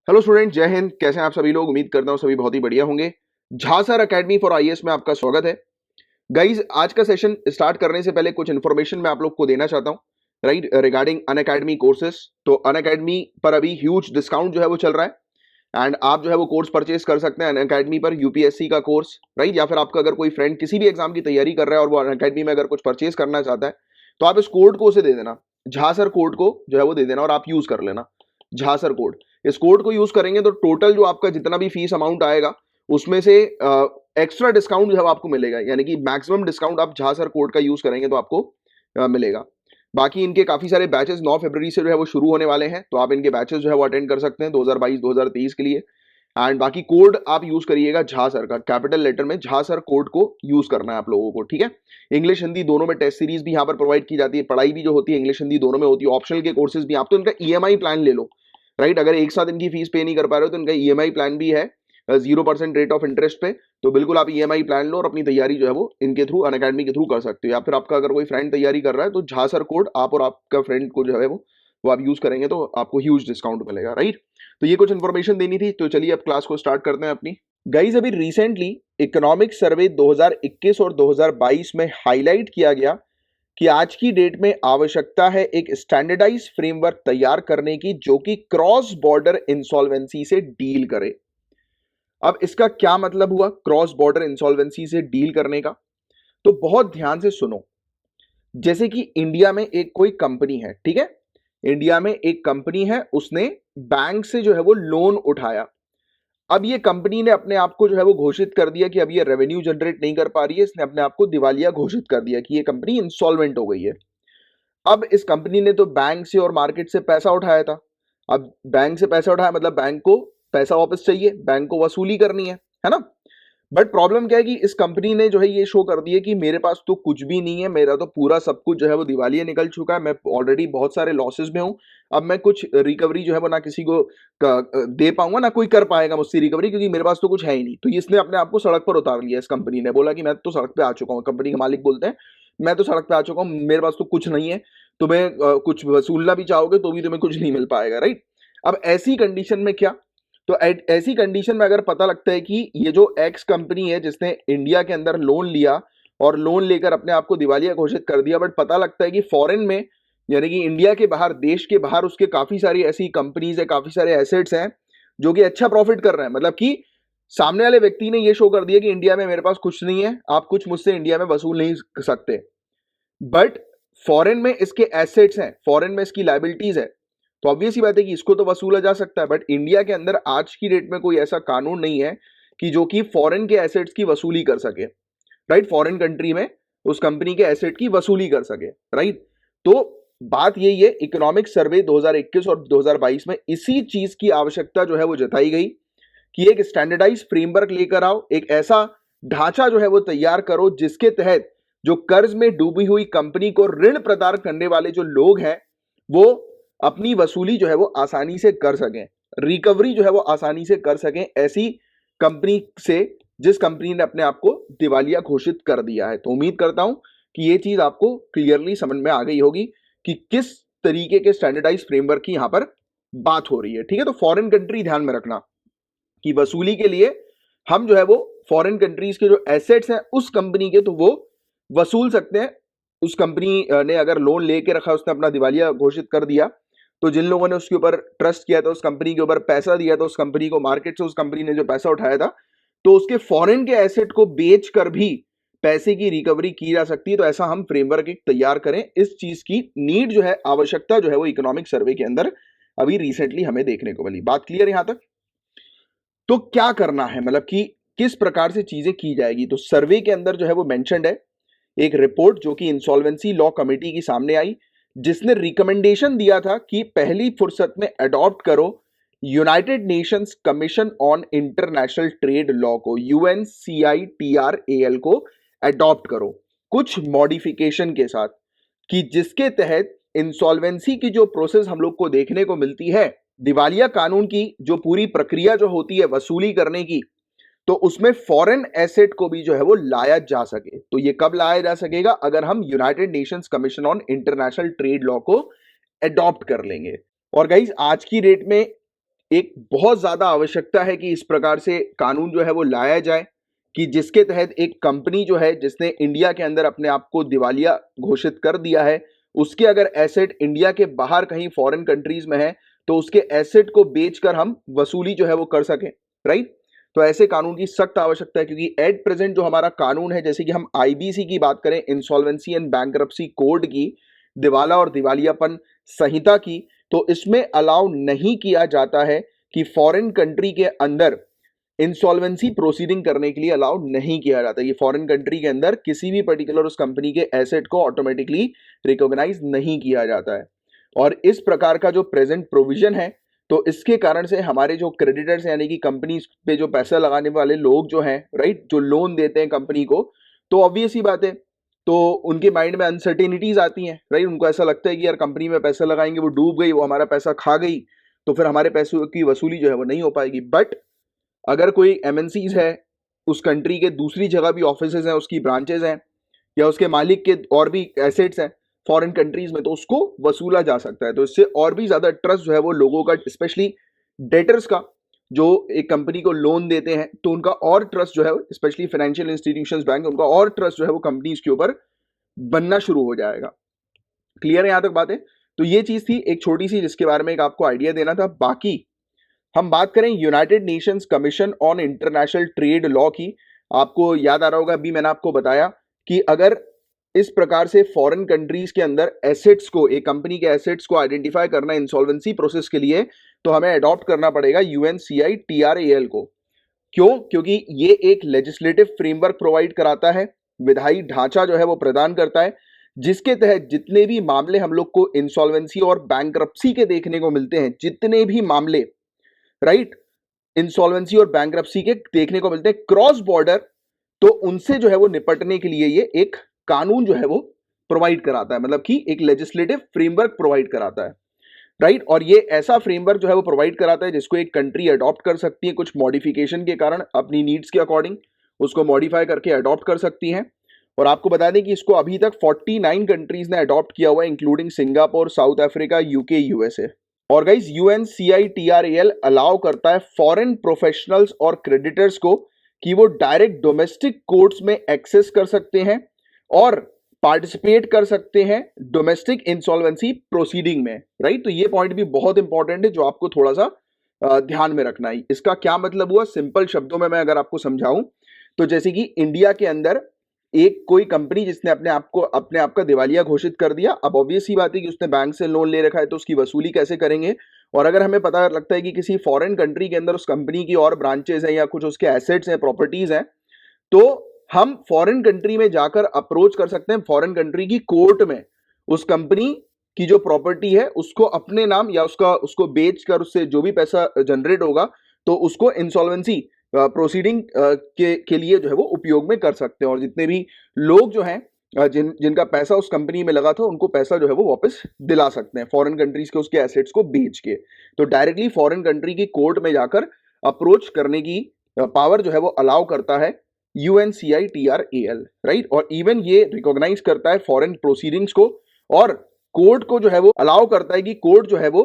Hello student, जय हिंद। कैसे हैं आप सभी लोग? उम्मीद करता हूं सभी बहुत ही बढ़िया होंगे। झांसर एकेडमी फॉर आईएएस में आपका स्वागत है। गाइज, आज का सेशन स्टार्ट करने से पहले कुछ इन्फॉर्मेशन मैं आप लोग को देना चाहता हूं, राइट, रिगार्डिंग अनअकैडमी कोर्सेज। तो अनअकैडमी पर अभी ह्यूज डिस्काउंट जो है वो चल रहा है एंड आप जो है वो कोर्स परचेज कर सकते हैं अनअकैडमी पर, यूपीएससी का कोर्स, राइट। या फिर आपका अगर कोई फ्रेंड किसी भी एग्जाम की तैयारी कर रहा है और वो अनअकैडमी में अगर कुछ परचेज करना चाहता है तो आप इस कोड को उसे दे देना, झासर कोड को जो है वो दे देना और आप यूज कर लेना झासर कोड। इस कोड को यूज करेंगे तो टोटल जो आपका जितना भी फीस अमाउंट आएगा उसमें से एक्स्ट्रा डिस्काउंट जो है आपको मिलेगा, यानी कि मैक्सिमम डिस्काउंट आप झासर कोड का यूज करेंगे तो आपको मिलेगा। बाकी इनके काफी सारे बैचेस 9 फरवरी से जो है वो शुरू होने वाले हैं, तो आप इनके बैचेस जो है वो अटेंड कर सकते हैं 2022-2023 के लिए। एंड बाकी कोड आप यूज करिएगा झासर का, कैपिटल लेटर में झासर कोड को यूज करना है आप लोगों को, ठीक है। इंग्लिश हिंदी दोनों में टेस्ट सीरीज भी यहाँ पर प्रोवाइड की जाती है, पढ़ाई भी जो होती है इंग्लिश हिंदी दोनों में होती है। ऑप्शनल के कोर्सेज भी, आप तो इनका ईएमआई प्लान ले लो, राइट। अगर एक साथ इनकी फीस पे नहीं कर पा रहे हो तो इनका ईएमआई प्लान भी है 0% रेट ऑफ इंटरेस्ट पे, तो बिल्कुल आप ईएमआई प्लान लो और अपनी तैयारी जो है वो इनके थ्रू, अनअकैडमी के थ्रू कर सकते हो। या फिर आपका अगर कोई फ्रेंड तैयारी कर रहा है तो झासर कोड आप और आपका फ्रेंड को जो है वो आप यूज करेंगे तो आपको ह्यूज डिस्काउंट मिलेगा, राइट। तो ये कुछ इन्फॉर्मेशन देनी थी, तो चलिए अब क्लास को स्टार्ट करते हैं अपनी। गाइज, अभी रिसेंटली इकोनॉमिक सर्वे 2021 और 2022 में हाईलाइट किया गया कि आज की डेट में आवश्यकता है एक स्टैंडर्डाइज फ्रेमवर्क तैयार करने की जो कि क्रॉस बॉर्डर इंसॉल्वेंसी से डील करे। अब इसका क्या मतलब हुआ क्रॉस बॉर्डर इंसॉल्वेंसी से डील करने का? तो बहुत ध्यान से सुनो। जैसे कि इंडिया में एक कोई कंपनी है, ठीक है, इंडिया में एक कंपनी है, उसने बैंक से जो है वो लोन उठाया। अब ये कंपनी ने अपने आप को जो है वो घोषित कर दिया कि अब ये रेवेन्यू जनरेट नहीं कर पा रही है, इसने अपने आप को दिवालिया घोषित कर दिया कि ये कंपनी इंसॉल्वेंट हो गई है। अब इस कंपनी ने तो बैंक से और मार्केट से पैसा उठाया था। अब बैंक से पैसा उठाया मतलब बैंक को पैसा वापस चाहिए, बैंक को वसूली करनी है ना। बट प्रॉब्लम क्या है कि इस कंपनी ने जो है ये शो कर दिया कि मेरे पास तो कुछ भी नहीं है, मेरा तो पूरा सब कुछ जो है वो दिवालिया निकल चुका है, मैं ऑलरेडी बहुत सारे लॉसेस में हूं। अब मैं कुछ रिकवरी जो है वो ना किसी को दे पाऊंगा, ना कोई कर पाएगा मुझसे रिकवरी, क्योंकि मेरे पास तो कुछ है ही नहीं। तो इसने अपने आप को सड़क पर उतार लिया। इस कंपनी ने बोला कि मैं तो सड़क पे आ चुका हूँ, कंपनी के मालिक बोलते हैं मैं तो सड़क पे आ चुका हूँ, मेरे पास तो कुछ नहीं है, तुम्हें कुछ वसूलना भी चाहोगे तो भी तुम्हें कुछ नहीं मिल पाएगा, राइट। अब ऐसी कंडीशन में क्या, तो ऐसी कंडीशन में अगर पता लगता है कि ये जो एक्स कंपनी है जिसने इंडिया के अंदर लोन लिया और लोन लेकर अपने आप को दिवालिया घोषित कर दिया, बट पता लगता है कि फॉरेन में, यानी कि इंडिया के बाहर, देश के बाहर उसके काफी सारी ऐसी कंपनीज है, काफी सारे एसेट्स हैं जो कि अच्छा प्रॉफिट कर रहे हैं, मतलब कि सामने वाले व्यक्ति ने ये शो कर दिया कि इंडिया में मेरे पास कुछ नहीं है, आप कुछ मुझसे इंडिया में वसूल नहीं कर सकते, बट फॉरेन में इसके एसेट्स हैं, फॉरेन में इसकी लाइबिलिटीज है, तो ऑब्वियस ही बात है कि इसको तो वसूला जा सकता है। बट इंडिया के अंदर आज की डेट में कोई ऐसा कानून नहीं है कि जो कि फॉरेन के एसेट्स की वसूली कर सके, राइट। फॉरेन कंट्री में उस कंपनी के एसेट की वसूली कर सके, राइट। तो बात यही है, इकोनॉमिक सर्वे 2021 और 2022 में इसी चीज की आवश्यकता जो है वो जताई गई कि एक स्टैंडर्डाइज फ्रेमवर्क लेकर आओ, एक ऐसा ढांचा जो है वो तैयार करो जिसके तहत जो कर्ज में डूबी हुई कंपनी को ऋण प्रदान करने वाले जो लोग हैं वो अपनी वसूली जो है वो आसानी से कर सकें, रिकवरी जो है वो आसानी से कर सकें ऐसी कंपनी से जिस कंपनी ने अपने आप को दिवालिया घोषित कर दिया है। तो उम्मीद करता हूं कि ये चीज आपको क्लियरली समझ में आ गई होगी कि किस तरीके के स्टैंडर्डाइज फ्रेमवर्क की यहां पर बात हो रही है, ठीक है। तो फॉरेन कंट्री ध्यान में रखना कि वसूली के लिए हम जो है वो फॉरेन कंट्रीज के जो एसेट्स हैं उस कंपनी के, तो वो वसूल सकते हैं। उस कंपनी ने अगर लोन लेके रखा, उसने अपना दिवालिया घोषित कर दिया, तो जिन लोगों ने उसके ऊपर ट्रस्ट किया था, उस कंपनी के ऊपर पैसा दिया था, उस कंपनी को मार्केट से उस कंपनी ने जो पैसा उठाया था, तो उसके फॉरेन के एसेट को बेच कर भी पैसे की रिकवरी की जा सकती है। तो ऐसा हम फ्रेमवर्क एक तैयार करें, इस चीज की नीड जो है, आवश्यकता जो है वो इकोनॉमिक सर्वे के अंदर अभी रिसेंटली हमें देखने को मिली। बात क्लियर यहां तक? तो क्या करना है, मतलब कि किस प्रकार से चीजें की जाएगी, तो सर्वे के अंदर जो है वो मेंशन्ड है एक रिपोर्ट जो कि इंसॉल्वेंसी लॉ कमेटी की सामने आई, जिसने रिकमेंडेशन दिया था कि पहली फुर्सत में अडॉप्ट करो United Nations commission on international trade law को, यूएनसीआईटीआरएल को अडॉप्ट करो कुछ मॉडिफिकेशन के साथ, कि जिसके तहत इंसॉल्वेंसी की जो प्रोसेस हम लोग को देखने को मिलती है, दिवालिया कानून की जो पूरी प्रक्रिया जो होती है वसूली करने की, तो उसमें फॉरेन एसेट को भी जो है वो लाया जा सके। तो ये कब लाया जा सकेगा? अगर हम United Nations commission on international trade law को अडॉप्ट कर लेंगे। और गाइज, आज की डेट में एक बहुत ज्यादा आवश्यकता है कि इस प्रकार से कानून जो है वो लाया जाए कि जिसके तहत एक कंपनी जो है जिसने इंडिया के अंदर अपने आप को दिवालिया घोषित कर दिया है, उसके अगर एसेट इंडिया के बाहर कहीं फॉरेन कंट्रीज में है तो उसके एसेट को बेचकर हम वसूली जो है वो कर सकें, राइट। तो ऐसे कानून की सख्त आवश्यकता है क्योंकि एट प्रेजेंट जो हमारा कानून है, जैसे कि हम आईबीसी की बात करें, इंसॉल्वेंसी एंड बैंकरप्सी कोड की, दिवाला और दिवालियापन संहिता की, तो इसमें अलाउ नहीं किया जाता है कि फॉरेन कंट्री के अंदर इंसॉल्वेंसी प्रोसीडिंग करने के लिए अलाउ नहीं किया जाता। ये फॉरेन कंट्री के अंदर किसी भी पर्टिकुलर उस कंपनी के एसेट को ऑटोमेटिकली रिकॉग्नाइज नहीं किया जाता है। और इस प्रकार का जो प्रेजेंट प्रोविजन है, तो इसके कारण से हमारे जो क्रेडिटर्स यानी कि कंपनी पे जो पैसा लगाने वाले लोग जो हैं, राइट, जो लोन देते हैं कंपनी को, तो ऑब्वियस ही बात है, तो उनके माइंड में अनसर्टेनिटीज आती हैं, राइट। उनको ऐसा लगता है कि यार कंपनी में पैसा लगाएंगे, वो डूब गई, वो हमारा पैसा खा गई, तो फिर हमारे पैसों की वसूली जो है वो नहीं हो पाएगी। बट अगर कोई एमएनसीज है, उस कंट्री के दूसरी जगह भी ऑफिसेज हैं, उसकी ब्रांचेज हैं, या उसके मालिक के और भी एसेट्स हैं फॉरेन कंट्रीज में, तो उसको वसूला जा सकता है। तो इससे और भी ज्यादा ट्रस्ट जो है वो लोगों का, स्पेशली डेटर्स का, जो एक कंपनी को लोन देते हैं, तो उनका और ट्रस्ट जो है, स्पेशली फाइनेंशियल इंस्टीट्यूशंस, बैंक, उनका और ट्रस्ट जो है वो कंपनीज के ऊपर बनना शुरू हो जाएगा। क्लियर है यहां तक बात है? तो ये चीज थी एक छोटी सी जिसके बारे में एक आपको आइडिया देना था। बाकी हम बात करें United Nations commission on international trade law की, आपको याद आ रहा होगा, अभी मैंने आपको बताया कि अगर इस प्रकार से फॉरेन कंट्रीज के अंदर एसेट्स को, एक कंपनी के एसेट्स को आइडेंटिफाई करना इंसॉल्वेंसी प्रोसेस के लिए, तो हमें अडॉप्ट करना पड़ेगा UNCITRAL को। क्यों? क्योंकि ये एक लेजिस्लेटिव फ्रेमवर्क प्रोवाइड कराता है, विधायी ढांचा जो है वो प्रदान करता है, जिसके तहत जितने भी मामले हम लोग को इंसॉल्वेंसी और बैंकरप्सी के देखने को मिलते हैं, जितने भी मामले, राइट, इंसॉल्वेंसी और बैंकरप्सी के देखने को मिलते हैं क्रॉस बॉर्डर, तो उनसे जो है वो निपटने के लिए ये एक कानून जो है वो प्रोवाइड कराता है, मतलब कि एक लेजिस्लेटिव फ्रेमवर्क प्रोवाइड कराता है, राइट। और ये ऐसा फ्रेमवर्क जो है वो प्रोवाइड कराता है जिसको एक कंट्री अडॉप्ट कर सकती है, कुछ मॉडिफिकेशन के कारण अपनी नीड्स के अकॉर्डिंग उसको मॉडिफाई करके अडॉप्ट कर सकती हैं। और आपको बता दें कि इसको अभी तक 49 कंट्रीज ने अडॉप्ट किया हुआ है, including Singapore, south Africa, UK, USA. और गाइस UNCITRAL अलाउ करता है फॉरेन प्रोफेशनल्स और क्रेडिटर्स को कि वो डायरेक्ट डोमेस्टिक कोर्ट्स में एक्सेस कर सकते हैं और पार्टिसिपेट कर सकते हैं डोमेस्टिक इंसॉल्वेंसी प्रोसीडिंग में, राइट। तो ये पॉइंट भी बहुत इंपॉर्टेंट है जो आपको थोड़ा सा ध्यान में रखना है। इसका क्या मतलब हुआ, सिंपल शब्दों में मैं अगर आपको समझाऊं, तो जैसे कि इंडिया के अंदर एक कोई कंपनी जिसने अपने आप का दिवालिया घोषित कर दिया, अब ऑब्वियस ही बात है कि उसने बैंक से लोन ले रखा है, तो उसकी वसूली कैसे करेंगे। और अगर हमें पता लगता है कि किसी फॉरेन कंट्री के अंदर उस कंपनी की और ब्रांचेस हैं या कुछ उसके एसेट्स हैं, प्रॉपर्टीज हैं, तो हम फॉरेन कंट्री में जाकर अप्रोच कर सकते हैं, फॉरेन कंट्री की कोर्ट में उस कंपनी की जो प्रॉपर्टी है उसको अपने नाम या उसको बेचकर उससे जो भी पैसा जनरेट होगा, तो उसको इंसॉल्वेंसी प्रोसीडिंग के लिए जो है वो उपयोग में कर सकते हैं। और जितने भी लोग जो हैं, जिनका पैसा उस कंपनी में लगा था, उनको पैसा जो है वो वापस दिला सकते हैं फॉरेन कंट्रीज के उसके एसेट्स को बेच के। तो डायरेक्टली फॉरेन कंट्री की कोर्ट में जाकर अप्रोच करने की पावर जो है वो अलाउ करता है UNCITRAL, राइट। और इवन ये रिकॉग्नाइज करता है फॉरेन प्रोसीडिंग्स को, और कोर्ट को जो है वो अलाउ करता है कि कोर्ट जो है वो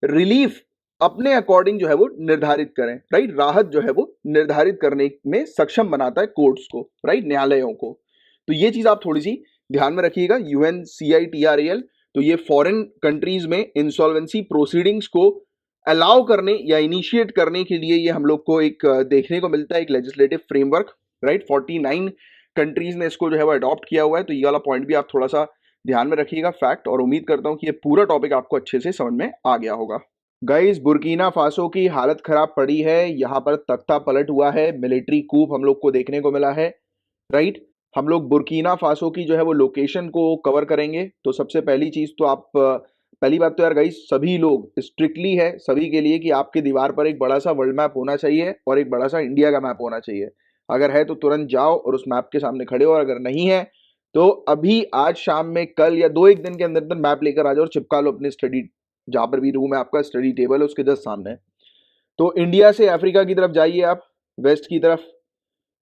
रिलीफ अपने अकॉर्डिंग जो है वो निर्धारित करें, राइट। राहत जो है वो निर्धारित करने में सक्षम बनाता है कोर्ट्स को, राइट, न्यायालयों को। तो ये चीज आप थोड़ी सी ध्यान में रखिएगा, UNCITRAL। तो ये फॉरेन कंट्रीज में इंसॉल्वेंसी प्रोसीडिंग्स को अलाउ करने या इनिशिएट करने के लिए ये हम लोग को एक देखने को मिलता है, एक लेजिस्लेटिव फ्रेमवर्क, राइट। 49 कंट्रीज ने इसको जो है वो अडॉप्ट किया हुआ है। तो ये वाला पॉइंट भी आप थोड़ा सा ध्यान में रखिएगा, फैक्ट। और उम्मीद करता हूं कि ये पूरा टॉपिक आपको अच्छे से समझ में आ गया होगा। गाइस, बुर्किना फासो की हालत खराब पड़ी है, यहाँ पर तख्ता पलट हुआ है, मिलिट्री कूप हम लोग को देखने को मिला है, राइट। हम लोग बुर्किना फासो की जो है वो लोकेशन को कवर करेंगे। तो सबसे पहली चीज तो आप, पहली बात तो यार गाइस, सभी लोग स्ट्रिक्टली है सभी के लिए कि आपके दीवार पर एक बड़ा सा वर्ल्ड मैप होना चाहिए और एक बड़ा सा इंडिया का मैप होना चाहिए। अगर है तो तुरंत जाओ और उस मैप के सामने खड़े हो, और अगर नहीं है तो अभी आज शाम में, कल या दो एक दिन के अंदर अंदर मैप लेकर आ जाओ और चिपका लो अपने स्टडी, जहां पर भी रूम है आपका, स्टडी टेबल है उसके जस्ट सामने। तो इंडिया से अफ्रीका की तरफ जाइए आप, वेस्ट की तरफ,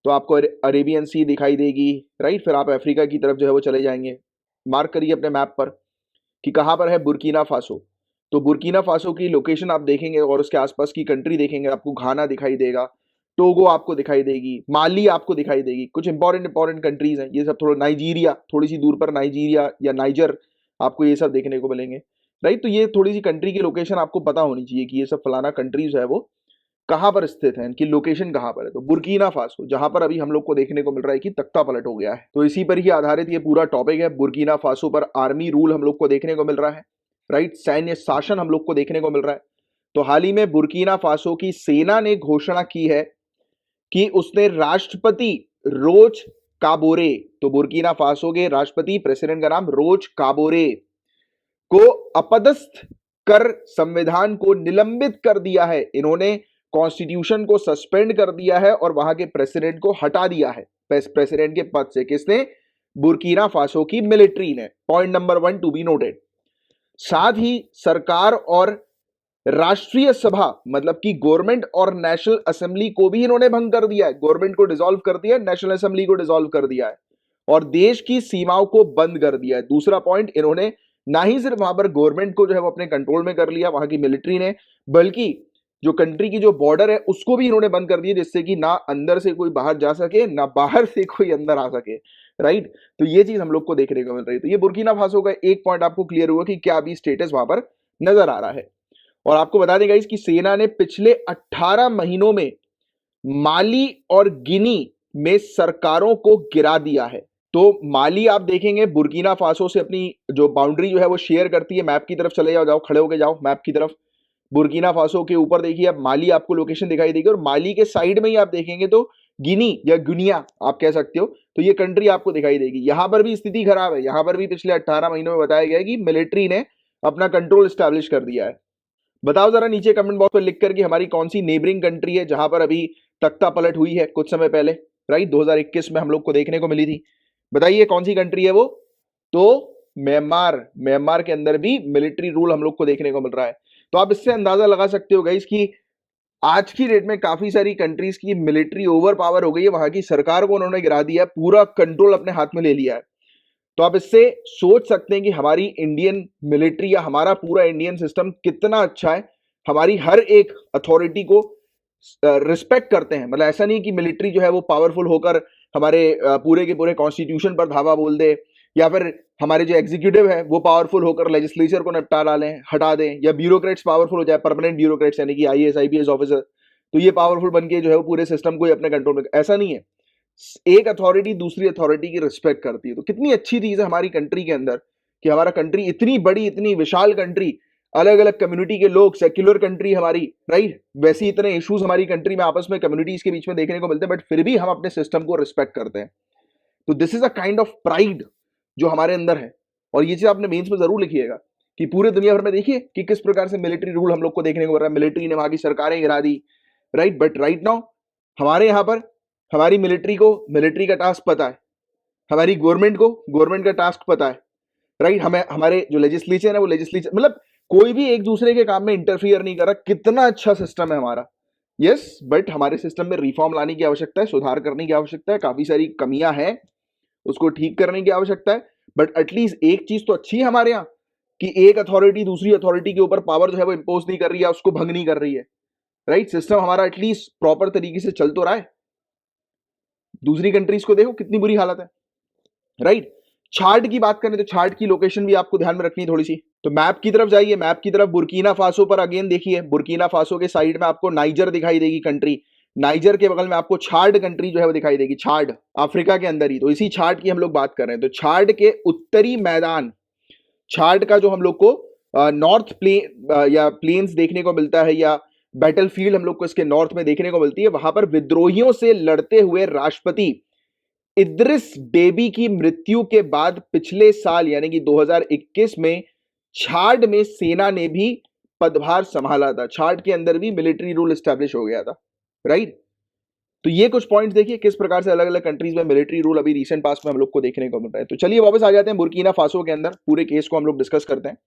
तो आपको अरेबियन सी दिखाई देगी, राइट। फिर आप अफ्रीका की तरफ जो है वो चले जाएंगे। मार्क करिए अपने मैप पर कि कहाँ पर है बुर्किना फासो। तो बुर्किना फासो की लोकेशन आप देखेंगे और उसके आसपास की कंट्री देखेंगे, आपको घाना दिखाई देगा, टोगो आपको दिखाई देगी, माली आपको दिखाई देगी, कुछ इंपॉर्टेंट कंट्रीज हैं ये सब। थोड़ा नाइजीरिया, थोड़ी सी दूर पर नाइजीरिया या नाइजर, आपको ये सब देखने को मिलेंगे, राइट। तो ये थोड़ी सी कंट्री की लोकेशन आपको पता होनी चाहिए कि ये सब फलाना कंट्रीज है वो कहां पर स्थित है, इनकी लोकेशन कहां पर है। तो बुर्किना फासो, जहां पर अभी हम लोग को देखने को मिल रहा है कि तख्ता पलट हो गया है, तो इसी पर ही आधारित ये पूरा टॉपिक है। बुर्किना फासो पर आर्मी रूल हम लोग को देखने को मिल रहा है, राइट, सैन्य शासन हम लोग को देखने को मिल रहा है। तो हाल ही में बुर्किना फासो की सेना ने घोषणा की है कि उसने राष्ट्रपति रोच काबोरे, तो बुर्किना फासो के राष्ट्रपति प्रेसिडेंट का नाम रोच काबोरे को अपदस्थ कर संविधान को निलंबित कर दिया है। इन्होंने कॉन्स्टिट्यूशन को सस्पेंड कर दिया है और वहां के प्रेसिडेंट को हटा दिया है प्रेसिडेंट के पद से। किसने? बुर्किना फासो की मिलिट्री ने। Point number 1 to be noted. साथ ही सरकार और राष्ट्रीय सभा, मतलब कि गवर्नमेंट और नेशनल असेंबली को भी इन्होंने भंग कर दिया है। गवर्नमेंट को डिसॉल्व कर दिया है, नेशनल असेंबली को डिसॉल्व कर दिया है और देश की सीमाओं को बंद कर दिया है। दूसरा पॉइंट, इन्होंने ना ही सिर्फ वहां पर गवर्नमेंट को जो है वो अपने कंट्रोल में कर लिया वहां की मिलिट्री ने, बल्कि जो कंट्री की जो बॉर्डर है उसको भी इन्होंने बंद कर दिया, जिससे कि ना अंदर से कोई बाहर जा सके ना बाहर से कोई अंदर आ सके, राइट। तो ये चीज हम लोग को देखने को मिल रही है। तो ये बुर्किना फासो का एक पॉइंट आपको क्लियर हुआ कि क्या अभी स्टेटस वहां पर नजर आ रहा है। और आपको बता देगा इसकी सेना ने पिछले 18 महीनों में माली और गिनी में सरकारों को गिरा दिया है। तो माली आप देखेंगे बुर्किना फासो से अपनी जो बाउंड्री जो है वो शेयर करती है। मैप की तरफ चले जाओ, खड़े होके जाओ मैप की तरफ। बुर्किना फासो के ऊपर देखिए अब माली आपको लोकेशन दिखाई देगी और माली के साइड में ही आप देखेंगे तो गिनी या गुनिया आप कह सकते हो, तो ये कंट्री आपको दिखाई देगी। यहां पर भी स्थिति खराब है। यहां पर भी पिछले 18 महीनों में बताया गया है कि मिलिट्री ने अपना कंट्रोल स्टैब्लिश कर दिया है। बताओ जरा नीचे कमेंट बॉक्स पर लिख कर कि हमारी कौन सी नेबरिंग कंट्री है जहां पर अभी तख्ता पलट हुई है कुछ समय पहले, राइट, 2021 में हम लोग को देखने को मिली थी। बताइए कौन सी कंट्री है वो? तो म्यांमार। म्यांमार के अंदर भी मिलिट्री रूल हम लोग को देखने को मिल रहा है। तो आप इससे अंदाजा लगा सकते हो गाइस कि आज की डेट में काफी सारी कंट्रीज की मिलिट्री ओवर पावर हो गई है, वहां की सरकार को उन्होंने गिरा दिया है, पूरा कंट्रोल अपने हाथ में ले लिया है। तो आप इससे सोच सकते हैं कि हमारी इंडियन मिलिट्री या हमारा पूरा इंडियन सिस्टम कितना अच्छा है। हमारी हर एक अथॉरिटी को रिस्पेक्ट करते हैं। मतलब ऐसा नहीं कि मिलिट्री जो है वो पावरफुल होकर हमारे पूरे के पूरे कॉन्स्टिट्यूशन पर धावा बोल दे, या फिर हमारे जो एग्जीक्यूटिव है वो पावरफुल होकर लेजिस्लेचर को निपटा डालें, हटा दें, या ब्यूरोक्रेट्स पावरफुल हो जाए, परमानेंट ब्यूरोक्रेट्स यानी कि आईएएस आईपीएस ऑफिसर, तो ये पावरफुल बन के जो है वो पूरे सिस्टम को ही अपने कंट्रोल में। ऐसा नहीं है। एक अथॉरिटी दूसरी अथॉरिटी की रिस्पेक्ट करती है। तो कितनी अच्छी चीज है हमारी कंट्री के अंदर कि हमारा कंट्री इतनी बड़ी, इतनी विशाल कंट्री, अलग अलग कम्युनिटी के लोग, सेक्युलर कंट्री हमारी, राइट। वैसे इतने इश्यूज हमारी कंट्री में आपस में कम्युनिटीज के बीच में देखने को मिलते हैं, बट फिर भी हम अपने सिस्टम को रिस्पेक्ट करते हैं। तो this is a kind of pride जो हमारे अंदर है। और ये चीज आपने मेंस में जरूर लिखिएगा कि पूरे दुनिया भर में देखिए कि किस प्रकार से मिलिट्री रूल हम लोग को देखने को मिल रहा है। मिलिट्री ने वहां की सरकारें गिरा दी, राइट। बट राइट नाउ हमारे यहाँ पर हमारी मिलिट्री को मिलिट्री का टास्क पता है, हमारी गवर्नमेंट को गवर्नमेंट का टास्क पता है, राइट। हमें हमारे जो लेजिस्लेचर है वो लेजिस्लेचर, मतलब कोई भी एक दूसरे के काम में इंटरफियर नहीं कर रहा। कितना अच्छा सिस्टम है हमारा। यस, बट हमारे सिस्टम में रिफॉर्म लाने की आवश्यकता है, सुधार करने की आवश्यकता है, काफी सारी कमियां हैं, उसको ठीक करने की आवश्यकता है। बट एटलीस्ट एक चीज तो अच्छी है हमारे यहाँ कि एक अथॉरिटी दूसरी अथॉरिटी के ऊपर पावर जो है वो इंपोज नहीं कर रही है, उसको भंग नहीं कर रही है, राइट। सिस्टम हमारा एटलीस्ट प्रॉपर तरीके से चल तो रहा है। दूसरी कंट्रीज को देखो कितनी बुरी हालत है, राइट। चार्ट की बात करें तो चार्ट की लोकेशन भी आपको ध्यान में रखनी है थोड़ी सी। तो मैप की तरफ जाइए, मैप की तरफ बुर्किना फासो पर अगेन देखिए, बुर्किना फासो के साइड में आपको नाइजर दिखाई देगी कंट्री, नाइजर के बगल में आपको छाड कंट्री जो है वो दिखाई देगी, छाड अफ्रीका के अंदर ही। तो इसी छाड की हम लोग बात कर रहे हैं। तो छाड के उत्तरी मैदान, छाड का जो हम लोग को नॉर्थ प्लेन या प्लेन्स देखने को मिलता है, या बैटलफील्ड हम लोग को इसके नॉर्थ में देखने को मिलती है, वहां पर विद्रोहियों से लड़ते हुए राष्ट्रपति इद्रिस डेबी की मृत्यु के बाद पिछले साल यानी कि 2021 में छाड में सेना ने भी पदभार संभाला था। छाड के अंदर भी मिलिट्री रूल एस्टेब्लिश हो गया था, राइट। तो ये कुछ पॉइंट्स देखिए किस प्रकार से अलग अलग कंट्रीज में मिलिट्री रूल अभी रिसेंट पास्ट में हम लोग को देखने को मिल रहा है। तो चलिए वापस आ जाते हैं बुर्किना फासो के अंदर, पूरे केस को हम लोग डिस्कस करते हैं।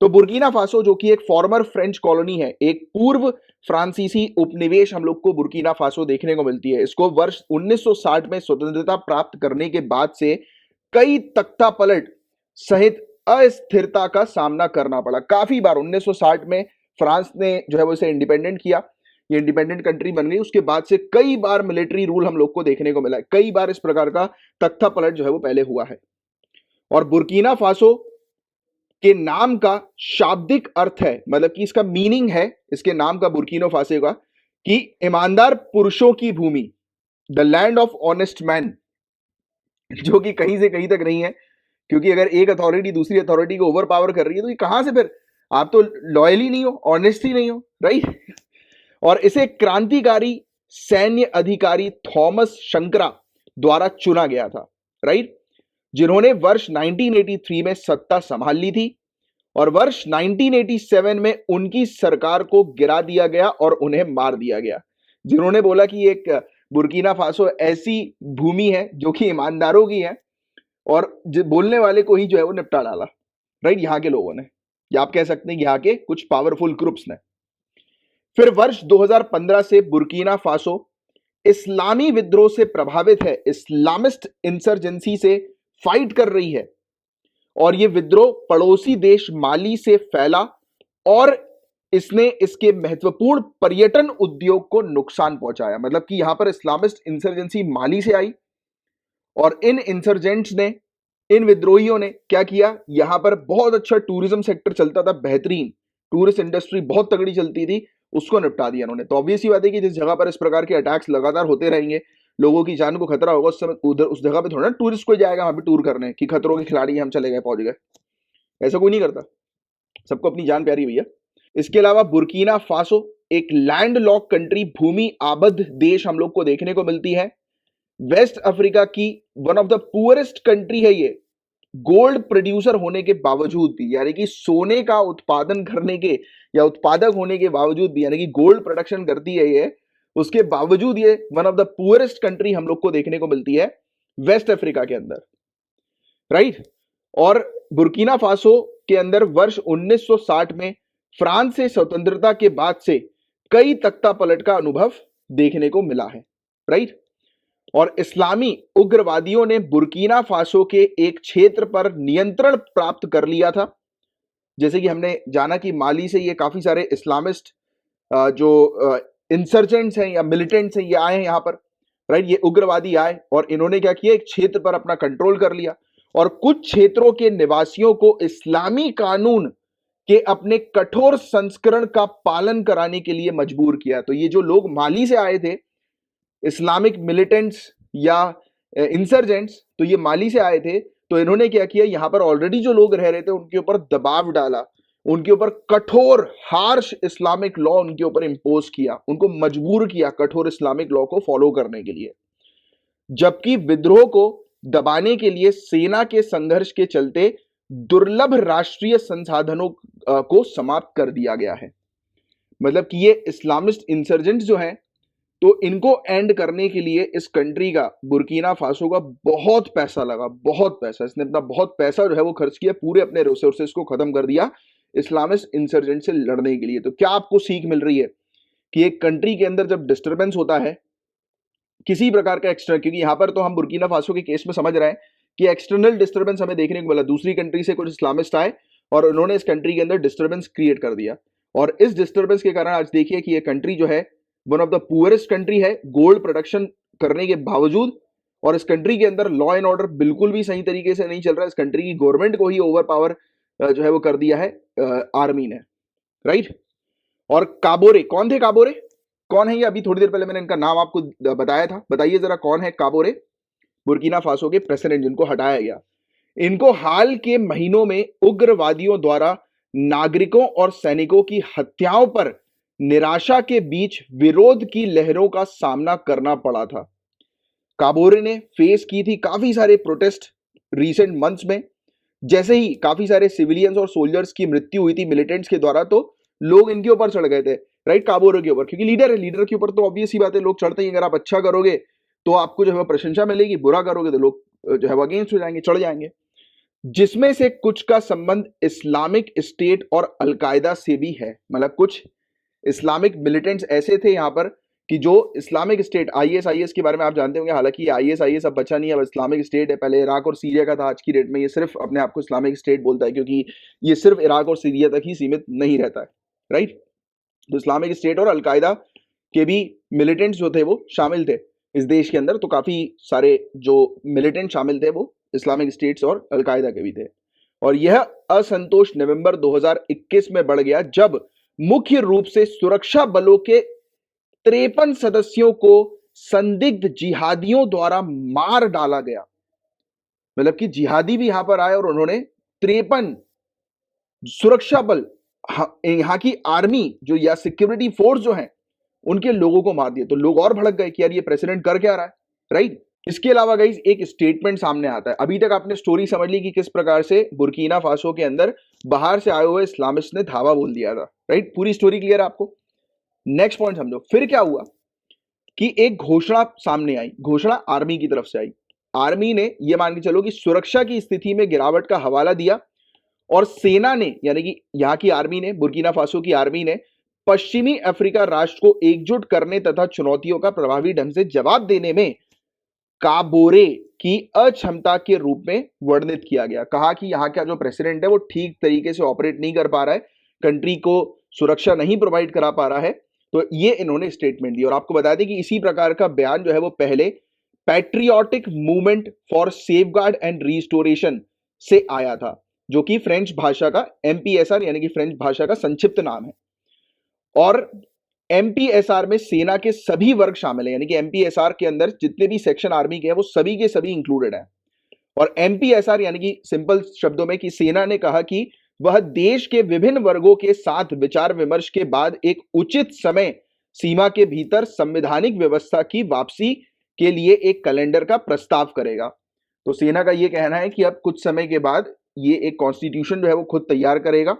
तो बुर्किना फासो जो कि एक फॉर्मर फ्रेंच कॉलोनी है, एक पूर्व फ्रांसीसी उपनिवेश हम लोग को बुर्किना फासो देखने को मिलती है। इसको वर्ष 1960 में स्वतंत्रता प्राप्त करने के बाद से कई तख्ता पलट सहित अस्थिरता का सामना करना पड़ा काफी बार। 1960 में फ्रांस ने जो है वो इसे इंडिपेंडेंट किया, ये इंडिपेंडेंट कंट्री बन गई। उसके बाद से कई बार मिलिट्री रूल हम लोग को देखने को मिला है, कई बार इस प्रकार का तख्ता पलट जो है वो पहले हुआ है। और बुर्किना फासो के नाम का शाब्दिक अर्थ है, मतलब कि इसका मीनिंग है इसके नाम का, बुर्किना फासो का, कि ईमानदार पुरुषों की भूमि, the land of honest man, जो कि कहीं से कहीं तक नहीं है, क्योंकि अगर एक अथॉरिटी दूसरी अथॉरिटी को ओवर पावर कर रही है तो ये कहां से, फिर आप तो लॉयल ही नहीं हो, ऑनेस्ट ही नहीं हो, राइट। और इसे क्रांतिकारी सैन्य अधिकारी थॉमस शंकरा द्वारा चुना गया था, राइट, जिन्होंने वर्ष 1983 में सत्ता संभाल ली थी और वर्ष 1987 में उनकी सरकार को गिरा दिया गया और उन्हें मार दिया गया। जिन्होंने बोला कि एक बुर्किना फासो ऐसी भूमि है जो कि ईमानदारों की है, और बोलने वाले को ही जो है वो निपटा डाला, राइट, यहां के लोगों ने, या आप कह सकते हैं यहाँ के कुछ पावरफुल ग्रुप्स ने। फिर वर्ष 2015 से बुर्किना फासो इस्लामी विद्रोह से प्रभावित है, इस्लामिस्ट इंसर्जेंसी से फाइट कर रही है, और यह विद्रोह पड़ोसी देश माली से फैला और इसने इसके महत्वपूर्ण पर्यटन उद्योग को नुकसान पहुंचाया। मतलब कि यहां पर इस्लामिस्ट इंसर्जेंसी माली से आई और इन इंसर्जेंट्स ने, इन विद्रोहियों ने क्या किया, यहां पर बहुत अच्छा टूरिज्म सेक्टर चलता था, बेहतरीन टूरिस्ट इंडस्ट्री बहुत तगड़ी चलती थी, उसको निपटा दिया उन्होंने। तो ऑब्वियस सी बात है कि जिस जगह पर इस प्रकार के अटैक्स लगातार होते रहेंगे, लोगों की जान को खतरा होगा, उस समय उधर उस जगह पे थोड़ा टूरिस्ट कोई जाएगा वहां पे टूर करने कि खतरों के खिलाड़ी हम चले गए, पहुंच गए, ऐसा कोई नहीं करता, सबको अपनी जान प्यारी भैया। इसके अलावा बुर्किना फासो एक लैंड लॉक कंट्री, भूमि आबद्ध देश हम लोग को देखने को मिलती है। वेस्ट अफ्रीका की one of the poorest country है ये, गोल्ड प्रोड्यूसर होने के बावजूद भी, यानी कि सोने का उत्पादन करने के या उत्पादक होने के बावजूद भी, यानी कि गोल्ड प्रोडक्शन करती है ये, उसके बावजूद ये one of the poorest country हम लोग को देखने को मिलती है वेस्ट अफ्रीका के अंदर, राइट। और बुर्किना फासो के अंदर वर्ष 1960 में फ्रांस से स्वतंत्रता के बाद से कई तख्ता पलट का अनुभव देखने को मिला है, राइट। और इस्लामी उग्रवादियों ने बुर्किना फासो के एक क्षेत्र पर नियंत्रण प्राप्त कर लिया था। जैसे कि हमने जाना कि माली से ये काफी सारे इस्लामिस्ट जो इंसर्जेंट्स हैं या मिलिटेंट्स हैं, ये आए हैं यहाँ पर, राइट, ये उग्रवादी आए और इन्होंने क्या किया, एक क्षेत्र पर अपना कंट्रोल कर लिया और कुछ क्षेत्रों के निवासियों को इस्लामी कानून के अपने कठोर संस्करण का पालन कराने के लिए मजबूर किया। तो ये जो लोग माली से आए थे, इस्लामिक मिलिटेंट्स या इंसर्जेंट्स, तो ये माली से आए थे, तो इन्होंने क्या किया, यहां पर ऑलरेडी जो लोग रह रहे थे उनके ऊपर दबाव डाला, उनके ऊपर कठोर हार्श इस्लामिक लॉ उनके ऊपर इंपोज किया, उनको मजबूर किया कठोर इस्लामिक लॉ को फॉलो करने के लिए। जबकि विद्रोह को दबाने के लिए सेना के संघर्ष के चलते दुर्लभ राष्ट्रीय संसाधनों को समाप्त कर दिया गया है। मतलब कि ये इस्लामिस्ट इंसर्जेंट्स जो हैं, तो इनको एंड करने के लिए इस कंट्री का, बुर्किना फासो का बहुत पैसा लगा, बहुत पैसा, इसने अपना बहुत पैसा जो है वो खर्च किया, पूरे अपने रिसोर्सेस को खत्म कर दिया इस्लामिस्ट इंसर्जेंट से लड़ने के लिए। तो क्या आपको सीख मिल रही है कि एक कंट्री के अंदर जब डिस्टर्बेंस होता है किसी प्रकार का एक्सटर्नल, क्योंकि यहां पर तो हम बुर्किना फासो के केस में समझ रहे हैं कि एक्सटर्नल डिस्टर्बेंस हमें देखने को मिला, दूसरी कंट्री से कुछ इस्लामिस्ट आए और उन्होंने इस कंट्री के अंदर डिस्टर्बेंस क्रिएट कर दिया, और इस डिस्टर्बेंस के कारण आज देखिए कि ये कंट्री जो है one of the poorest country है गोल्ड प्रोडक्शन करने के बावजूद, और इस कंट्री के अंदर लॉ एंड ऑर्डर बिल्कुल भी सही तरीके से नहीं चल रहा है। इस कंट्री की गवर्नमेंट को ही ओवर पावर जो है वो कर दिया है आर्मी ने, राइट। और काबोरे, कौन थे काबोरे, कौन है ये, अभी थोड़ी देर पहले मैंने इनका नाम आपको बताया था, बताइए जरा कौन है काबोरे, बुर्किना फासो के प्रेसिडेंट जिनको हटाया गया। इनको हाल के महीनों में उग्रवादियों द्वारा नागरिकों और सैनिकों की हत्याओं पर निराशा के बीच विरोध की लहरों का सामना करना पड़ा था। काबोरे ने फेस की थी काफी सारे प्रोटेस्ट रीसेंट मंथ्स में, जैसे ही काफी सारे सिविलियंस और सोल्जर्स की मृत्यु हुई थी मिलिटेंट्स के द्वारा, तो लोग इनके ऊपर चढ़ गए थे, राइट, काबोरे के ऊपर, क्योंकि लीडर है, लीडर के ऊपर तो ऑब्वियस ही बात है लोग चढ़ते ही। अगर आप अच्छा करोगे तो आपको जो है प्रशंसा मिलेगी, बुरा करोगे तो लोग जो है अगेंस्ट हो जाएंगे, चढ़ जाएंगे। जिसमें से कुछ का संबंध इस्लामिक स्टेट और अलकायदा से भी है। मतलब कुछ इस्लामिक मिलिटेंट्स ऐसे थे यहां पर कि जो इस्लामिक स्टेट आईएस के बारे में आप जानते होंगे, हालांकि आईएस अब बचा नहीं है, अब इस्लामिक स्टेट है। पहले इराक और सीरिया का था, आज की डेट में ये सिर्फ अपने आप को इस्लामिक स्टेट बोलता है, क्योंकि ये सिर्फ इराक और सीरिया तक ही सीमित नहीं रहता है, राइट। तो इस्लामिक स्टेट और अलकायदा के भी मिलिटेंट्स जो थे वो शामिल थे इस देश के अंदर। तो काफी सारे जो मिलिटेंट शामिल थे वो इस्लामिक स्टेट्स और अलकायदा के भी थे। और यह असंतोष नवंबर 2021 में बढ़ गया, जब मुख्य रूप से सुरक्षा बलों के 53 सदस्यों को संदिग्ध जिहादियों द्वारा मार डाला गया। मतलब कि जिहादी भी यहां पर आए और उन्होंने 53 सुरक्षा बल, यहां की आर्मी जो या सिक्योरिटी फोर्स जो है उनके लोगों को मार दिया। तो लोग और भड़क गए कि यार ये प्रेसिडेंट कर क्या रहा है, राइट। इसके अलावा गाइस एक स्टेटमेंट सामने आता है। अभी तक आपने स्टोरी समझ ली कि किस प्रकार से बुर्किना फासो के अंदर बाहर से आए हुए इस्लामिस्ट ने धावा बोल दिया था, राइट। पूरी स्टोरी क्लियर है आपको। नेक्स्ट पॉइंट समझो, फिर क्या हुआ कि एक घोषणा सामने आई, घोषणा आर्मी की तरफ से आई। आर्मी ने यह मान के चलो कि सुरक्षा की स्थिति में गिरावट का हवाला दिया, और सेना ने यानी कि यहां की आर्मी ने, बुर्किना फासो की आर्मी ने पश्चिमी अफ्रीका राष्ट्र को एकजुट करने तथा चुनौतियों का प्रभावी ढंग से जवाब देने में काबोरे की अक्षमता के रूप में वर्णित किया गया। कहा कि यहाँ का जो प्रेसिडेंट है वो ठीक तरीके से ऑपरेट नहीं कर पा रहा है, कंट्री को सुरक्षा नहीं प्रोवाइड करा पा रहा है। तो ये इन्होंने स्टेटमेंट दी। और आपको बता दें कि इसी प्रकार का बयान जो है वो पहले patriotic movement for safeguard and restoration से आया था, जो कि फ्रेंच भाषा का एमपीएसआर यानी कि फ्रेंच भाषा का संक्षिप्त नाम है। और एमपीएसआर में सेना के सभी वर्ग शामिल है, यानी कि एमपीएसआर के अंदर जितने भी सेक्शन आर्मी के हैं वो सभी के सभी इंक्लूडेड हैं। और एमपीएसआर यानी कि सिंपल शब्दों में कि सेना ने कहा कि वह देश के विभिन्न वर्गों के साथ विचार विमर्श के बाद एक उचित समय सीमा के भीतर संवैधानिक व्यवस्था की वापसी के लिए एक कैलेंडर का प्रस्ताव करेगा। तो सेना का यह कहना है कि अब कुछ समय के बाद ये एक कॉन्स्टिट्यूशन जो है वो खुद तैयार करेगा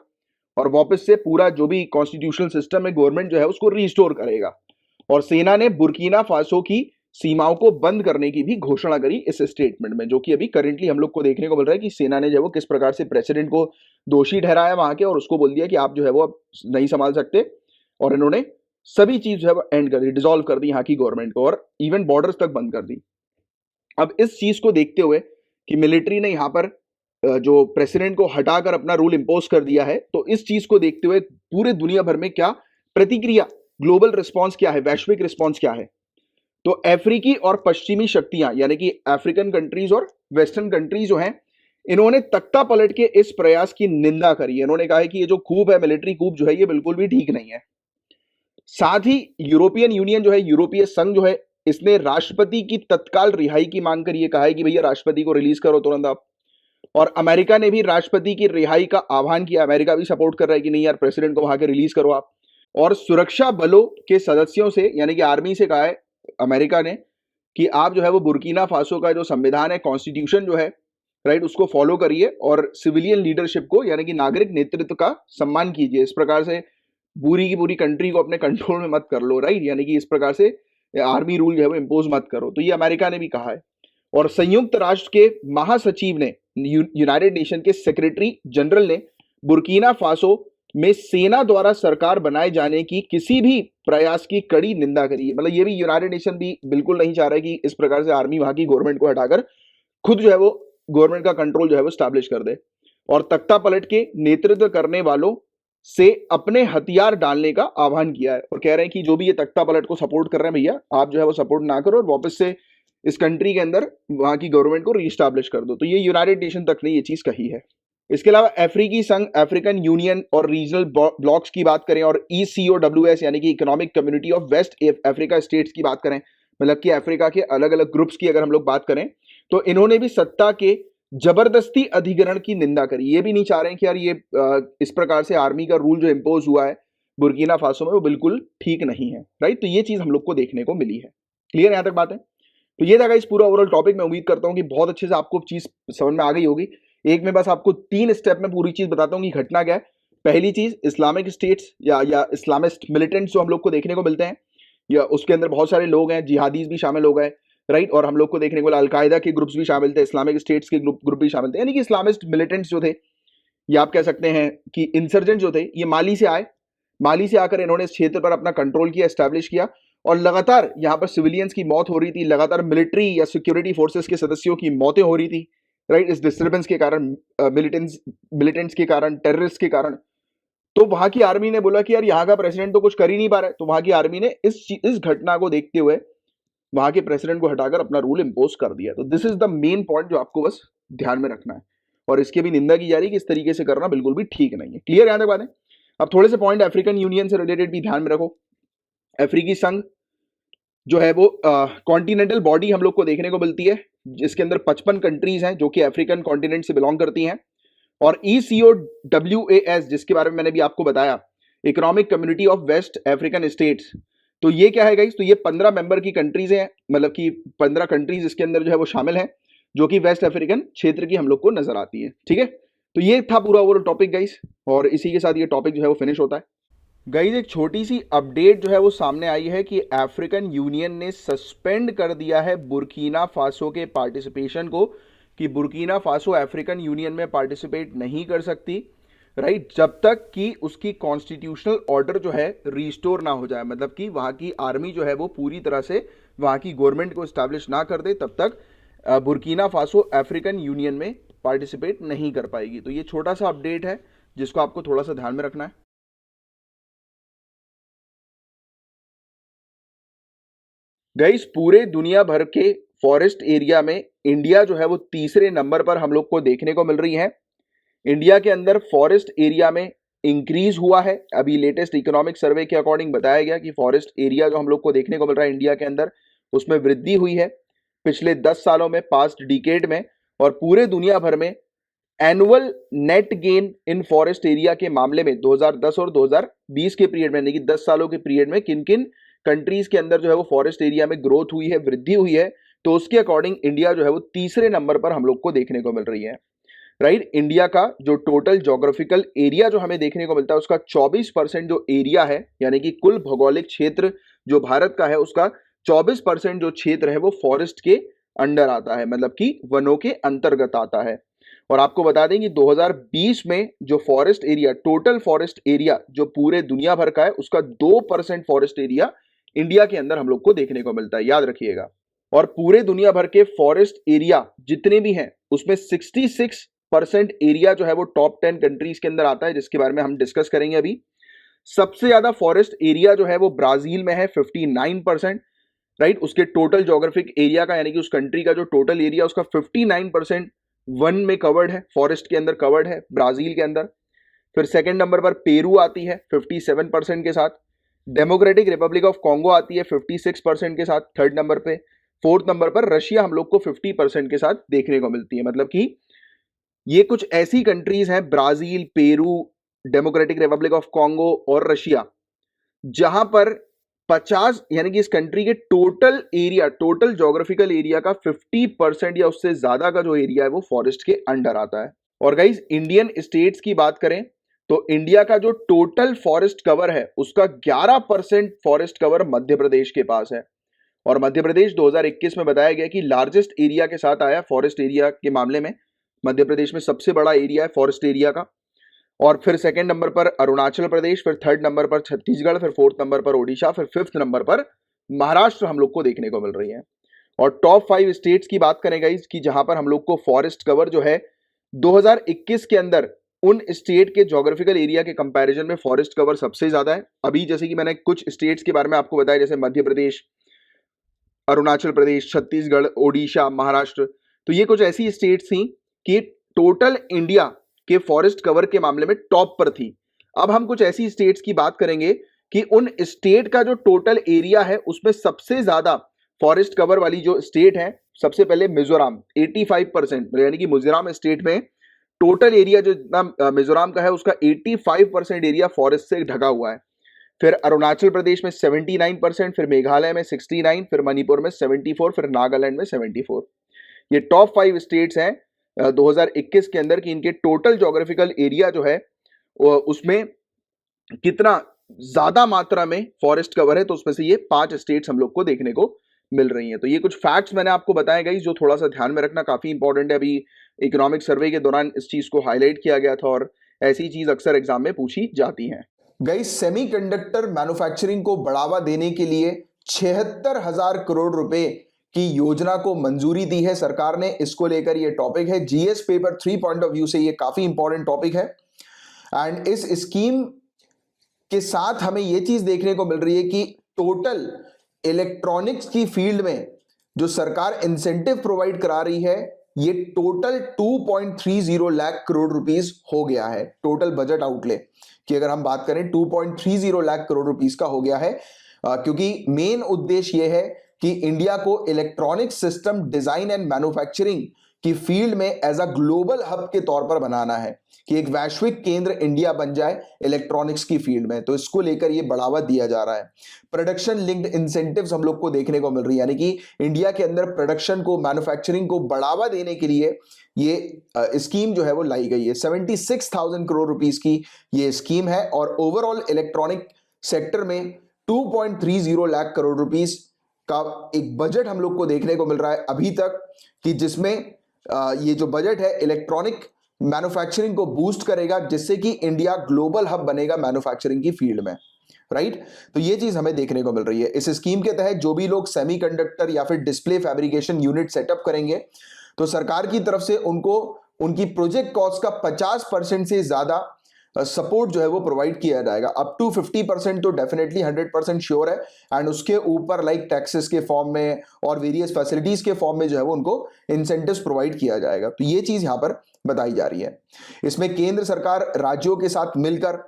और वापस से पूरा जो भी कॉन्स्टिट्यूशनल सिस्टम है गवर्नमेंट जो है उसको रिस्टोर करेगा। और सेना ने बुर्किना फासो की सीमाओं को बंद करने की भी घोषणा करी इस स्टेटमेंट में, जो कि अभी करेंटली हम लोग को देखने को मिल रहा है कि सेना ने जो है वो किस प्रकार से प्रेसिडेंट को दोषी ठहराया वहां के, और उसको बोल दिया कि आप जो है वो अब नहीं संभाल सकते। और इन्होंने सभी चीज जो है वो एंड कर दी, डिसॉल्व कर दी यहाँ की गवर्नमेंट को, और इवन बॉर्डर्स तक बंद कर दी। अब इस चीज को देखते हुए कि मिलिट्री ने यहाँ पर जो प्रेसिडेंट को हटाकर अपना रूल इंपोज कर दिया है, तो इस चीज को देखते हुए पूरे दुनिया भर में क्या प्रतिक्रिया, ग्लोबल रिस्पांस क्या है, वैश्विक रिस्पांस क्या है। तो अफ्रीकी और पश्चिमी शक्तियां यानी कि अफ्रीकन कंट्रीज और वेस्टर्न कंट्रीज जो हैं, इन्होंने तख्ता पलट के इस प्रयास की निंदा करी है। इन्होंने कहा है कि ये जो कूप है, मिलिट्री कूप जो है, ये बिल्कुल भी ठीक नहीं है। साथ ही यूरोपियन यूनियन जो है, यूरोपीय संघ जो है, इसने राष्ट्रपति की तत्काल रिहाई की मांग करी है, कहा है कि भैया राष्ट्रपति को रिलीज करो तुरंत आप। और अमेरिका ने भी राष्ट्रपति की रिहाई का आह्वान किया। अमेरिका भी सपोर्ट कर रहा है कि नहीं यार, प्रेसिडेंट को वहां के रिलीज करो आप। और सुरक्षा बलों के सदस्यों से यानी कि आर्मी से कहा है अमेरिका ने कि आप जो है वो बुर्किना फासो का जो संविधान है, कॉन्स्टिट्यूशन जो है, राइट, उसको फॉलो करिए और सिविलियन लीडरशिप को यानी कि नागरिक नेतृत्व का सम्मान कीजिए। इस प्रकार से पूरी की पूरी कंट्री को अपने कंट्रोल में मत कर लो, राइट, यानी कि इस प्रकार से आर्मी रूल जो है वो इम्पोज मत करो। तो ये अमेरिका ने भी कहा है। और संयुक्त राष्ट्र के महासचिव ने, यूनाइटेड नेशन के सेक्रेटरी जनरल ने बुर्किना फासो में सेना द्वारा सरकार बनाए जाने की किसी भी प्रयास की कड़ी निंदा करी है। मतलब ये भी यूनाइटेड नेशन भी बिल्कुल नहीं चाह रहा है कि इस प्रकार से आर्मी वहां की गवर्नमेंट को हटाकर खुद जो है वो गवर्नमेंट का कंट्रोल जो है वो स्टैब्लिश कर दे। और तख्ता पलट के नेतृत्व करने वालों से अपने हथियार डालने का आह्वान किया है और कह रहे हैं कि जो भी ये तख्ता पलट को सपोर्ट कर रहे हैं भैया, आप जो है वो सपोर्ट ना करो और वापस से इस कंट्री के अंदर वहां की गवर्नमेंट को रीस्टैब्लिश कर दो। तो ये यूनाइटेड नेशन तक ने ये चीज कही है। इसके अलावा अफ्रीकी संघ, अफ्रीकन यूनियन और रीजनल ब्लॉक्स की बात करें और ECOWS यानी कि Economic Community of West Africa States की बात करें, मतलब कि अफ्रीका के अलग अलग ग्रुप्स की अगर हम लोग बात करें, तो इन्होंने भी सत्ता के जबरदस्ती अधिग्रहण की निंदा करी। ये भी नहीं चाह रहे हैं कि यार ये इस प्रकार से आर्मी का रूल जो इम्पोज हुआ है बुर्किना फासो में वो बिल्कुल ठीक नहीं है, राइट। तो ये चीज हम लोग को देखने को मिली है। क्लियर यहां तक बात है? तो ये था गाइस पूरा ओवरऑल टॉपिक। मैं उम्मीद करता हूं कि बहुत अच्छे से आपको चीज समझ में आ गई होगी। एक में बस आपको 3 स्टेप में पूरी चीज बताता हूं कि घटना क्या है। पहली चीज, इस्लामिक स्टेट्स या इस्लामिस्ट मिलिटेंट्स जो हम लोग को देखने को मिलते हैं, या उसके अंदर बहुत सारे लोग हैं, जिहादीज भी शामिल हो गए, राइट। और हम लोग को देखने को मिला अलकायदा के ग्रुप्स भी शामिल थे, इस्लामिक स्टेट्स के ग्रुप भी शामिल थे, यानी कि इस्लामिस्ट मिलिटेंट्स जो थे, या आप कह सकते हैं कि इंसर्जेंट जो थे, ये माली से आए। माली से आकर इन्होंने इस क्षेत्र पर अपना कंट्रोल किया, एस्टैब्लिश किया और लगातार यहाँ पर सिविलियंस की मौत हो रही थी, लगातार मिलिट्री या सिक्योरिटी फोर्सेस के सदस्यों की मौतें हो रही थी, राइट, इस डिस्टर्बेंस के कारण, मिलिटेंट्स के कारण, टेररिस्ट के कारण। तो वहां की आर्मी ने बोला कि यार यहाँ का प्रेसिडेंट तो कुछ कर ही नहीं पा रहा है, तो वहां की आर्मी ने इस घटना को देखते हुए वहां के प्रेसिडेंट को हटाकर अपना रूल इंपोज कर दिया। तो this is the main point जो आपको बस ध्यान में रखना है, और इसकी भी निंदा की जा रही है कि इस तरीके से करना बिल्कुल भी ठीक नहीं है। क्लियर यहां तक बात है? अब थोड़े से पॉइंट अफ्रीकन यूनियन से रिलेटेड भी ध्यान में रखो। अफ्रीकी संघ जो है वो कॉन्टिनेंटल बॉडी हम लोग को देखने को मिलती है, जिसके अंदर 55 कंट्रीज हैं जो कि अफ्रीकन कॉन्टिनेंट से बिलोंग करती हैं। और ECOWAS, जिसके बारे में मैंने भी आपको बताया, Economic Community of West African States, तो ये क्या है गाइस? तो ये 15 मेंबर की कंट्रीज हैं, मतलब कि 15 कंट्रीज इसके अंदर जो है वो शामिल हैं, जो कि वेस्ट अफ्रीकन क्षेत्र की हम लोग को नजर आती है। ठीक है, तो ये था पूरा ओवरऑल टॉपिक गाइस, और इसी के साथ ये टॉपिक जो है वो फिनिश होता है। गाइस एक छोटी सी अपडेट जो है वो सामने आई है कि अफ्रीकन यूनियन ने सस्पेंड कर दिया है बुर्किना फासो के पार्टिसिपेशन को, कि बुर्किना फासो अफ्रीकन यूनियन में पार्टिसिपेट नहीं कर सकती, राइट, जब तक कि उसकी कॉन्स्टिट्यूशनल ऑर्डर जो है रिस्टोर ना हो जाए, मतलब कि वहाँ की आर्मी जो है वो पूरी तरह से वहाँ की गवर्नमेंट को इस्टेब्लिश ना कर दे, तब तक बुर्किना फासो अफ्रीकन यूनियन में पार्टिसिपेट नहीं कर पाएगी। तो ये छोटा सा अपडेट है जिसको आपको थोड़ा सा ध्यान में रखना है। गाइस पूरे दुनिया भर के फॉरेस्ट एरिया में इंडिया जो है वो तीसरे नंबर पर हम लोग को देखने को मिल रही है। इंडिया के अंदर फॉरेस्ट एरिया में इंक्रीज हुआ है। अभी लेटेस्ट इकोनॉमिक सर्वे के अकॉर्डिंग बताया गया कि फॉरेस्ट एरिया जो हम लोग को देखने को मिल रहा है इंडिया के अंदर, उसमें वृद्धि हुई है पिछले 10 सालों में, पास्ट डिकेड में। और पूरे दुनिया भर में annual net gain in forest area के मामले में 2010 और 2020 के पीरियड में, यानी कि 10 सालों के पीरियड में किन किन कंट्रीज के अंदर जो है वो फॉरेस्ट एरिया में ग्रोथ हुई है, वृद्धि हुई है, तो उसके अकॉर्डिंग इंडिया जो है वो तीसरे नंबर पर हम लोग को देखने को मिल रही है। राइट, इंडिया का जो टोटल ज्योग्राफिकल एरिया जो हमें देखने को मिलता है, उसका 24% जो एरिया है, यानी कि कुल भौगोलिक क्षेत्र जो भारत का है, उसका 24% जो क्षेत्र है वो फॉरेस्ट के अंडर आता है, मतलब कि वनों के अंतर्गत आता है। और आपको बता दें कि 2020 में जो forest area, total forest area जो पूरे दुनिया भर का है, उसका 2% फॉरेस्ट एरिया इंडिया के अंदर हम लोग को देखने को मिलता है, याद रखिएगा। और पूरे दुनिया भर के फॉरेस्ट एरिया जितने भी हैं, उसमें 66% एरिया जो है वो टॉप 10 कंट्रीज के अंदर आता है, जिसके बारे में हम डिस्कस करेंगे अभी। सबसे ज्यादा फॉरेस्ट एरिया जो है वो ब्राजील में है, 59%, राइट, उसके टोटल ज्योग्राफिक एरिया का, यानी कि उस कंट्री का जो टोटल एरिया, उसका 59% वन में कवर्ड है, फॉरेस्ट के अंदर कवर्ड है ब्राजील के अंदर। फिर सेकंड नंबर पर पेरू आती है 57% के साथ। डेमोक्रेटिक रिपब्लिक ऑफ कॉन्गो आती है 56% के साथ थर्ड नंबर पे। फोर्थ नंबर पर रशिया हम लोग को 50% के साथ देखने को मिलती है। मतलब कि ये कुछ ऐसी कंट्रीज हैं, Brazil, Peru, democratic Republic of Congo और रशिया, जहां पर 50, यानी कि इस कंट्री के total area, total geographical area का 50% या उससे ज्यादा का जो एरिया है वो फॉरेस्ट के अंडर आता है। और गाइस इंडियन स्टेट्स की बात करें तो इंडिया का जो टोटल फॉरेस्ट कवर है, उसका 11% फॉरेस्ट कवर मध्य प्रदेश के पास है। और मध्य प्रदेश 2021 में बताया गया कि लार्जेस्ट एरिया के साथ आया फॉरेस्ट एरिया के मामले में। मध्य प्रदेश में सबसे बड़ा एरिया है फॉरेस्ट एरिया का। और फिर सेकंड नंबर पर अरुणाचल प्रदेश, फिर थर्ड नंबर पर छत्तीसगढ़, फिर फोर्थ नंबर पर ओडिशा, फिर फिफ्थ नंबर पर महाराष्ट्र हम लोग को देखने को मिल रही है। और टॉप 5 स्टेट्स की बात करें गाइस कि जहां पर हम लोग को फॉरेस्ट कवर जो है 2021 के अंदर उन स्टेट के ज्योग्राफिकल एरिया के कंपैरिजन में फॉरेस्ट कवर सबसे ज्यादा है। अभी जैसे कि मैंने कुछ स्टेट्स के बारे में आपको बताया, जैसे मध्य प्रदेश, अरुणाचल प्रदेश, छत्तीसगढ़, ओडिशा, महाराष्ट्र, तो ये कुछ ऐसी स्टेट्स थी कि टोटल इंडिया के फॉरेस्ट कवर के मामले में टॉप पर थी। अब हम कुछ ऐसी स्टेट्स की बात करेंगे कि उन स्टेट का जो टोटल एरिया है उसमें सबसे ज्यादा फॉरेस्ट कवर वाली जो स्टेट है, सबसे पहले मिजोरम 85%, यानी कि मिजोरम स्टेट में टोटल एरिया जो जितना मिजोरम का है उसका 85% एरिया फॉरेस्ट से ढका हुआ है। फिर अरुणाचल प्रदेश में 79%, फिर मेघालय में 69, फिर मणिपुर में 74, फिर नागालैंड में 74। ये टॉप 5 स्टेट्स हैं 2021 के अंदर कि इनके टोटल ज्योग्राफिकल एरिया जो है उसमें कितना ज्यादा मात्रा में फॉरेस्ट कवर है। तो उसमें से ये 5 स्टेट्स हम लोग को देखने को मिल रही हैं। तो ये कुछ फैक्ट्स मैंने आपको बताए गए जो थोड़ा सा ध्यान में रखना काफी इंपॉर्टेंट है। अभी इकोनॉमिक सर्वे के दौरान इस चीज को हाईलाइट किया गया था और ऐसी चीज अक्सर एग्जाम में पूछी जाती है। गाइस सेमीकंडक्टर मैन्युफैक्चरिंग को बढ़ावा देने के लिए 76,000 करोड़ रुपए की योजना को मंजूरी दी है सरकार ने। इसको लेकर ये टॉपिक है, GS paper 3 point of view से ये काफी इंपॉर्टेंट टॉपिक है। एंड इस स्कीम के साथ हमें यह चीज देखने को मिल रही है कि टोटल इलेक्ट्रॉनिक्स की फील्ड में जो सरकार इंसेंटिव प्रोवाइड करा रही है, ये टोटल 2.30 लाख करोड़ रुपीस हो गया है। टोटल बजट आउटले की अगर हम बात करें 2.30 लाख करोड़ रुपीस का हो गया है, क्योंकि मेन उद्देश्य यह है कि इंडिया को electronic system design and manufacturing की फील्ड में एज अ ग्लोबल हब के तौर पर बनाना है, कि एक वैश्विक केंद्र इंडिया बन जाए इलेक्ट्रॉनिक्स की फील्ड में। तो इसको लेकर ये बढ़ावा दिया जा रहा है। प्रोडक्शन लिंक्ड इंसेंटिव्स हम लोग को देखने को मिल रही है, यानी कि इंडिया के अंदर प्रोडक्शन को, मैन्युफैक्चरिंग को बढ़ावा देने के लिए ये स्कीम जो है वो लाई गई है। 76,000 करोड़ रुपीस की ये स्कीम है और ओवरऑल इलेक्ट्रॉनिक सेक्टर में 2.30 लाख करोड़ रुपीस का एक बजट हम लोग को देखने को मिल रहा है अभी तक, कि जिसमें ये जो बजट है इलेक्ट्रॉनिक मैन्युफैक्चरिंग को बूस्ट करेगा, जिससे कि इंडिया ग्लोबल हब बनेगा मैन्युफैक्चरिंग की फील्ड में, राइट। तो ये चीज हमें देखने को मिल रही है। इस स्कीम के तहत जो भी लोग सेमीकंडक्टर या फिर डिस्प्ले फैब्रिकेशन यूनिट सेटअप करेंगे, तो सरकार की तरफ से उनको उनकी प्रोजेक्ट कॉस्ट का 50% से ज्यादा सपोर्ट जो है वो प्रोवाइड किया जाएगा। अप टू 50% तो डेफिनेटली 100% श्योर है, एंड उसके ऊपर लाइक टैक्सेस के फॉर्म में और वेरियस फैसिलिटीज के फॉर्म में जो है वो उनको इंसेंटिव्स प्रोवाइड किया जाएगा। तो ये चीज यहां पर बताई जा रही है। इसमें केंद्र सरकार राज्यों के साथ मिलकर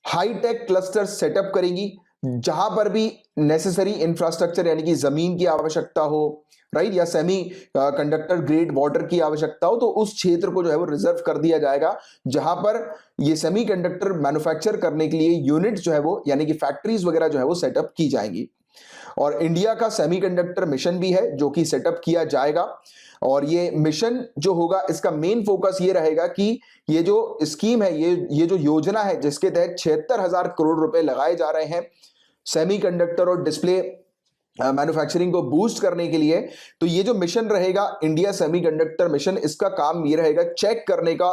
हाईटेक क्लस्टर सेटअप करेगी, जहां पर भी नेसेसरी इंफ्रास्ट्रक्चर यानी कि जमीन की आवश्यकता हो, राइट, या सेमी कंडक्टर ग्रेड वाटर की आवश्यकता हो, तो उस क्षेत्र को जो है वो रिजर्व कर दिया जाएगा, जहां पर ये सेमी कंडक्टर मैन्युफैक्चर करने के लिए यूनिट जो है वो यानी कि फैक्ट्रीज वगैरह जो है वो सेटअप की जाएंगी। और इंडिया का सेमीकंडक्टर मिशन भी है जो कि सेटअप किया जाएगा, और ये मिशन जो होगा इसका मेन फोकस ये रहेगा कि ये जो स्कीम है, ये जो योजना है जिसके तहत 76,000 करोड़ रुपए लगाए जा रहे हैं सेमीकंडक्टर और डिस्प्ले मैन्युफैक्चरिंग को बूस्ट करने के लिए, तो ये जो मिशन रहेगा इंडिया सेमीकंडक्टर मिशन, इसका काम ये रहेगा चेक करने का,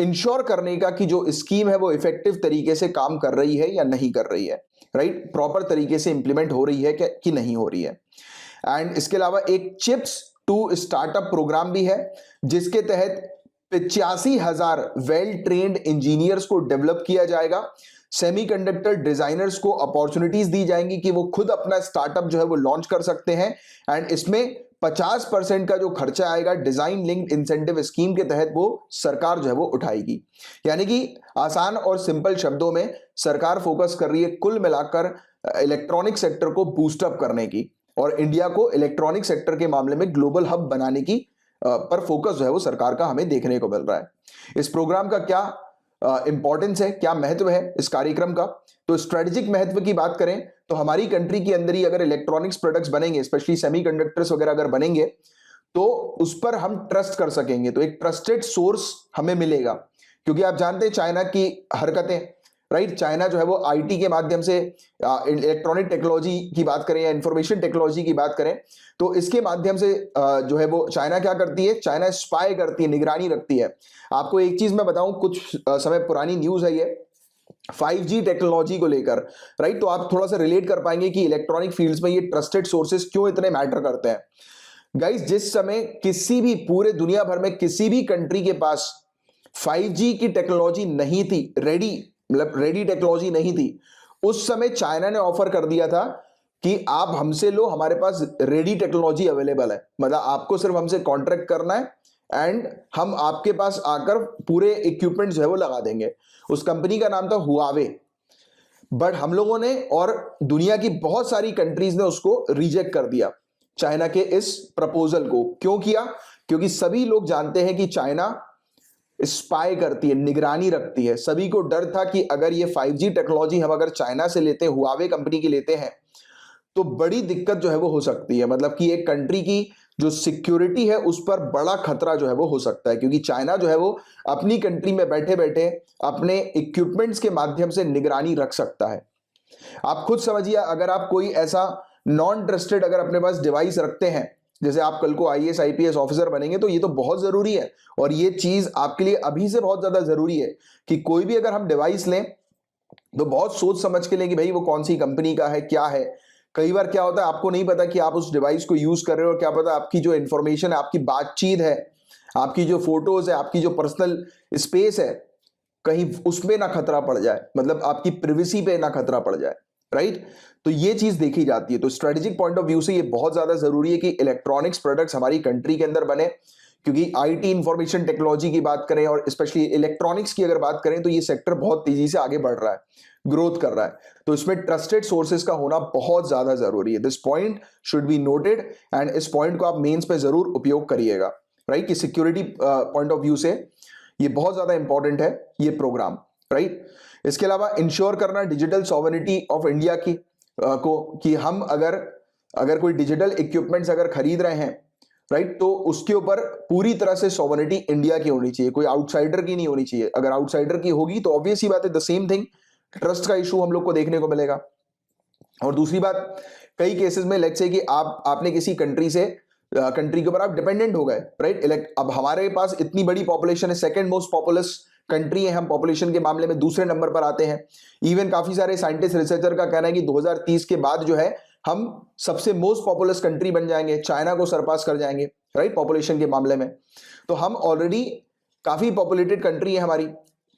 इंश्योर करने का कि जो स्कीम है वो इफेक्टिव तरीके से काम कर रही है या नहीं कर रही है, राइट, प्रॉपर तरीके से इंप्लीमेंट हो रही है कि नहीं हो रही है। एंड इसके अलावा एक चिप्स टू स्टार्टअप प्रोग्राम भी है, जिसके तहत 85,000 वेल ट्रेन्ड इंजीनियर्स को डेवलप किया जाएगा। सेमीकंडक्टर डिजाइनर्स को अपॉर्चुनिटीज दी जाएंगी कि वो खुद अपना स्टार्टअप जो है वो लॉन्च कर सकते हैं, एंड इसमें 50% का जो खर्चा आएगा डिजाइन लिंक्ड इंसेंटिव स्कीम के तहत वो सरकार जो है वो उठाएगी। यानी कि आसान और सिंपल शब्दों में सरकार फोकस कर रही है कुल मिलाकर इलेक्ट्रॉनिक सेक्टर को बूस्टअप करने की, और इंडिया को इलेक्ट्रॉनिक सेक्टर के मामले में ग्लोबल हब बनाने की पर फोकस जो है वो सरकार का हमें देखने को मिल रहा है। इस प्रोग्राम का क्या इंपॉर्टेंस है, क्या महत्व है इस कार्यक्रम का, तो स्ट्रेटेजिक महत्व की बात करें तो हमारी कंट्री के अंदर ही अगर इलेक्ट्रॉनिक्स प्रोडक्ट्स बनेंगे, स्पेशली सेमीकंडक्टर्स वगैरह अगर बनेंगे, तो उस पर हम ट्रस्ट कर सकेंगे, तो एक ट्रस्टेड सोर्स हमें मिलेगा। क्योंकि आप जानते हैं चाइना की हरकतें, राइट, चाइना जो है वो आईटी के माध्यम से इलेक्ट्रॉनिक टेक्नोलॉजी की बात करें या इंफॉर्मेशन टेक्नोलॉजी की बात करें, तो इसके माध्यम से जो है वो चाइना क्या करती है, चाइना स्पाई करती है, निगरानी रखती है। आपको एक चीज मैं बताऊं, कुछ समय पुरानी न्यूज है ये 5G टेक्नोलॉजी को लेकर, राइट, तो आप थोड़ा सा रिलेट कर पाएंगे कि इलेक्ट्रॉनिक फील्ड्स में ये ट्रस्टेड सोर्सेस क्यों इतने मैटर करते हैं। गाइस, जिस समय किसी भी पूरे दुनिया भर में किसी भी कंट्री के पास 5G की टेक्नोलॉजी नहीं थी, रेडी टेक्नोलॉजी नहीं थी, उस समय चाइना ने ऑफर कर दिया था कि आप हमसे लो, हमारे पास रेडी टेक्नोलॉजी अवेलेबल है, मतलब आपको सिर्फ हमसे कॉन्ट्रैक्ट करना है एंड हम आपके पास आकर पूरे इक्विपमेंट जो है वो लगा देंगे। उस कंपनी का नाम था हुआवे, बट हम लोगों ने और दुनिया की बहुत सारी कंट्रीज ने उसको रिजेक्ट कर दिया, चाइना के इस प्रपोजल को। क्यों किया? क्योंकि सभी लोग जानते हैं कि चाइना स्पाई करती है, निगरानी रखती है। सभी को डर था कि अगर ये 5G टेक्नोलॉजी हम अगर चाइना से लेते हैं, हुआवे कंपनी की लेते हैं, तो बड़ी दिक्कत जो है वो हो सकती है, मतलब कि एक कंट्री की जो सिक्योरिटी है उस पर बड़ा खतरा जो है वो हो सकता है, क्योंकि चाइना जो है वो अपनी कंट्री में बैठे बैठे अपने इक्विपमेंट्स के माध्यम से निगरानी रख सकता है। आप खुद समझिए, अगर आप कोई ऐसा नॉन ट्रस्टेड अगर अपने पास डिवाइस रखते हैं, जैसे आप कल को IAS IPS ऑफिसर बनेंगे, तो ये तो बहुत जरूरी है, और ये चीज आपके लिए अभी से बहुत ज्यादा जरूरी है कि कोई भी अगर हम डिवाइस लें तो बहुत सोच समझ के लें कि भाई वो कौन सी कंपनी का है, क्या है, कई बार क्या होता है, आपको नहीं पता कि आप उस डिवाइस को यूज कर रहे हो, और क्या पता आपकी जो इंफॉर्मेशन है, आपकी बातचीत है, आपकी जो फोटोज है, आपकी जो पर्सनल स्पेस है, कहीं उसमें ना खतरा पड़ जाए, मतलब आपकी प्रिवेसी पे ना खतरा पड़ जाए, राइट। तो ये चीज देखी जाती है। तो स्ट्रेटेजिक पॉइंट ऑफ व्यू से ये बहुत ज्यादा जरूरी है कि इलेक्ट्रॉनिक्स प्रोडक्ट्स हमारी कंट्री के अंदर बने, क्योंकि आईटी इंफॉर्मेशन टेक्नोलॉजी की बात करें और स्पेशली इलेक्ट्रॉनिक्स की अगर बात करें तो ये सेक्टर बहुत तेजी से आगे बढ़ रहा है, ग्रोथ कर रहा है। तो इसमें ट्रस्टेड सोर्सेज का होना बहुत ज्यादा जरूरी है। This point should be noted, and इस पॉइंट को आप मेंस पे जरूर उपयोग करिएगा, राइट, कि सिक्योरिटी पॉइंट ऑफ व्यू से ये बहुत ज्यादा इंपॉर्टेंट है ये प्रोग्राम, राइट। इसके अलावा इंश्योर करना डिजिटल सॉवरेनिटी ऑफ इंडिया की को, कि हम अगर कोई डिजिटल इक्विपमेंट्स अगर खरीद रहे हैं, राइट, तो उसके ऊपर पूरी तरह से सॉवरेनिटी इंडिया की होनी चाहिए, कोई आउटसाइडर की नहीं होनी चाहिए। अगर आउटसाइडर की होगी तो ऑब्वियस ही बात है, द सेम थिंग, ट्रस्ट का इशू हम लोग को देखने को मिलेगा। और दूसरी बात, कई केसेस में लेट्स से कि आपने किसी कंट्री के ऊपर आप डिपेंडेंट हो गए, राइट। अब हमारे पास इतनी बड़ी पॉपुलेशन है, सेकंड मोस्ट पॉपुलस कंट्री है, हम पॉपुलेशन के मामले में दूसरे नंबर पर आते हैं। इवन काफी सारे साइंटिस्ट रिसर्चर का कहना है कि 2030 के बाद जो है हम सबसे मोस्ट पॉपुलस कंट्री बन जाएंगे, चाइना को सरपास कर जाएंगे, राइट, पॉपुलेशन के मामले में। तो हम ऑलरेडी काफी पॉपुलेटेड कंट्री है हमारी,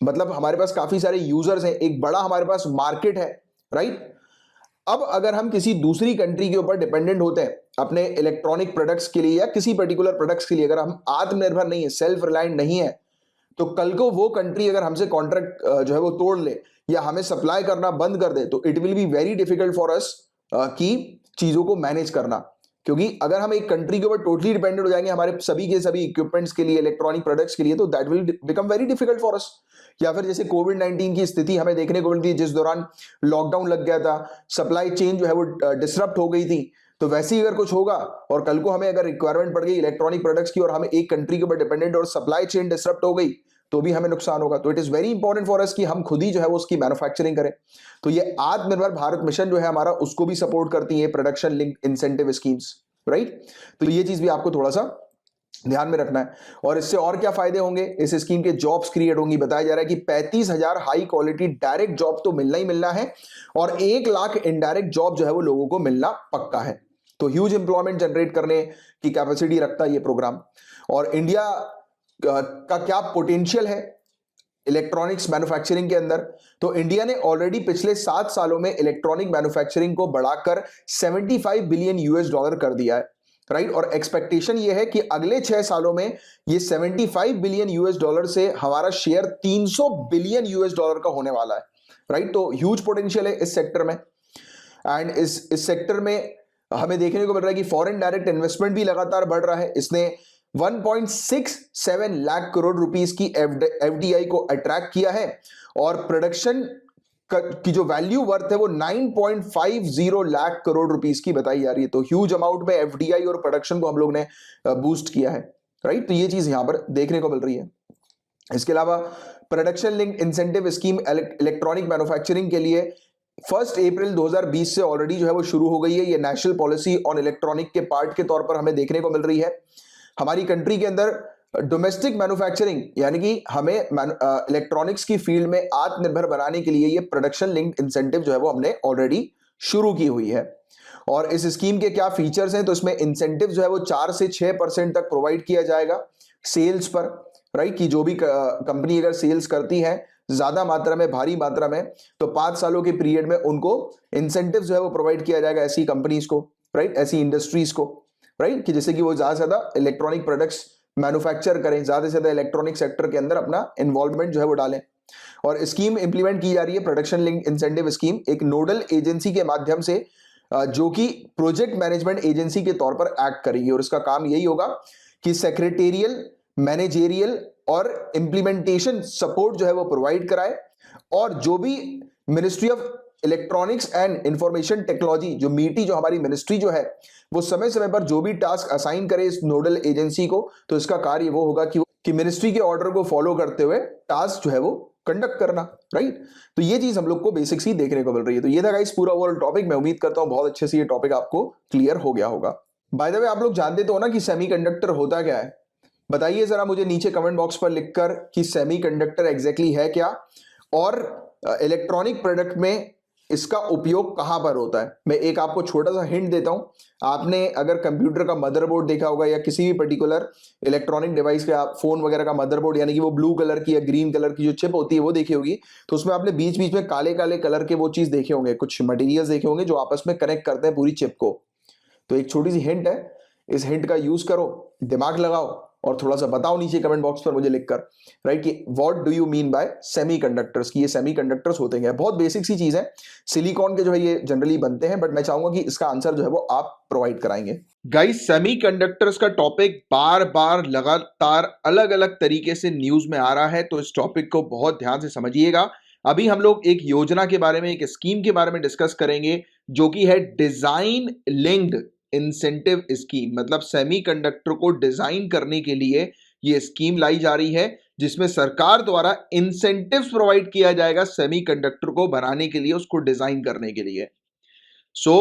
मतलब हमारे पास काफी सारे यूजर्स हैं, एक बड़ा हमारे पास मार्केट है, राइट। अब अगर हम किसी दूसरी कंट्री के ऊपर डिपेंडेंट होते हैं अपने इलेक्ट्रॉनिक प्रोडक्ट्स के लिए या किसी पर्टिकुलर प्रोडक्ट्स के लिए, अगर हम आत्मनिर्भर नहीं है, सेल्फ रिलायंट नहीं है, तो कल को वो कंट्री अगर हमसे कॉन्ट्रैक्ट जो है वो तोड़ ले या हमें सप्लाई करना बंद कर दे, तो it will be very difficult for us की चीजों को मैनेज करना। क्योंकि अगर हम एक कंट्री के ऊपर टोटली डिपेंडेंट हो जाएंगे हमारे सभी के सभी इक्विपमेंट्स के लिए, इलेक्ट्रॉनिक प्रोडक्ट्स के लिए, तो that will become very difficult for us. या फिर जैसे कोविड-19 की स्थिति हमें देखने को मिलती है, जिस दौरान लॉकडाउन लग गया था, सप्लाई चेन जो है वो डिसरप्ट हो गई थी, तो वैसे ही अगर कुछ होगा और कल को हमें अगर रिक्वायरमेंट पड़ गई इलेक्ट्रॉनिक प्रोडक्ट्स की और हम एक कंट्री के ऊपर डिपेंडेंट और सप्लाई चेन डिसरप्ट हो गई, तो भी हमें नुकसान होगा। तो it is very important for us कि हम खुद ही जो है वो उसकी मैन्युफैक्चरिंग करें। तो ये आत्मनिर्भर भारत मिशन जो है हमारा, उसको भी सपोर्ट करती है production linked incentive schemes, right. तो ये चीज भी आपको थोड़ा सा ध्यान में रखना है। और इससे और क्या फायदे होंगे, इस स्कीम के जॉब्स क्रिएट होंगी। बताया जा रहा है कि 35,000 हाई क्वालिटी डायरेक्ट जॉब तो मिलना ही मिलना है, और 1 लाख इनडायरेक्ट जॉब जो है वो लोगों को मिलना पक्का है। तो ह्यूज एम्प्लॉयमेंट जनरेट करने की कैपेसिटी रखता है ये प्रोग्राम। और इंडिया का क्या पोटेंशियल है इलेक्ट्रॉनिक्स मैन्युफैक्चरिंग के अंदर, तो इंडिया ने ऑलरेडी पिछले 7 सालों में इलेक्ट्रॉनिक मैन्युफैक्चरिंग को बढ़ाकर $75 बिलियन कर दिया है, राइट। और एक्सपेक्टेशन ये है कि अगले 6 सालों में ये $75 बिलियन से हमारा शेयर $300 बिलियन का होने वाला है, राइट। तो ह्यूज पोटेंशियल है इस सेक्टर में। एंड इस सेक्टर में हमें देखने को मिल रहा है कि फॉरेन डायरेक्ट इन्वेस्टमेंट भी लगातार बढ़ रहा है। इसने 1.67 लाख करोड़ रुपीस की एफडीआई को अट्रैक्ट किया है, और प्रोडक्शन की जो वैल्यू वर्थ है वो 9.50 लाख करोड़ रुपीस की बताई जा रही है। तो ह्यूज अमाउंट में एफडीआई और प्रोडक्शन को हम लोग ने बूस्ट किया है, राइट। तो ये चीज यहां पर देखने को मिल रही है। इसके अलावा production linked incentive scheme electronic manufacturing के लिए 1 अप्रैल 2020 से ऑलरेडी जो है वो शुरू हो गई है। ये नेशनल पॉलिसी ऑन इलेक्ट्रॉनिक के पार्ट के तौर पर हमें देखने को मिल रही है। हमारी कंट्री के अंदर डोमेस्टिक मैन्युफैक्चरिंग, यानी कि हमें इलेक्ट्रॉनिक्स की फील्ड में आत्मनिर्भर बनाने के लिए ये प्रोडक्शन लिंक्ड इंसेंटिव जो है वो हमने ऑलरेडी शुरू की हुई है। और इस स्कीम के क्या फीचर्स हैं, तो इसमें इंसेंटिव जो है वो 4 से 6% तक प्रोवाइड किया जाएगा सेल्स पर, राइट। कि जो भी कंपनी अगर सेल्स करती है ज्यादा मात्रा में, भारी मात्रा में, तो 5 सालों के पीरियड में उनको इंसेंटिव जो है वो प्रोवाइड किया जाएगा ऐसी कंपनीज को, राइट, ऐसी इंडस्ट्रीज को, राइट, कि जैसे कि वो ज्यादा से ज्यादा इलेक्ट्रॉनिक प्रोडक्ट्स मैन्युफैक्चर करें, ज्यादा से ज्यादा इलेक्ट्रॉनिक सेक्टर के अंदर अपना इन्वॉल्वमेंट जो है वो डालें। और स्कीम इंप्लीमेंट की जा रही है, प्रोडक्शन लिंक्ड इंसेंटिव स्कीम, एक नोडल एजेंसी के माध्यम से, जो कि प्रोजेक्ट मैनेजमेंट एजेंसी के तौर पर एक्ट करेगी। और इसका काम यही होगा कि सेक्रेटेरियल, मैनेजेरियल और इंप्लीमेंटेशन सपोर्ट जो है वो प्रोवाइड कराए, और जो भी ministry of electronics and information technology, जो मीटी, जो हमारी मिनिस्ट्री जो है, वो समय समय पर जो भी टास्क असाइन करे इस नोडल एजेंसी को, तो इसका कार्य वो होगा कि मिनिस्ट्री के ऑर्डर को फॉलो करते हुए टास्क जो है वो कंडक्ट करना, राइट। तो ये चीज हम लोग को बेसिक्स ही देखने को मिल रही है। तो ये था गाइस पूरा ओवरऑल टॉपिक। मैं उम्मीद करता हूं बहुत अच्छे से ये टॉपिक आपको क्लियर हो गया होगा। बाय द वे, आप लोग जानते तो हो ना कि सेमीकंडक्टर होता क्या है? बताइए जरा मुझे नीचे कमेंट बॉक्स पर लिखकर कि सेमीकंडक्टर एग्जैक्टली है क्या, और इलेक्ट्रॉनिक प्रोडक्ट में इसका उपयोग कहां पर होता है। मैं एक आपको छोटा सा हिंट देता हूं। आपने अगर कंप्यूटर का मदरबोर्ड देखा होगा या किसी भी पर्टिकुलर इलेक्ट्रॉनिक डिवाइस का, फोन वगैरह का मदरबोर्ड, यानी कि वो ब्लू कलर की या ग्रीन कलर की जो चिप होती है वो देखी होगी, तो उसमें आपने बीच बीच में काले काले कलर के वो चीज देखे होंगे, कुछ मटेरियल्स देखे होंगे जो आपस में कनेक्ट करते हैं पूरी चिप को। तो एक छोटी सी हिंट है, इस हिंट का यूज करो, दिमाग लगाओ और थोड़ा सा बताओ नीचे कमेंट बॉक्स पर मुझे लिखकर, राइट, कि what do you mean by semiconductors, कि ये सेमीकंडक्टर्स होते हैं। बहुत बेसिक सी चीज है, सिलिकॉन के जो है ये जनरली बनते हैं, बट मैं चाहूंगा कि इसका आंसर जो है वो आप प्रोवाइड कराएंगे। गाइस, सेमीकंडक्टर्स का टॉपिक बार बार लगातार अलग अलग तरीके से न्यूज में आ रहा है, तो इस टॉपिक को बहुत ध्यान से समझिएगा। अभी हम लोग एक योजना के बारे में, एक स्कीम के बारे में डिस्कस करेंगे, जो कि है डिजाइन लिंक्ड इंसेंटिव स्कीम। मतलब सेमीकंडक्टर को डिजाइन करने के लिए ये स्कीम लाई जा रही है, जिसमें सरकार द्वारा इंसेंटिव्स प्रोवाइड किया जाएगा सेमीकंडक्टर को बनाने के लिए, उसको डिजाइन करने के लिए।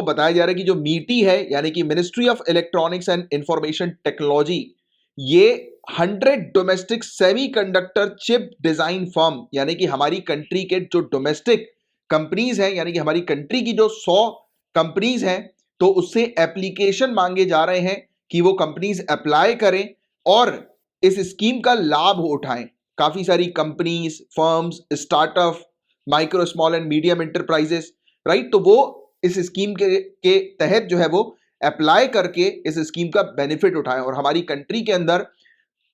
बताया जा रहा है कि जो मीटी है, यानी कि ministry of electronics and information technology, ये 100 domestic semiconductor chip design firm, यानी कि हमारी कंट्री के जो डोमेस्टिक कंपनीज हैं, यानी कि हमारी कंट्री की जो 100 कंपनीज हैं, तो उससे एप्लीकेशन मांगे जा रहे हैं कि वो कंपनीज अप्लाई करें और इस स्कीम का लाभ उठाएं। काफी सारी companies, firms, startup, micro small and medium enterprises, right, तो वो इस स्कीम के तहत जो है वो अप्लाई करके इस स्कीम का बेनिफिट उठाएं और हमारी कंट्री के अंदर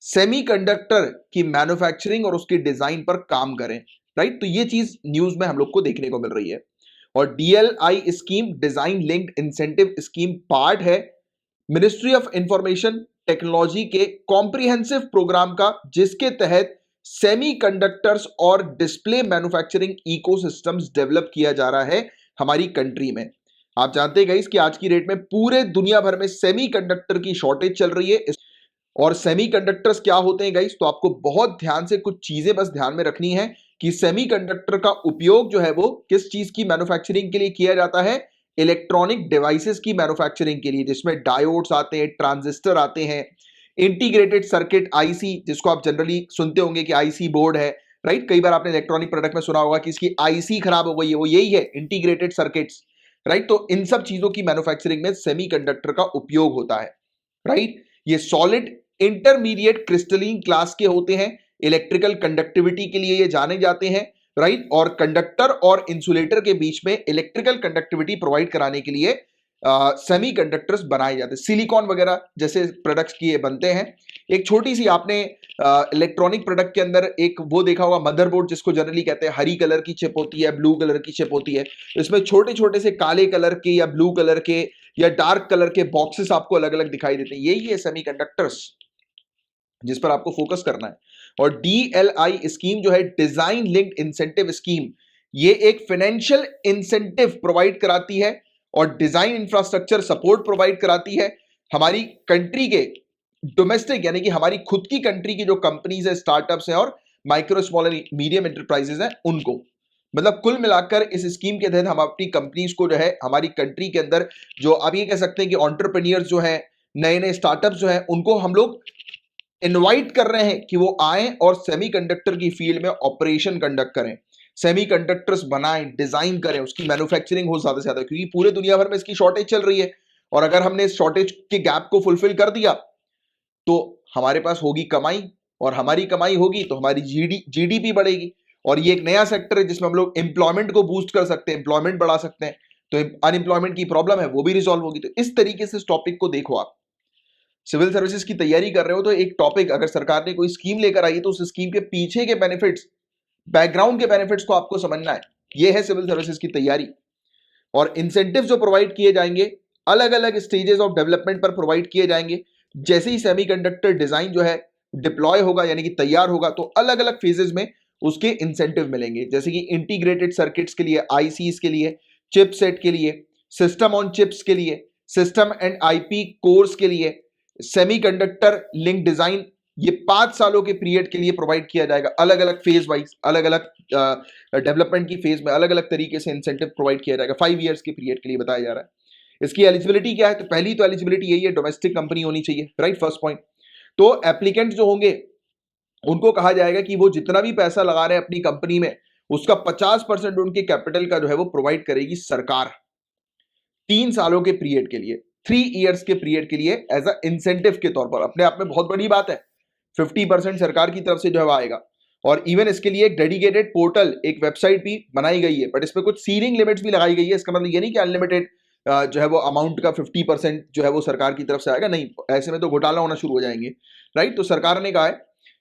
सेमीकंडक्टर की मैन्युफैक्चरिंग और उसके डिजाइन पर काम करें, राइट। तो ये चीज न्यूज में हम लोग को देखने को मिल रही है। और DLI scheme, design linked incentive scheme, part है मिनिस्ट्री ऑफ इंफॉर्मेशन टेक्नोलॉजी के कॉम्प्रिहेंसिव प्रोग्राम का, जिसके तहत सेमीकंडक्टर्स और डिस्प्ले मैन्युफैक्चरिंग इकोसिस्टम्स डेवलप किया जा रहा है हमारी कंट्री में। आप जानते हैं गाइस कि आज की डेट में पूरे दुनिया भर में सेमीकंडक्टर की शॉर्टेज चल रही है। और सेमीकंडक्टर्स क्या होते हैं गाइस, तो आपको बहुत ध्यान से कुछ चीजें बस ध्यान में रखनी है कि सेमीकंडक्टर का उपयोग जो है वो किस चीज की मैन्युफैक्चरिंग के लिए किया जाता है। इलेक्ट्रॉनिक डिवाइसेस की मैन्युफैक्चरिंग के लिए, जिसमें डायोड्स आते हैं, ट्रांजिस्टर आते हैं, इंटीग्रेटेड सर्किट आईसी, जिसको आप जनरली सुनते होंगे कि आईसी बोर्ड है, राइट। कई बार आपने इलेक्ट्रॉनिक प्रोडक्ट में सुना होगा कि इसकी आईसी खराब हो गई है, वो यही है, इंटीग्रेटेड सर्किट्स, राइट। तो इन सब चीजों की मैन्युफैक्चरिंग में सेमीकंडक्टर का उपयोग होता है, राइट। ये सॉलिड इंटरमीडिएट क्रिस्टलीन क्लास के होते हैं, इलेक्ट्रिकल कंडक्टिविटी के लिए ये जाने जाते हैं, राइट। और कंडक्टर और इंसुलेटर के बीच में इलेक्ट्रिकल कंडक्टिविटी प्रोवाइड कराने के लिए सेमीकंडक्टर्स बनाए जाते हैं। सिलिकॉन वगैरह जैसे प्रोडक्ट्स की ये बनते हैं। एक छोटी सी आपने इलेक्ट्रॉनिक प्रोडक्ट के अंदर एक वो देखा होगा, मदरबोर्ड, जिसको जनरली कहते हैं, हरी कलर की चिप होती है, ब्लू कलर की चिप होती है। इसमें छोटे छोटे से काले कलर के या ब्लू कलर के या डार्क कलर के बॉक्सेस आपको अलग अलग दिखाई देते हैं। यही है सेमीकंडक्टर्स, जिस पर आपको फोकस करना है। और डीएलआई स्कीम जो है, डिजाइन लिंक्ड इंसेंटिव स्कीम, ये एक फाइनेंशियल इंसेंटिव प्रोवाइड कराती है और डिजाइन इंफ्रास्ट्रक्चर सपोर्ट प्रोवाइड कराती है हमारी कंट्री के डोमेस्टिक, यानी कि हमारी खुद की कंट्री की जो कंपनीज है, स्टार्टअप्स हैं और micro small and medium enterprises हैं, उनको। मतलब कुल मिलाकर इस स्कीम के तहत हम अपनी कंपनीज को जो है, हमारी कंट्री के अंदर जो आप ये कह सकते हैं कि एंटरप्रेन्योर्स जो है, नए नए स्टार्टअप्स जो है, उनको हम लोग इनवाइट कर रहे हैं कि वो आए और सेमीकंडक्टर की फील्ड में ऑपरेशन कंडक्ट करें, सेमीकंडक्टर्स बनाएं, डिजाइन करें, उसकी मैन्युफैक्चरिंग हो ज्यादा से ज्यादा, क्योंकि पूरे दुनिया भर में इसकी शॉर्टेज चल रही है। और अगर हमने इस शॉर्टेज के गैप को फुलफिल कर दिया तो हमारे पास होगी कमाई, और हमारी कमाई होगी तो हमारी जीडीपी बढ़ेगी। और ये एक नया सेक्टर है जिसमें हम लोग एम्प्लॉयमेंट को बूस्ट कर सकते हैं, एम्प्लॉयमेंट बढ़ा सकते हैं, तो अनएम्प्लॉयमेंट की प्रॉब्लम है वो भी रिजॉल्व होगी। तो इस तरीके से इस टॉपिक को देखो। आप सिविल सर्विसेज की तैयारी कर रहे हो तो एक टॉपिक, अगर सरकार ने कोई स्कीम लेकर आई है तो उस स्कीम के पीछे के बेनिफिट्स, बैकग्राउंड के बेनिफिट्स को आपको समझना है। ये है सिविल सर्विसेज की तैयारी। और इंसेंटिव जो प्रोवाइड किए जाएंगे, अलग अलग स्टेजेस ऑफ डेवलपमेंट पर प्रोवाइड किए जाएंगे। जैसे ही सेमीकंडक्टर डिजाइन जो है डिप्लॉय होगा, यानी कि तैयार होगा, तो अलग अलग फेजेस में उसके इंसेंटिव मिलेंगे। जैसे कि इंटीग्रेटेड सर्किट्स के लिए, आईसीज के लिए, चिपसेट के लिए, सिस्टम ऑन चिप्स के लिए, सिस्टम एंड आईपी कोर्स के लिए, सेमीकंडक्टर लिंक डिजाइन, ये 5 सालों के पीरियड के लिए प्रोवाइड किया जाएगा। अलग अलग फेज वाइज, अलग अलग डेवलपमेंट की फेज में अलग अलग तरीके से इंसेंटिव प्रोवाइड किया जाएगा। 5 ईयर्स के पीरियड के लिए बताया जा रहा है। इसकी एलिजिबिलिटी क्या है, तो पहली तो एलिजिबिलिटी यही है, डोमेस्टिक कंपनी होनी चाहिए, राइट, फर्स्ट पॉइंट। तो एप्लीकेंट जो होंगे उनको कहा जाएगा कि वो जितना भी पैसा लगा रहे हैं अपनी कंपनी में, उसका 50% उनके कैपिटल का जो है वो प्रोवाइड करेगी सरकार 3 सालों के पीरियड के लिए, 3 इयर्स के पीरियड के लिए एज अ इंसेंटिव के तौर पर। अपने आप में बहुत बड़ी बात है। 50% सरकार की तरफ से जो है वो आएगा। और इवन इसके लिए एक डेडिकेटेड पोर्टल, एक वेबसाइट भी बनाई गई है, बट इसमें कुछ सीलिंग लिमिट्स भी लगाई गई है। इसका मतलब ये नहीं कि अनलिमिटेड जो है वो अमाउंट का 50% जो है वो सरकार की तरफ से आएगा, नहीं, ऐसे में तो घोटाला होना शुरू हो जाएंगे, राइट। तो सरकार ने कहा है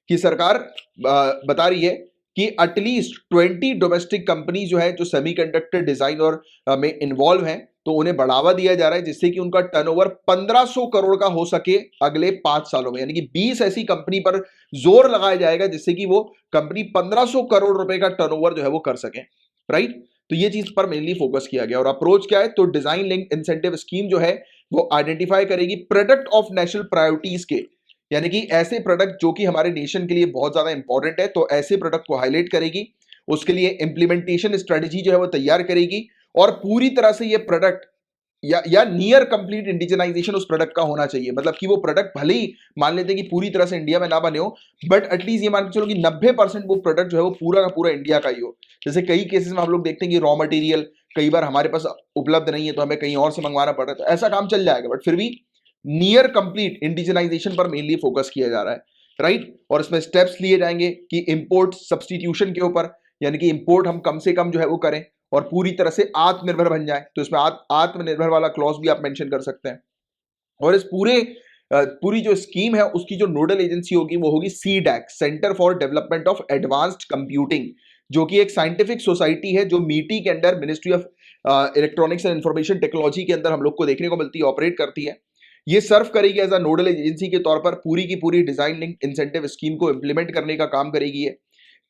कि सरकार बता रही है कि एटलीस्ट 20 डोमेस्टिक कंपनी जो है जो सेमीकंडक्टर डिजाइन और में इन्वॉल्व हैं, तो उन्हें बढ़ावा दिया जा रहा है जिससे कि उनका टर्नओवर 1500 करोड़ का हो सके अगले 5 सालों में। यानी कि 20 ऐसी कंपनी पर जोर लगाया जाएगा जिससे कि वो कंपनी 1500 करोड़ रुपए का टर्नओवर जो है वो कर सके, राइट। तो ये चीज पर मेनली फोकस किया गया। और अप्रोच क्या है, तो डिजाइन लिंक इंसेंटिव स्कीम जो है वो आइडेंटिफाई करेगी प्रोडक्ट ऑफ नेशनल प्रायोरिटीज के, यानी कि ऐसे प्रोडक्ट जो कि हमारे नेशन के लिए बहुत ज्यादा इंपॉर्टेंट है, तो ऐसे प्रोडक्ट को हाईलाइट करेगी। उसके लिए इंप्लीमेंटेशन स्ट्रेटेजी जो है वो तैयार करेगी और पूरी तरह से ये प्रोडक्ट या नियर कंप्लीट इंडिजनाइजेशन उस प्रोडक्ट का होना चाहिए। मतलब कि वो प्रोडक्ट भले ही मान लेते हैं कि पूरी तरह से इंडिया में ना बने हो, बट एटलीस्ट ये मान के चलो कि 90% वो प्रोडक्ट जो है वो पूरा का पूरा इंडिया का ही हो। जैसे कई केसेस में हम लोग देखते हैं कि रॉ मटेरियल कई बार हमारे पास उपलब्ध नहीं है तो हमें कहीं और से मंगवाना पड़ रहा है, तो ऐसा काम चल जाएगा, बट फिर भी नियर कंप्लीट इंडिजनाइजेशन पर मेनली फोकस किया जा रहा है, राइट। और इसमें स्टेप्स लिए जाएंगे कि इंपोर्ट सब्स्टिट्यूशन के ऊपर, यानी कि इंपोर्ट हम कम से कम जो है वो करें और पूरी तरह से आत्मनिर्भर बन जाए। तो इसमें आत्मनिर्भर वाला क्लॉज भी आप मेंशन कर सकते हैं। और इस पूरी जो स्कीम है उसकी जो नोडल एजेंसी होगी वो होगी CDAC, centre for development of advanced computing, जो कि एक साइंटिफिक सोसाइटी है जो मीटी के under, ministry of electronics and information technology के अंदर हम लोग को देखने को मिलती है, ऑपरेट करती है। ये सर्व करेगी एज अ नोडल एजेंसी के तौर पर पूरी की पूरी डिजाइन लिंक इंसेंटिव स्कीम को इंप्लीमेंट करने का काम करेगी। ये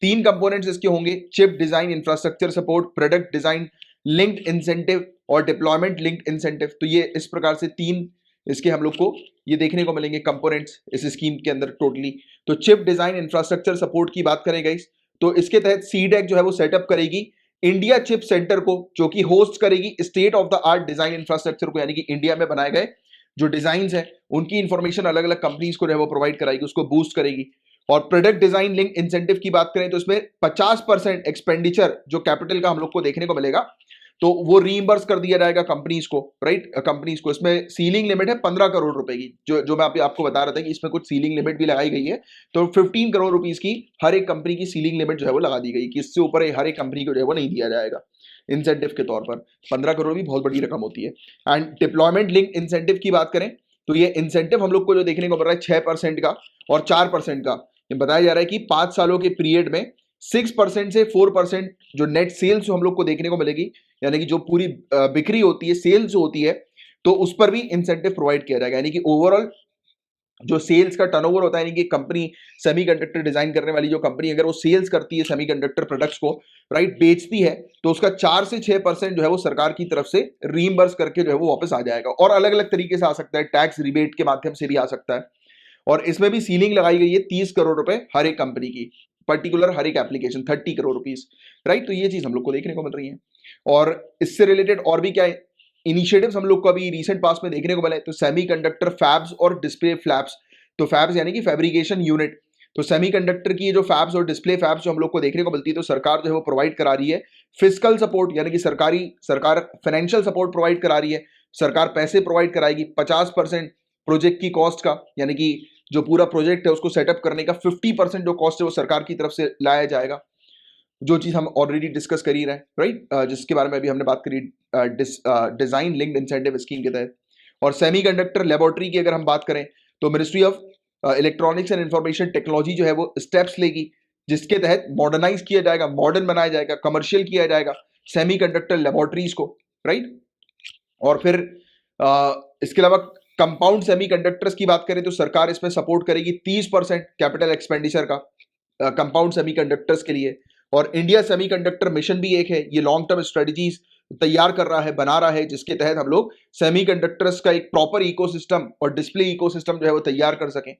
3 कंपोनेंट्स इसके होंगे, chip design infrastructure support, product design linked incentive और डिप्लॉयमेंट लिंक्ड इंसेंटिव। तो ये इस प्रकार से 3 इसके हम लोग को ये देखने को मिलेंगे कंपोनेंट्स इस स्कीम के अंदर टोटली। तो चिप डिजाइन इंफ्रास्ट्रक्चर सपोर्ट की बात करें गाइस, तो इसके तहत सीडेक जो है वो सेटअप करेगी इंडिया चिप सेंटर को, जो कि होस्ट करेगी state of the art design infrastructure को, यानी कि इंडिया में बनाए गए जो डिजाइन है उनकी इंफॉर्मेशन अलग अलग कंपनीज को जो है वो प्रोवाइड कराएगी, उसको बूस्ट करेगी। और प्रोडक्ट डिजाइन लिंक इंसेंटिव की बात करें तो इसमें 50% एक्सपेंडिचर जो कैपिटल का हम लोग को देखने को मिलेगा, तो वो रीइंबर्स कर दिया जाएगा कंपनीज को, राइट, कंपनीज को। इसमें सीलिंग लिमिट है 15 करोड़ रुपए की, जो मैं आपको बता रहा था कि इसमें कुछ सीलिंग लिमिट भी लगाई गई है। तो 15 करोड़ रुपीस की हर एक कंपनी की सीलिंग लिमिट जो है वो लगा दी गई कि इससे ऊपर हर एक कंपनी को जो है वो नहीं दिया जाएगा इंसेंटिव के तौर पर। 15 करोड़ भी बहुत बड़ी रकम होती है। एंड डिप्लॉयमेंट लिंक इंसेंटिव की बात करें तो ये इंसेंटिव हम लोग को जो देखने को मिल रहा है 6% का और 4% का, ये बताया जा रहा है कि 5 सालों के पीरियड में 6% से 4% जो नेट सेल्स हम लोग को देखने को मिलेगी, यानी कि जो पूरी बिक्री होती है, सेल्स होती है, तो उस पर भी इंसेंटिव प्रोवाइड किया जाएगा। यानी कि ओवरऑल जो सेल्स का टर्नओवर होता है, यानी कि कंपनी सेमीकंडक्टर डिजाइन करने वाली जो कंपनी अगर वो सेल्स करती है सेमीकंडक्टर प्रोडक्ट्स को, राइट, बेचती है, तो उसका 4 से 6% जो है वो सरकार की तरफ से रीइंबर्स करके जो है वो वापस आ जाएगा। और अलग अलग तरीके से आ सकता है, टैक्स रिबेट के माध्यम से भी आ सकता है। और इसमें भी सीलिंग लगाई गई है 30 करोड़ रुपए हर एक कंपनी की, पर्टिकुलर हर एक एप्लीकेशन 30 करोड़ रुपीस, राइट। तो ये चीज हम लोग को देखने को मिल रही है। और इससे रिलेटेड और भी क्या इनिशिएटिव्स हम लोग को अभी रिसेंट पास में देखने को मिले, तो सेमीकंडक्टर फैब्स और डिस्प्ले फ्लैप्स। तो फैब्स यानी कि फैब्रिकेशन यूनिट, तो सेमीकंडक्टर की जो फैब्स और डिस्प्ले फैब्स जो हम लोग को देखने को मिलती है, तो सरकार जो है वो प्रोवाइड करा रही है फिजिकल सपोर्ट, यानी कि सरकार फाइनेंशियल सपोर्ट प्रोवाइड करा रही है, सरकार पैसे प्रोवाइड कराएगी 50% प्रोजेक्ट की कॉस्ट का, यानी कि जो पूरा प्रोजेक्ट है उसको सेटअप करने का 50% जो कॉस्ट है वो सरकार की तरफ से लाया जाएगा, जो चीज हम ऑलरेडी डिस्कस कर ही रहे हैं, राइट, जिसके बारे में अभी हमने बात करी डिजाइन लिंक्ड इंसेंटिव स्कीम के तहत। और सेमीकंडक्टर लेबोरेटरी की अगर हम बात करें तो ministry of electronics and information technology जो है वो स्टेप्स लेगी जिसके तहत मॉडर्नाइज किया जाएगा, मॉडर्न बनाया जाएगा, कमर्शियल किया जाएगा सेमीकंडक्टर लेबोरेटरीज को, राइट। और फिर इसके अलावा कंपाउंड सेमीकंडक्टर्स की बात करें तो सरकार इसमें सपोर्ट करेगी 30% कैपिटल एक्सपेंडिचर का कंपाउंड सेमीकंडक्टर्स के लिए। और इंडिया सेमीकंडक्टर मिशन भी एक है, ये लॉन्ग टर्म स्ट्रेटजीज तैयार कर रहा है, बना रहा है, जिसके तहत हम लोग सेमीकंडक्टर्स का एक प्रॉपर इकोसिस्टम और डिस्प्ले इकोसिस्टम जो है वो तैयार कर सकें।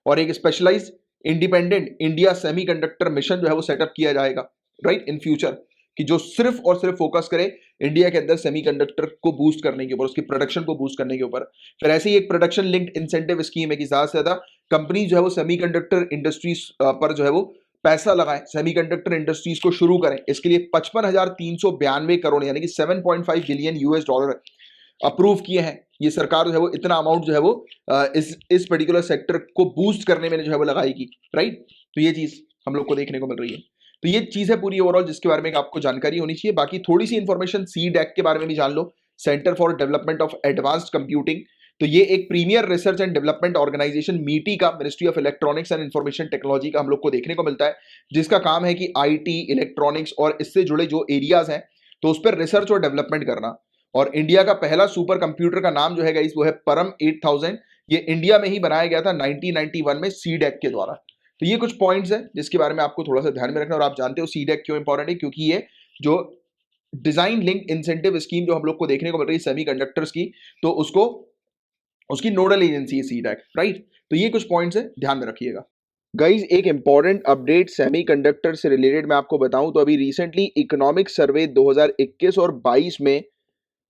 और एक specialised independent India semiconductor mission जो है वो सेटअप किया जाएगा, राइट, इन फ्यूचर, कि जो सिर्फ और सिर्फ फोकस करे इंडिया के अंदर सेमीकंडक्टर को बूस्ट करने के ऊपर, उसकी प्रोडक्शन को बूस्ट करने के ऊपर। फिर ऐसे ही एक प्रोडक्शन लिंक्ड इंसेंटिव स्कीम है कि ज्यादा से ज्यादा कंपनी जो है वो सेमीकंडक्टर इंडस्ट्रीज पर जो है वो पैसा लगाएं, सेमीकंडक्टर इंडस्ट्रीज को शुरू करें, इसके लिए 55,392 करोड़ यानी कि 7.5 बिलियन यूएस डॉलर अप्रूव किए हैं। ये सरकार जो है वो इतना अमाउंट जो है वो इस पर्टिकुलर सेक्टर को बूस्ट करने में जो है वो लगाएगी, राइट। तो ये चीज हम लोग को देखने को मिल रही है। तो ये चीज है पूरी ओवरऑल जिसके बारे में आपको जानकारी होनी चाहिए। बाकी थोड़ी सी इंफॉर्मेशन CDAC के बारे में भी जान लो, centre for development of advanced computing. तो ये एक premier research and development organisation MITI का, ministry of electronics and information technology का हम लोग को देखने को मिलता है, जिसका काम है कि IT, इलेक्ट्रॉनिक्स और इससे जुड़े जो एरियाज हैं तो उस पर रिसर्च और डेवलपमेंट करना। और इंडिया का पहला सुपर कंप्यूटर का नाम जो है गाइस वो है परम 8000। ये इंडिया में ही बनाया गया था 1991 में CDAC के द्वारा। तो ये कुछ पॉइंट्स हैं जिसके बारे में आपको थोड़ा सा ध्यान में रखना। और आप जानते हो CDAC क्यों इंपॉर्टेंट है, क्योंकि ये जो डिजाइन लिंक इंसेंटिव स्कीम जो हम लोग को देखने को मिल रही है सेमीकंडक्टर्स की, तो उसकी नोडल एजेंसी है CDAC, राइट। तो ये कुछ पॉइंट्स है, ध्यान में रखिएगा। गाइज एक इंपॉर्टेंट अपडेट सेमीकंडक्टर से रिलेटेड मैं आपको बताऊं तो अभी रिसेंटली इकोनॉमिक सर्वे 2021 और 22 में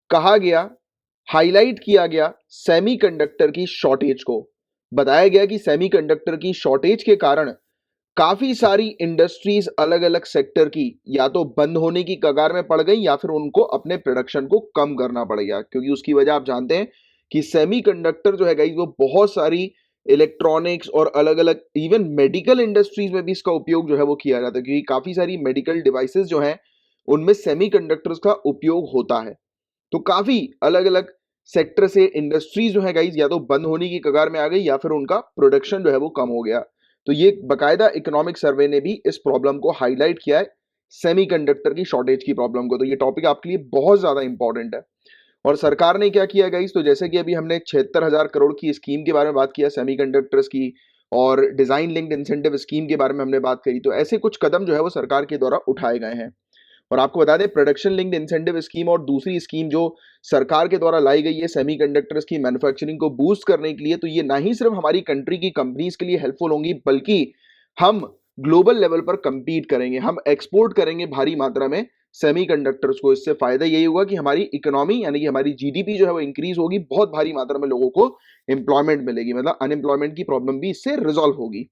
कहा गया, हाईलाइट किया गया सेमीकंडक्टर की शॉर्टेज को। बताया गया कि सेमीकंडक्टर की शॉर्टेज के कारण काफी सारी इंडस्ट्रीज अलग अलग सेक्टर की या तो बंद होने की कगार में पड़ गई या फिर उनको अपने प्रोडक्शन को कम करना पड़ गया। क्योंकि उसकी वजह आप जानते हैं कि सेमीकंडक्टर जो है गाइस वो बहुत सारी इलेक्ट्रॉनिक्स और अलग अलग इवन मेडिकल इंडस्ट्रीज में भी इसका उपयोग जो है वो किया जाता है, क्योंकि काफी सारी मेडिकल डिवाइसेस जो हैं उनमें सेमीकंडक्टर्स का उपयोग होता है। तो काफी अलग अलग सेक्टर से इंडस्ट्रीज जो है गाइस या तो बंद होने की कगार में आ गई या फिर उनका प्रोडक्शन जो है वो कम हो गया। तो ये बकायदा इकोनॉमिक सर्वे ने भी इस प्रॉब्लम को हाईलाइट किया है, सेमीकंडक्टर की शॉर्टेज की प्रॉब्लम को। तो ये टॉपिक आपके लिए बहुत ज्यादा इंपॉर्टेंट है। और सरकार ने क्या किया गाइस, तो जैसे कि अभी हमने 76,000 करोड़ की स्कीम के बारे में बात किया सेमीकंडक्टर्स की, और डिजाइन लिंक्ड इंसेंटिव स्कीम के बारे में हमने बात करी, तो ऐसे कुछ कदम जो है वो सरकार के द्वारा उठाए गए हैं। और आपको बता दें प्रोडक्शन लिंक्ड इंसेंटिव स्कीम और दूसरी स्कीम जो सरकार के द्वारा लाई गई है सेमीकंडक्टर्स की मैन्युफैक्चरिंग को बूस्ट करने के लिए, तो ये ना ही सिर्फ हमारी कंट्री की कंपनीज के लिए हेल्पफुल होंगी बल्कि हम ग्लोबल लेवल पर कंपीट करेंगे, हम एक्सपोर्ट करेंगे भारी मात्रा में सेमीकंडक्टर्स को। इससे फायदा यही होगा कि हमारी इकोनॉमी यानी कि हमारी GDP जो है वो इंक्रीज होगी, बहुत भारी मात्रा में लोगों को एम्प्लॉयमेंट मिलेगी, मतलब अनएम्प्लॉयमेंट की प्रॉब्लम भी इससे रिजॉल्व होगी।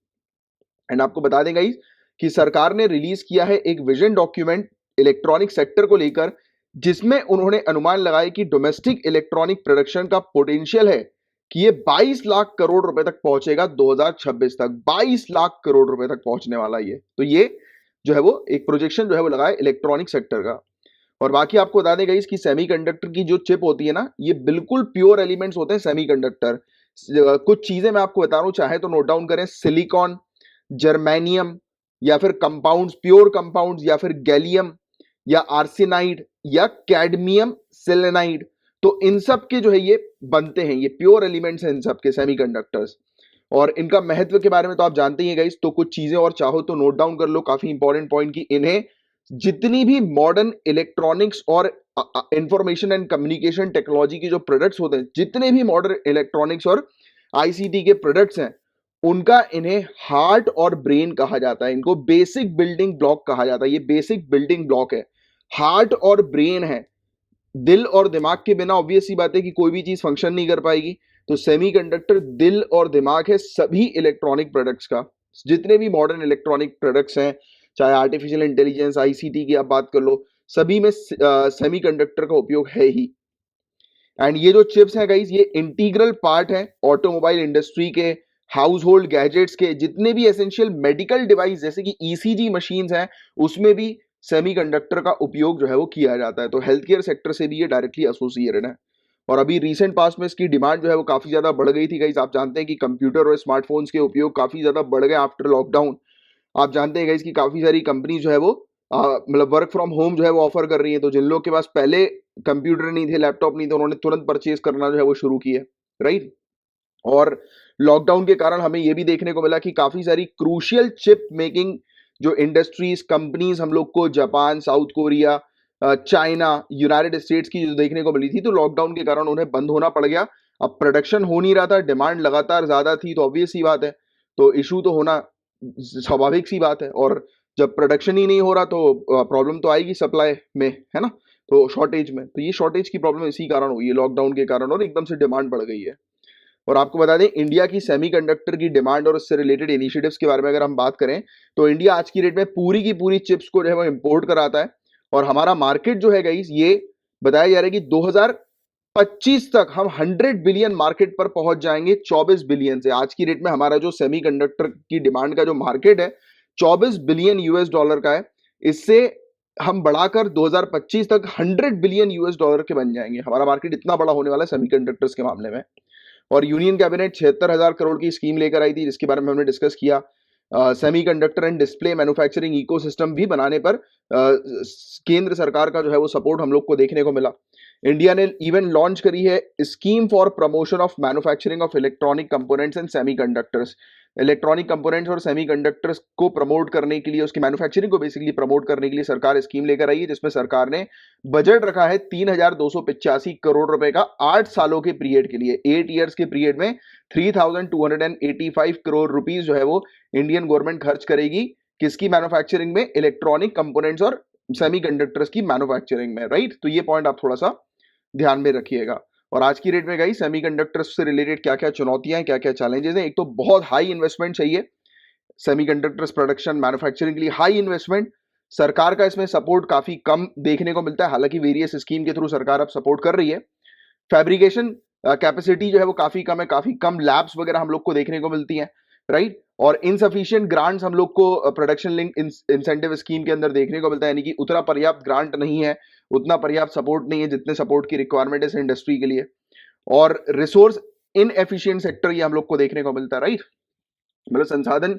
एंड आपको बता दें गाइस कि सरकार ने रिलीज किया है एक विजन डॉक्यूमेंट इलेक्ट्रॉनिक सेक्टर को लेकर, जिसमें उन्होंने अनुमान लगाया कि डोमेस्टिक इलेक्ट्रॉनिक प्रोडक्शन का पोटेंशियल है कि ये 22 लाख करोड़ रुपए तक पहुंचेगा 2026 तक। 22 लाख करोड़ रुपए तक पहुंचने वाला ये, तो ये जो है वो एक प्रोजेक्शन जो है वो लगा है इलेक्ट्रॉनिक सेक्टर का। और बाकी आपको बता दें गाइस कि सेमीकंडक्टर की जो चिप होती है ना, ये बिल्कुल प्योर एलिमेंट्स होते हैं सेमीकंडक्टर। कुछ चीजें मैं आपको बता रहा हूं, चाहे तो नोट डाउन करें, सिलिकॉन, जर्मेनियम, या फिर कंपाउंड्स, प्योर कंपाउंड्स, या फिर गैलियम या आर्सेनाइड या कैडमियम सेलेनाइड। तो इन सब के जो है ये बनते हैं, ये प्योर एलिमेंट्स हैं इन सब के सेमीकंडक्टर्स। और इनका महत्व के बारे में तो आप जानते ही हैं गाइस, तो कुछ चीजें और चाहो तो नोट डाउन कर लो, काफी इंपॉर्टेंट पॉइंट की इन्हें जितनी भी मॉडर्न इलेक्ट्रॉनिक्स और इंफॉर्मेशन एंड कम्युनिकेशन टेक्नोलॉजी के जो प्रोडक्ट्स होते हैं, जितने भी मॉडर्न इलेक्ट्रॉनिक्स और ICT के प्रोडक्ट्स हैं, उनका इन्हें हार्ट और ब्रेन कहा जाता है, इनको बेसिक बिल्डिंग ब्लॉक कहा जाता है। ये बेसिक बिल्डिंग ब्लॉक है, हार्ट और ब्रेन है। दिल और दिमाग के बिना ऑब्वियस सी बात है कि कोई भी चीज फंक्शन नहीं कर पाएगी। तो सेमीकंडक्टर दिल और दिमाग है सभी इलेक्ट्रॉनिक प्रोडक्ट्स का। जितने भी मॉडर्न इलेक्ट्रॉनिक प्रोडक्ट्स हैं, चाहे आर्टिफिशियल इंटेलिजेंस, ICT की आप बात कर लो, सभी में सेमीकंडक्टर का उपयोग है ही। एंड ये जो चिप्स हैं गाइस, ये इंटीग्रल पार्ट है ऑटोमोबाइल इंडस्ट्री के, हाउस होल्ड गैजेट्स के, जितने भी एसेंशियल मेडिकल डिवाइस जैसे कि ECG मशीन्स हैं, उसमें भी सेमीकंडक्टर का उपयोग जो है वो किया जाता है। तो हेल्थ केयर सेक्टर से भी ये डायरेक्टली एसोसिएटेड है। और अभी रिसेंट पास में इसकी डिमांड जो है वो काफी ज्यादा बढ़ गई थी गाइस। आप जानते हैं कि कंप्यूटर और स्मार्टफोन्स के उपयोग काफी ज्यादा बढ़ गए आफ्टर लॉकडाउन। आप जानते हैं गाइस कि काफी सारी कंपनी जो है वो मतलब वर्क फ्रॉम होम जो है वो ऑफर कर रही है। तो जिन लोग के पास पहले कंप्यूटर नहीं थे, लैपटॉप नहीं थे, उन्होंने तुरंत परचेज करना जो है वो शुरू किया, राइट। और लॉकडाउन के कारण हमें यह भी देखने को मिला कि काफी सारी क्रूशियल चिप मेकिंग जो इंडस्ट्रीज, कंपनीज हम लोग को Japan, south Korea, China, United states की जो देखने को मिली थी, तो लॉकडाउन के कारण उन्हें बंद होना पड़ गया। अब प्रोडक्शन हो नहीं रहा था, डिमांड लगातार ज्यादा थी, तो ऑब्वियस सी बात है, तो इशू तो होना स्वाभाविक सी बात है। और जब प्रोडक्शन ही नहीं हो रहा तो प्रॉब्लम तो आएगी सप्लाई में, है ना, तो शॉर्टेज में। तो ये शॉर्टेज की प्रॉब्लम इसी कारण हुई है, लॉकडाउन के कारण, और एकदम से डिमांड बढ़ गई है। और आपको बता दें इंडिया की सेमीकंडक्टर की डिमांड और उससे रिलेटेड इनिशिएटिव्स के बारे में अगर हम बात करें तो इंडिया आज की डेट में पूरी की पूरी चिप्स को जो है वो इंपोर्ट कराता है और हमारा मार्केट जो है गाइस ये बताया जा रहा है कि 2025 तक हम 100 बिलियन मार्केट पर पहुंच जाएंगे 24 बिलियन से। आज की डेट में हमारा जो सेमीकंडक्टर की डिमांड का जो मार्केट है 24 बिलियन यूएस डॉलर का है। इससे हम बढ़ाकर 2025 तक 100 बिलियन यूएस डॉलर के बन जाएंगे। हमारा मार्केट इतना बड़ा होने वाला है सेमीकंडक्टर्स के मामले में। और यूनियन कैबिनेट 76,000 करोड़ की स्कीम लेकर आई थी जिसके बारे में हमने डिस्कस किया। Semiconductor and display manufacturing ecosystem भी बनाने पर केंद्र सरकार का जो है वो सपोर्ट हम लोग को देखने को मिला। इंडिया ने इवन लॉन्च करी है scheme for promotion of manufacturing of electronic components and semiconductors. Electronic components और सेमीकंडक्टर्स को प्रमोट करने के लिए, उसकी मैन्युफैक्चरिंग को बेसिकली प्रमोट करने के लिए सरकार स्कीम लेकर आई है जिसमें सरकार ने बजट रखा है 3,285 करोड़ रुपए का 8 सालों के पीरियड के लिए। 8 इयर्स के पीरियड में 3,285 करोड़ रुपीस जो है वो इंडियन गवर्नमेंट खर्च करेगी किसकी मैन्युफैक्चरिंग में, इलेक्ट्रॉनिक कंपोनेंट्स और सेमीकंडक्टर्स की मैन्युफैक्चरिंग में, राइट। तो ये पॉइंट आप थोड़ा सा ध्यान में रखिएगा। और आज की डेट में गाइस सेमीकंडक्टर्स से रिलेटेड क्या क्या चुनौतियां हैं, क्या क्या चैलेंजेस हैं। एक तो बहुत हाई इन्वेस्टमेंट चाहिए सेमीकंडक्टर्स प्रोडक्शन मैन्युफैक्चरिंग के लिए, हाई इन्वेस्टमेंट। सरकार का इसमें सपोर्ट काफी कम देखने को मिलता है, हालांकि वेरियस स्कीम के थ्रू सरकार अब सपोर्ट कर रही है। फैब्रिकेशन कैपेसिटी जो है वो काफी कम है, काफी कम लैब्स वगैरह हम लोग को देखने को मिलती हैं, राइट। और इनसफिशिएंट ग्रांट्स हम लोग को प्रोडक्शन लिंक इंसेंटिव स्कीम के अंदर देखने को मिलता है, यानी कि उतना पर्याप्त ग्रांट नहीं है, उतना पर्याप्त सपोर्ट नहीं है जितने सपोर्ट की रिक्वायरमेंट है इस इंडस्ट्री के लिए। और रिसोर्स इनएफिशिएंट सेक्टर ये हम लोग को देखने को मिलता है, राइट। मतलब संसाधन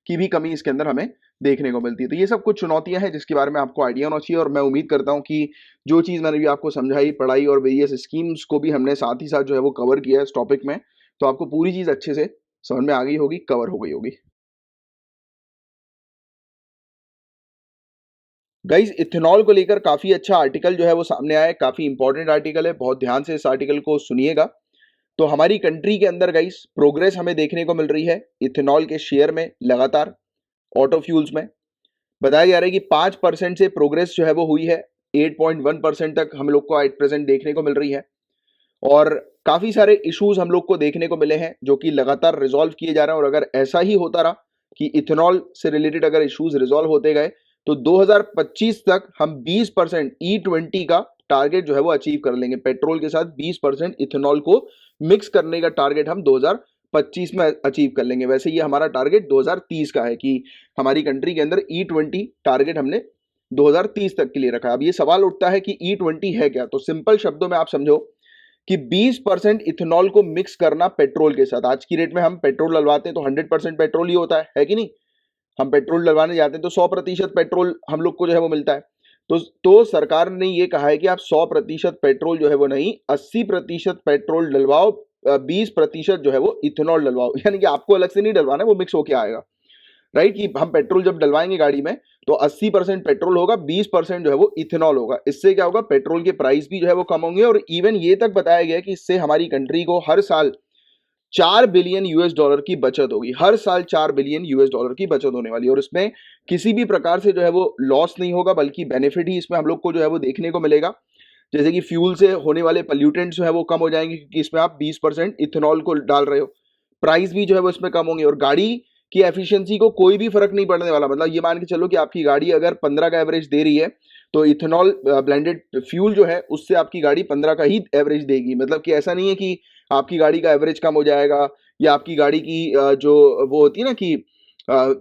की भी कमी इसके अंदर हमें देखने को मिलती है। तो ये सब कुछ चुनौतियां हैं जिसके बारे में आपको आइडिया होना चाहिए। और मैं उम्मीद करता हूं कि जो चीज़ मैंने भी आपको समझाई, पढ़ाई और वेरियस स्कीम्स को भी हमने साथ ही साथ जो है वो कवर किया है इस टॉपिक में, तो आपको पूरी चीज़ अच्छे से समझ में आ गई होगी, कवर हो गई होगी। गाइज इथेनॉल को लेकर काफी अच्छा आर्टिकल जो है वो सामने आया है, काफी इंपॉर्टेंट आर्टिकल है, बहुत ध्यान से इस आर्टिकल को सुनिएगा। तो हमारी कंट्री के अंदर गाइस प्रोग्रेस हमें देखने को मिल रही है इथेनॉल के शेयर में लगातार। ऑटो फ्यूल्स में बताया जा रहा है कि 5% से प्रोग्रेस जो है वो हुई है, 8.1% तक हम लोग को एट प्रेजेंट देखने को मिल रही है। और काफी सारे इश्यूज हम लोग को देखने को मिले हैं जो कि लगातार रिजॉल्व किए जा रहे हैं। और अगर ऐसा ही होता रहा कि इथेनॉल से रिलेटेड अगर इश्यूज रिजॉल्व होते गए तो 2025 तक हम 20% E20 का टारगेट जो है वो अचीव कर लेंगे। पेट्रोल के साथ 20% इथेनॉल को मिक्स करने का टारगेट हम 2025 में अचीव कर लेंगे। वैसे ये हमारा टारगेट 2030 का है कि हमारी कंट्री के अंदर E20 टारगेट हमने 2030 तक के लिए रखा है। अब ये सवाल उठता है कि E20 है क्या। तो सिंपल शब्दों में आप समझो कि 20% इथेनॉल को मिक्स करना पेट्रोल के साथ। आज की डेट में हम पेट्रोल डलवाते हैं तो 100% पेट्रोल ही होता है कि नहीं। हम पेट्रोल डलवाने जाते हैं तो 100% पेट्रोल हम लोग को जो है वो मिलता है। तो सरकार ने ये कहा है कि आप 100% पेट्रोल जो है वो नहीं, 80% पेट्रोल डलवाओ, 20% जो है वो इथेनॉल डलवाओ। यानी कि आपको अलग से नहीं डलवाना है, वो मिक्स होके आएगा, राइट। कि हम पेट्रोल जब डलवाएंगे गाड़ी में तो 80% पेट्रोल होगा, 20% जो है वो इथेनॉल होगा। इससे क्या होगा, पेट्रोल के प्राइस भी जो है वो कम होंगे। और इवन ये तक बताया गया कि इससे हमारी कंट्री को हर साल 4 बिलियन यूएस डॉलर की बचत होगी। हर साल 4 बिलियन यूएस डॉलर की बचत होने वाली है। और इसमें किसी भी प्रकार से जो है वो लॉस नहीं होगा, बल्कि बेनिफिट ही इसमें हम लोग को जो है वो देखने को मिलेगा। जैसे कि फ्यूल से होने वाले पॉल्यूटेंट्स जो है वो कम हो जाएंगे क्योंकि इसमें आप 20% इथेनॉल को डाल रहे हो। प्राइस भी जो है वो इसमें कम होंगे। और गाड़ी की एफिशिएंसी को कोई भी फर्क नहीं पड़ने वाला। मतलब ये मान के चलो कि आपकी गाड़ी अगर 15 का एवरेज दे रही है तो इथेनॉल ब्लेंडेड फ्यूल जो है उससे आपकी गाड़ी 15 का ही एवरेज देगी। मतलब कि ऐसा नहीं है कि आपकी गाड़ी का एवरेज कम हो जाएगा या आपकी गाड़ी की जो वो होती है ना कि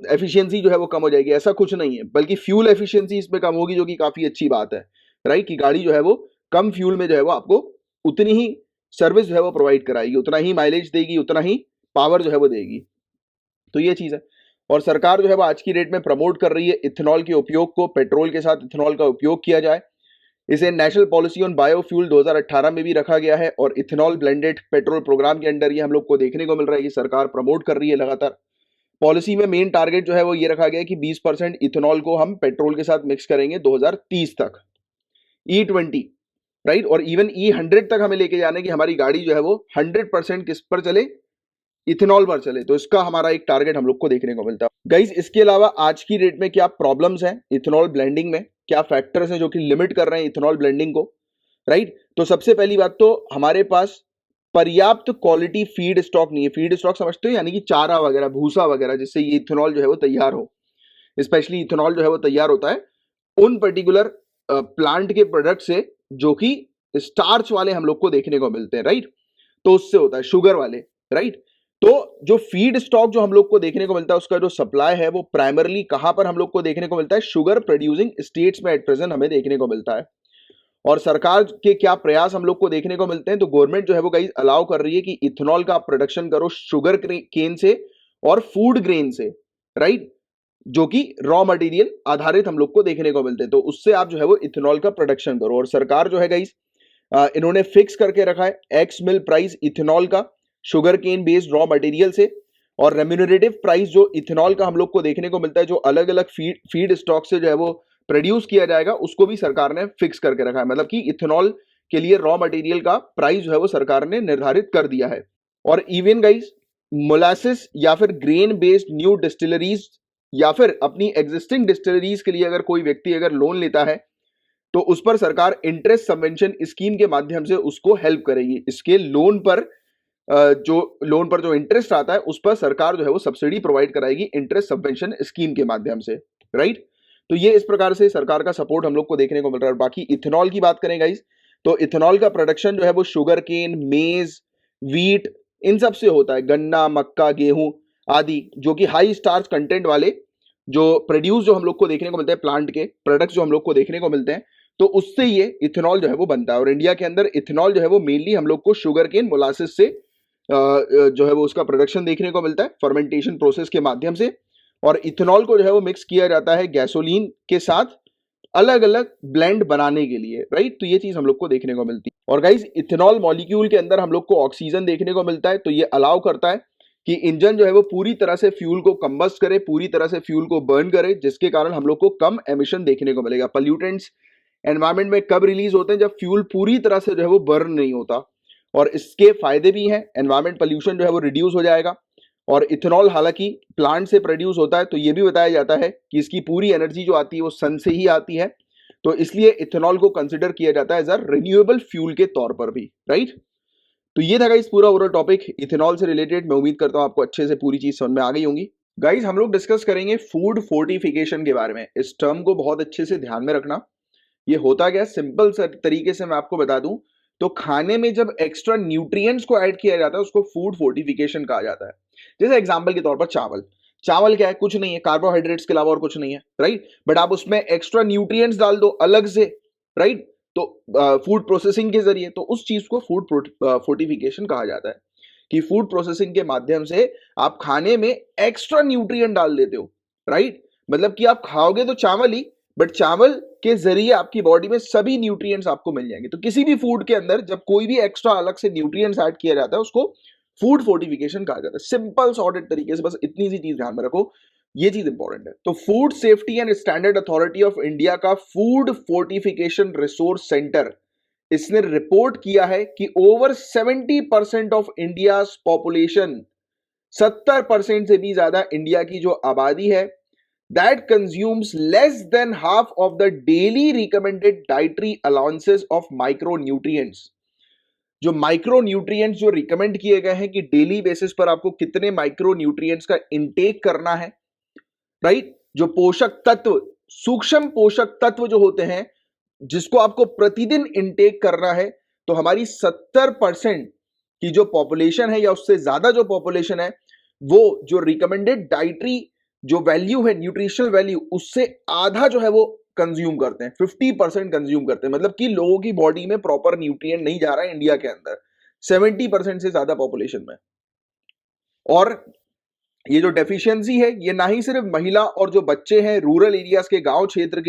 एफिशिएंसी जो है वो कम हो जाएगी, ऐसा कुछ नहीं है। बल्कि फ्यूल एफिशिएंसी इसमें कम होगी, जो कि काफी अच्छी बात है, राइट। कि गाड़ी जो है वो कम फ्यूल में जो है वो आपको उतनी ही सर्विस जो है वो प्रोवाइड कराएगी, उतना ही माइलेज देगी, उतना ही पावर जो है वो देगी। तो ये चीज है। और सरकार जो है वो आज की डेट में प्रमोट कर रही है इथेनॉल के उपयोग को, पेट्रोल के साथ इथेनॉल का उपयोग किया जाए। इसे नेशनल पॉलिसी ऑन बायोफ्यूल 2018 में भी रखा गया है। और इथेनॉल ब्लेंडेड पेट्रोल प्रोग्राम के अंडर ये हम लोग को देखने को मिल रहा है कि सरकार प्रमोट कर रही है लगातार। पॉलिसी में मेन टारगेट जो है वो ये रखा गया है कि 20% इथेनॉल को हम पेट्रोल के साथ मिक्स करेंगे 2030 तक। E20, right. और इवन E100 तक हमें लेके जाने की हमारी गाड़ी जो है वो 100% किस पर चले, इथेनॉल पर चले। तो इसका हमारा एक टारगेट हम लोग को देखने को मिलता है। गाइस इसके अलावा आज की डेट में क्या प्रॉब्लम्स हैं इथेनॉल ब्लेंडिंग में, क्या फैक्टर्स हैं जो कि लिमिट कर रहे हैं इथेनॉल ब्लेंडिंग को, राइट। तो सबसे पहली बात तो हमारे पास पर्याप्त क्वालिटी फीड स्टॉक नहीं है। फीड स्टॉक समझते हो, यानी कि चारा वगैरह, भूसा वगैरह, जिससे ये इथेनॉल जो है वो तैयार हो। स्पेशली इथेनॉल जो है वो तैयार होता है उन पर्टिकुलर प्लांट के प्रोडक्ट से जो कि स्टार्च वाले हम लोग को देखने को मिलते हैं, राइट। तो उससे होता है शुगर वाले, राइट। तो जो फीड स्टॉक जो हम लोग को देखने को मिलता है, उसका जो सप्लाई है वो प्राइमरली कहां पर हम लोग को देखने को मिलता है? शुगर प्रोड्यूसिंग स्टेट्स में एट प्रेजेंट हमें देखने को मिलता है। और सरकार के क्या प्रयास हम लोग को देखने को मिलते हैं? तो गवर्नमेंट जो है वो गाइस अलाउ कर रही है कि इथेनॉल का आप प्रोडक्शन करो शुगर केन से और फूड ग्रेन से, राइट, जो कि रॉ मटेरियल आधारित हम लोग को देखने को मिलते हैं। तो उससे आप जो है वो इथेनॉल का प्रोडक्शन करो। और सरकार जो है गाइस इन्होंने फिक्स करके रखा है एक्स मिल प्राइस इथेनॉल का sugar cane based raw material से, और रेम्यूनरेटिव प्राइस जो इथेनॉल का हम लोग को देखने को मिलता है, जो अलग अलग फीड स्टॉक से जो है वो प्रोड्यूस किया जाएगा, उसको भी सरकार ने फिक्स करके रखा है। मतलब कि इथेनॉल के लिए रॉ मटेरियल का प्राइस जो है वो सरकार ने निर्धारित कर दिया है। और इवन गाइस मोलासिस या फिर ग्रेन बेस्ड न्यू डिस्टिलरीज या फिर अपनी एग्जिस्टिंग डिस्टिलरीज के लिए अगर कोई व्यक्ति अगर लोन लेता है तो उस पर सरकार इंटरेस्ट सबवेंशन स्कीम के माध्यम से उसको हेल्प करेगी। इसके लोन पर जो इंटरेस्ट आता है उस पर सरकार जो है वो सब्सिडी प्रोवाइड कराएगी इंटरेस्ट सबवेंशन स्कीम के माध्यम से, राइट। तो ये इस प्रकार से सरकार का सपोर्ट हम लोग को देखने को मिल रहा है। बाकी इथेनॉल की बात करें गाइस, तो इथेनॉल का प्रोडक्शन जो है वो शुगर केन, मेज, वीट, इन सब से होता है। गन्ना, मक्का, गेहूं आदि जो कि हाई स्टार्च कंटेंट वाले जो प्रोड्यूस जो हम लोग को देखने को मिलते हैं, प्लांट के प्रोडक्ट्स जो हम लोग को देखने को मिलते हैं, तो उससे ये इथेनॉल जो है वो बनता है। और इंडिया के अंदर इथेनॉल जो है वो मेनली हम लोग को शुगर केन मोलासिस से जो है वो उसका प्रोडक्शन देखने को मिलता है फर्मेंटेशन प्रोसेस के माध्यम से। और इथेनॉल को जो है वो मिक्स किया जाता है गैसोलीन के साथ अलग अलग ब्लेंड बनाने के लिए, राइट। तो ये चीज हम लोग को देखने को मिलती है। और गाइस इथेनॉल मॉलिक्यूल के अंदर हम लोग को ऑक्सीजन देखने को मिलता है, तो ये अलाउ करता है कि इंजन जो है वो पूरी तरह से फ्यूल को कंबस्ट करे, पूरी तरह से फ्यूल को बर्न करे, जिसके कारण हम लोग को कम एमिशन देखने को मिलेगा। पॉल्यूटेंट्स एनवायरमेंट में कब रिलीज होते हैं? जब फ्यूल पूरी तरह से जो है वो बर्न नहीं होता। और इसके फायदे भी हैं, एनवायरमेंट पॉल्यूशन जो है वो रिड्यूस हो जाएगा। और इथेनॉल हालांकि प्लांट से प्रोड्यूस होता है, तो ये भी बताया जाता है कि इसकी पूरी एनर्जी जो आती है वो सन से ही आती है, तो इसलिए इथेनॉल को कंसिडर किया जाता है एज अ रिन्यूएबल फ्यूल के तौर पर भी, राइट। तो ये था गाइस पूरा ओवरऑल टॉपिक इथेनॉल से रिलेटेड। मैं उम्मीद करता हूं आपको अच्छे से पूरी चीज समझ में आ गई होंगी। गाइस हम लोग डिस्कस करेंगे फूड फोर्टिफिकेशन के बारे में। इस टर्म को बहुत अच्छे से ध्यान में रखना। ये होता क्या, सिंपल तरीके से मैं आपको बता दूं, तो खाने में जब एक्स्ट्रा न्यूट्रिएंट्स को ऐड किया जाता है उसको फूड फोर्टिफिकेशन कहा जाता है। जैसे एग्जांपल के तौर पर चावल क्या है? कुछ नहीं है, कार्बोहाइड्रेट्स के अलावा और कुछ नहीं है, राइट। बट आप उसमें एक्स्ट्रा न्यूट्रिएंट्स डाल दो अलग से, राइट, तो फूड प्रोसेसिंग के जरिए, तो उस चीज को फूड फोर्टिफिकेशन कहा जाता है कि फूड प्रोसेसिंग के माध्यम से आप खाने में एक्स्ट्रा न्यूट्रिएंट डाल देते हो, राइट। मतलब कि आप खाओगे तो चावल ही, बट चावल के जरिए आपकी बॉडी में सभी न्यूट्रिएंट्स आपको मिल जाएंगे। तो किसी भी फूड के अंदर जब कोई भी एक्स्ट्रा अलग से न्यूट्रिएंट्स ऐड किया जाता है उसको फूड फोर्टिफिकेशन कहा जाता है। सिंपल सॉर्टेड तरीके से बस इतनी सी चीज ध्यान में रखो, ये चीज इंपॉर्टेंट है। तो food Safety and Standard Authority of India का फूड फोर्टिफिकेशन रिसोर्स सेंटर, इसने रिपोर्ट किया है कि ओवर 70% ऑफ इंडिया पॉपुलेशन, 70% से भी ज्यादा इंडिया की जो आबादी है, that consumes less than half of the daily recommended dietary allowances of micronutrients। जो माइक्रोन्यूट्रिएंट्स जो रिकमेंड किए गए हैं कि डेली बेसिस पर आपको कितने माइक्रोन्यूट्रिएंट्स का इंटेक करना है, राइट। जो पोषक तत्व, सूक्ष्म पोषक तत्व जो होते हैं जिसको आपको प्रतिदिन इंटेक करना है, तो हमारी 70% की जो पॉपुलेशन है या उससे ज्यादा जो पॉपुलेशन है, वो जो रिकमेंडेड डाइटरी जो वैल्यू है, न्यूट्रिशनल वैल्यू, उससे आधा जो है वो कंज्यूम करते हैं, 50% कंज्यूम करते हैं। मतलब कि लोगों की बॉडी में प्रॉपर न्यूट्रिएंट नहीं जा रहा है इंडिया के अंदर 70% से ज्यादा पॉपुलेशन में। और ये जो डेफिशिएंसी है ये ना ही सिर्फ महिला और जो बच्चे हैं रूरल एरियाज के, गांव क्षेत्र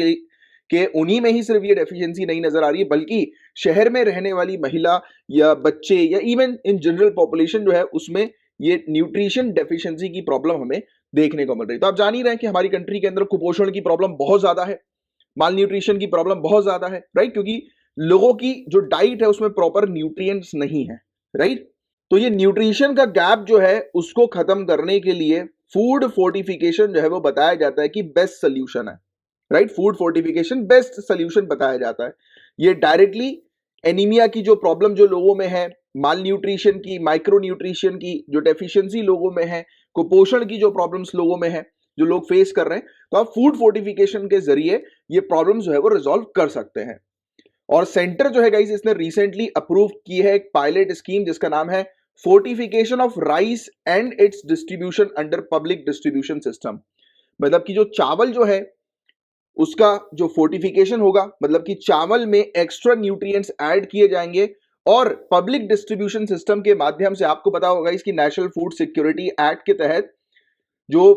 के उन्हीं में ही सिर्फ ये डेफिशिएंसी नहीं नजर आ रही है, बल्कि शहर में रहने वाली महिला या बच्चे या इवन इन जनरल पॉपुलेशन जो है उसमें ये न्यूट्रिशन डेफिशिएंसी की प्रॉब्लम हमें देखने को मिल रही है। तो आप जान ही रहे हैं कि हमारी कंट्री के अंदर कुपोषण की प्रॉब्लम बहुत ज्यादा है, माल न्यूट्रिशन की प्रॉब्लम बहुत ज्यादा है, राइट, क्योंकि लोगों की जो डाइट है उसमें प्रॉपर न्यूट्रिएंट्स नहीं है, राइट। तो ये न्यूट्रिशन का गैप जो है उसको खत्म करने के लिए फूड फोर्टिफिकेशन जो है वो बताया जाता है कि बेस्ट सोल्यूशन है, right. Food fortification best solution बताया जाता है। ये डायरेक्टली एनीमिया की जो प्रॉब्लम जो लोगों में है, माल न्यूट्रिशन की, माइक्रो न्यूट्रिशन की जो डेफिशिएंसी लोगों में है, कुपोषण की जो प्रॉब्लम्स लोगों में है, जो लोग फेस कर रहे हैं, तो आप फूड फोर्टिफिकेशन के जरिए ये प्रॉब्लम जो है वो रिजॉल्व कर सकते हैं। और सेंटर जो है गाइस, इसने रिसेंटली अप्रूव की है एक पायलट स्कीम जिसका नाम है fortification of rice and it's distribution under public distribution system. मतलब कि जो चावल जो है उसका जो फोर्टिफिकेशन होगा, मतलब कि चावल में एक्स्ट्रा न्यूट्रिएंट्स ऐड किए जाएंगे और पब्लिक डिस्ट्रीब्यूशन सिस्टम के माध्यम से, आपको पता होगा इसकी नेशनल फूड सिक्योरिटी एक्ट के तहत जो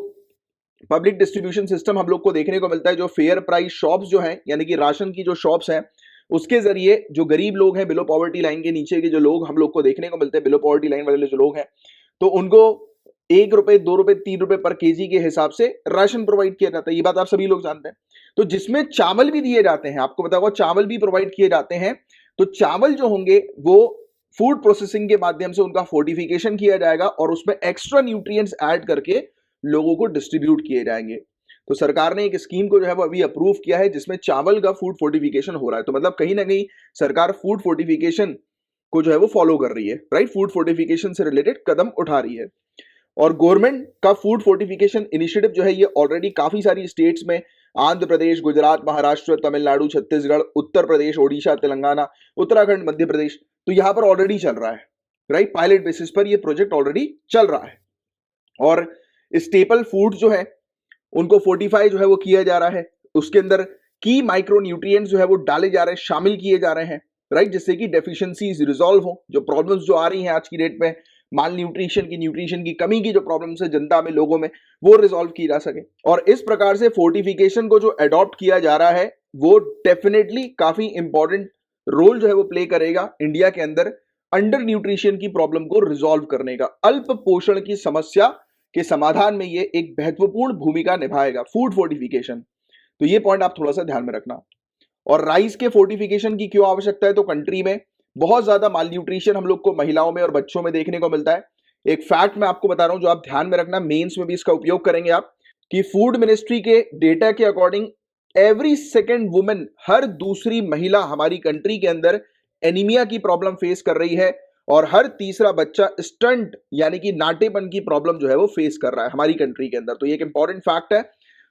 पब्लिक डिस्ट्रीब्यूशन सिस्टम हम लोग को देखने को मिलता है, जो फेयर प्राइस शॉप्स जो हैं, यानी कि राशन की जो शॉप्स हैं, उसके जरिए जो गरीब लोग हैं, बिलो पॉवर्टी लाइन के नीचे के जो लोग हम लोग को देखने को मिलते हैं, बिलो पॉवर्टी लाइन वाले जो लोग हैं, तो उनको 1 रुपए, 2 रुपए, 3 रुपए पर केजी के हिसाब से राशन प्रोवाइड किया जाता है। ये बात आप सभी लोग जानते हैं। तो जिसमें चावल भी दिए जाते हैं, आपको पता होगा चावल भी प्रोवाइड किए जाते हैं। तो चावल जो होंगे वो फूड प्रोसेसिंग के माध्यम से उनका फोर्टिफिकेशन किया जाएगा और उसमें एक्स्ट्रा न्यूट्रिएंट्स ऐड करके लोगों को डिस्ट्रीब्यूट किए जाएंगे। तो सरकार ने एक स्कीम को जो है वो अभी अप्रूव किया है जिसमें चावल का फूड फोर्टिफिकेशन हो रहा है। तो मतलब कहीं ना कहीं सरकार फूड फोर्टिफिकेशन को जो है वो फॉलो कर रही है, राइट, फूड फोर्टिफिकेशन से रिलेटेड कदम उठा रही है। और गवर्नमेंट का फूड फोर्टिफिकेशन इनिशिएटिव जो है ये ऑलरेडी काफी सारी स्टेट्स में, आंध्र प्रदेश, गुजरात, महाराष्ट्र, तमिलनाडु, छत्तीसगढ़, उत्तर प्रदेश, ओडिशा, तेलंगाना, उत्तराखंड, मध्य प्रदेश, तो यहां पर ऑलरेडी चल रहा है, राइट, पायलट बेसिस पर ये प्रोजेक्ट ऑलरेडी चल रहा है। और स्टेपल फूड जो है उनको फोर्टिफाई जो है वो किया जा रहा है, उसके अंदर की माइक्रो न्यूट्रिएंट्स जो है वो डाले जा रहे हैं, शामिल किए जा रहे हैं, राइट, जिससे कि डेफिशिएंसीज रिजॉल्व हो। जो प्रॉब्लम्स जो आ रही हैं आज की डेट में, माल न्यूट्रिशन की, न्यूट्रिशन की कमी की जो प्रॉब्लम्स है जनता में, लोगों में, वो रिजॉल्व की जा सके। और इस प्रकार से फोर्टिफिकेशन को जो अडॉप्ट किया जा रहा है वो डेफिनेटली काफी इंपॉर्टेंट रोल जो है वो प्ले करेगा इंडिया के अंदर अंडर न्यूट्रिशन की प्रॉब्लम को रिजॉल्व करने का। अल्प पोषण की समस्या के समाधान में ये एक महत्वपूर्ण भूमिका निभाएगा, फूड फोर्टिफिकेशन। तो ये पॉइंट आप थोड़ा सा ध्यान में रखना। और राइस के फोर्टिफिकेशन की क्यों आवश्यकता है, तो कंट्री में बहुत ज्यादा माल न्यूट्रिशन हम लोग को महिलाओं में और बच्चों में देखने को मिलता है। एक फैक्ट मैं आपको बता रहा हूं जो आप ध्यान में रखना, मेंस में भी इसका उपयोग करेंगे आप, कि फूड मिनिस्ट्री के डेटा के अकॉर्डिंग एवरी सेकेंड वुमेन, हर दूसरी महिला हमारी कंट्री के अंदर एनीमिया की प्रॉब्लम फेस कर रही है और हर तीसरा बच्चा स्टंट यानी कि नाटेपन की प्रॉब्लम जो है वो फेस कर रहा है हमारी कंट्री के अंदर। तो ये एक इंपॉर्टेंट फैक्ट है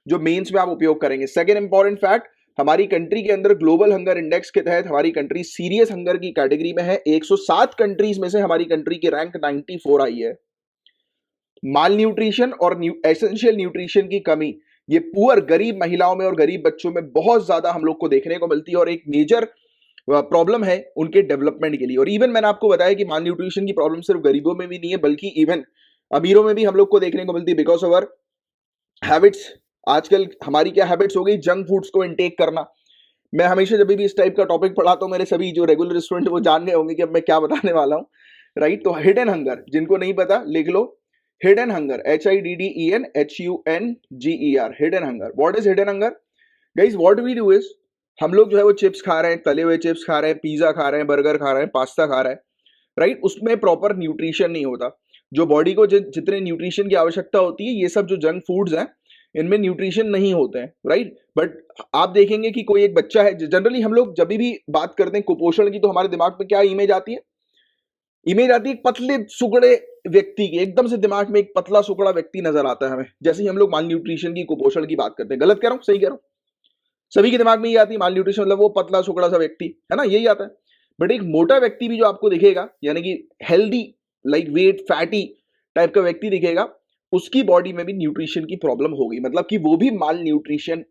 जो मेंस में आप उपयोग करेंगे। सेकेंड इंपॉर्टेंट फैक्ट, हमारी कंट्री के अंदर ग्लोबल हंगर इंडेक्स के तहत हमारी कंट्री सीरियस हंगर की कैटेगरी में है। 107 कंट्रीज में से हमारी कंट्री की रैंक 94 आई है। माल न्यूट्रिशन और एसेंशियल न्यूट्रिशन की कमी ये पुअर, गरीब महिलाओं में और गरीब बच्चों में बहुत ज्यादा हम लोग को देखने को मिलती है और एक मेजर प्रॉब्लम है उनके डेवलपमेंट के लिए। और इवन मैंने आपको बताया कि माल न्यूट्रिशन की प्रॉब्लम सिर्फ गरीबों में भी नहीं है बल्कि इवन अमीरों में भी हम लोग को देखने को मिलती है, बिकॉज ऑफ आवर हैबिट्स। आजकल हमारी क्या हैबिट्स हो गई, जंक फूड्स को इनटेक करना। मैं हमेशा जब भी इस टाइप का टॉपिक पढ़ाता हूं, मेरे सभी जो रेगुलर स्टूडेंट वो जान गए होंगे कि अब मैं क्या बताने वाला हूं, राइट। तो हिडन हंगर, जिनको नहीं पता लिख लो, hidden hunger, HIDDEN HUNGER, hidden hunger. What is hidden hunger guys? What we do is, हम लोग जो है वो चिप्स खा रहे हैं, तले हुए चिप्स खा रहे हैं, पिज्जा खा रहे हैं, बर्गर खा रहे हैं, पास्ता खा रहे हैं, राइट, उसमें प्रॉपर न्यूट्रिशन नहीं होता। जो बॉडी को जितने न्यूट्रिशन की आवश्यकता होती है, ये सब जो जंक फूड्स हैं इनमें न्यूट्रिशन नहीं होते हैं, राइट। बट आप देखेंगे कि कोई एक बच्चा है, जनरली हम लोग जब भी बात करते हैं कुपोषण की तो हमारे दिमाग में क्या इमेज आती है? इमेज आती है एक पतले सुकड़े व्यक्ति की, एकदम से दिमाग में एक पतला सुकड़ा व्यक्ति नजर आता है हमें, जैसे ही हम लोग माल न्यूट्रिशन की, कुपोषण की बात करते हैं। गलत कह रहा हूं, सही कह रहा हूं? सभी के दिमाग में ये आती है, माल न्यूट्रिशन मतलब वो पतला सुकड़ा सा व्यक्ति, है ना, यही आता है। बट एक मोटा व्यक्ति भी जो आपको दिखेगा, यानी कि healthy, like weight, fatty type का व्यक्ति दिखेगा, उसकी बॉडी में भी न्यूट्रिशन की प्रॉब्लम होगी, मतलब कि वो भी माल न्यूट्रिशन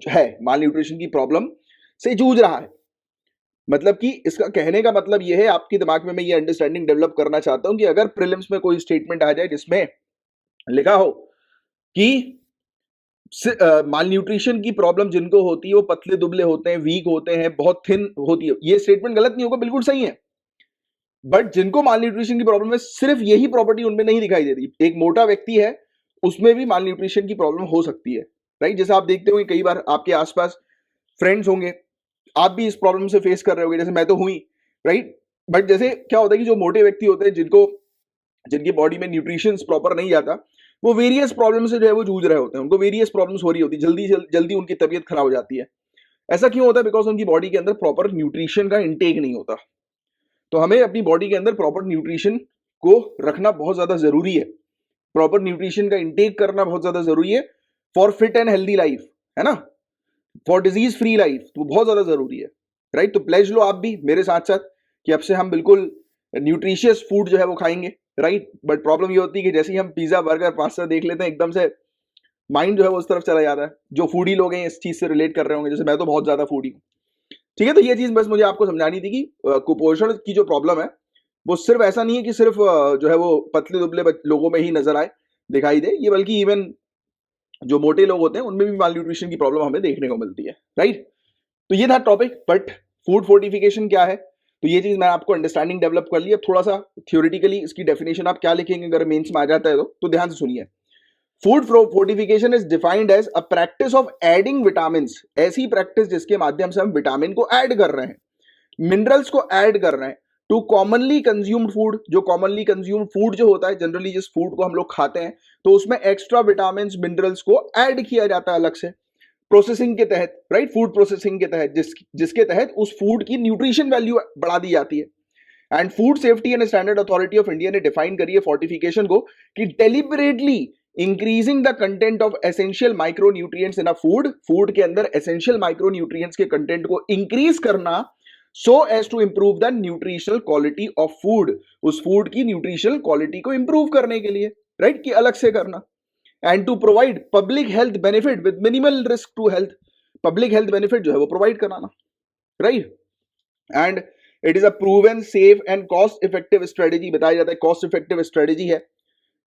है, माल न्यूट्रिशन की प्रॉब्लम से जूझ रहा है। मतलब कि इसका कहने का मतलब ये है, आपके दिमाग में मैं ये अंडरस्टैंडिंग डेवलप करना चाहता हूं कि अगर प्रीलिम्स में कोई स्टेटमेंट आ जाए जिसमें लिखा हो कि माल न्यूट्रिशन की प्रॉब्लम जिनको होती है वो पतले दुबले होते हैं, वीक होते हैं, बहुत थिन होती है, ये स्टेटमेंट गलत नहीं होगा, बिल्कुल सही है। बट जिनको माल न्यूट्रिशन की प्रॉब्लम है, सिर्फ यही प्रॉपर्टी उनमें नहीं दिखाई देती। एक मोटा व्यक्ति है, उसमें भी माल न्यूट्रिशन की प्रॉब्लम हो सकती है, राइट। जैसे आप देखते होंगे कई बार आपके आसपास फ्रेंड्स होंगे, आप भी इस प्रॉब्लम से फेस कर रहे होंगे, जैसे मैं तो हुई, राइट। बट जैसे क्या होता है कि जो मोटे व्यक्ति होते हैं, जिनकी बॉडी में न्यूट्रिशन प्रॉपर नहीं जाता, वो वेरियस प्रॉब्लम से जो है वो जूझ रहे होते हैं, उनको वेरियस प्रॉब्लम्स हो रही होती है, जल्दी उनकी तबीयत खराब हो जाती है। ऐसा क्यों होता है? बिकॉज उनकी बॉडी के अंदर प्रॉपर न्यूट्रिशन का इंटेक नहीं होता। तो हमें अपनी बॉडी के अंदर प्रॉपर न्यूट्रिशन को रखना बहुत ज्यादा जरूरी है, प्रॉपर न्यूट्रिशन का इंटेक करना बहुत ज्यादा जरूरी है for fit and healthy life, है ना, फॉर डिजीज फ्री लाइफ, तो बहुत ज्यादा जरूरी है, राइट। तो प्लेज लो आप भी मेरे साथ साथ कि अब से हम बिल्कुल न्यूट्रिशियस फूड जो है वो खाएंगे, राइट। बट प्रॉब्लम ये होती है कि जैसे ही हम पिज्जा बर्गर पास्ता देख लेते हैं एकदम से माइंड जो है वो उस तरफ चला जाता है। जो फूडी लोग हैं इस चीज से रिलेट कर रहे होंगे, जैसे मैं तो बहुत ज्यादा फूडी हूँ, ठीक है। तो ये चीज बस मुझे आपको समझानी थी कि कुपोषण की जो प्रॉब्लम है वो सिर्फ ऐसा नहीं है कि सिर्फ जो है वो पतले दुबले लोगों में ही नजर आए, दिखाई दे, ये बल्कि इवन जो मोटे लोग होते हैं उनमें भी माल न्यूट्रिशन की प्रॉब्लम हमें देखने को मिलती है, राइट। तो ये था टॉपिक। बट फूड फोर्टिफिकेशन क्या है, तो ये चीज मैं आपको अंडरस्टैंडिंग डेवलप कर ली। अब थोड़ा सा थ्योरेटिकली इसकी डेफिनेशन आप क्या लिखेंगे अगर मेंस में आ जाता है तो ध्यान से सुनिए। Food fortification is defined as a practice of adding vitamin, ऐसी प्रैक्टिस जिसके माध्यम से हम विटामिन को ऐड कर रहे हैं, मिनरल्स को ऐड कर रहे हैं टू कॉमनली कंज्यूम्ड फूड। जो कॉमनली कंज्यूम्ड फूड जो होता है, जनरली जिस फूड को हम लोग खाते हैं, तो उसमें एक्स्ट्रा विटामिन मिनरल्स को ऐड किया जाता है अलग से प्रोसेसिंग के तहत, राइट, फूड प्रोसेसिंग के तहत, जिसके तहत उस फूड की न्यूट्रिशन वैल्यू बढ़ा दी जाती है। And Food Safety and Standard Authority of India ने डिफाइन करी है फोर्टिफिकेशन को कि deliberately increasing the content of essential micronutrients in a food, food के अंदर एसेंशियल माइक्रोन्यूट्रिएंट्स के कंटेंट को इंक्रीज करना so as to improve the nutritional quality of food, उस फूड की न्यूट्रिशनल क्वालिटी को इंप्रूव करने के लिए, राइट, कि अलग से करना। And to provide public health benefit with minimal risk to health, public health benefit जो है वो प्रोवाइड कराना, right. And it is a proven safe and cost effective strategy, बताया जाता है कॉस्ट इफेक्टिव स्ट्रेटेजी है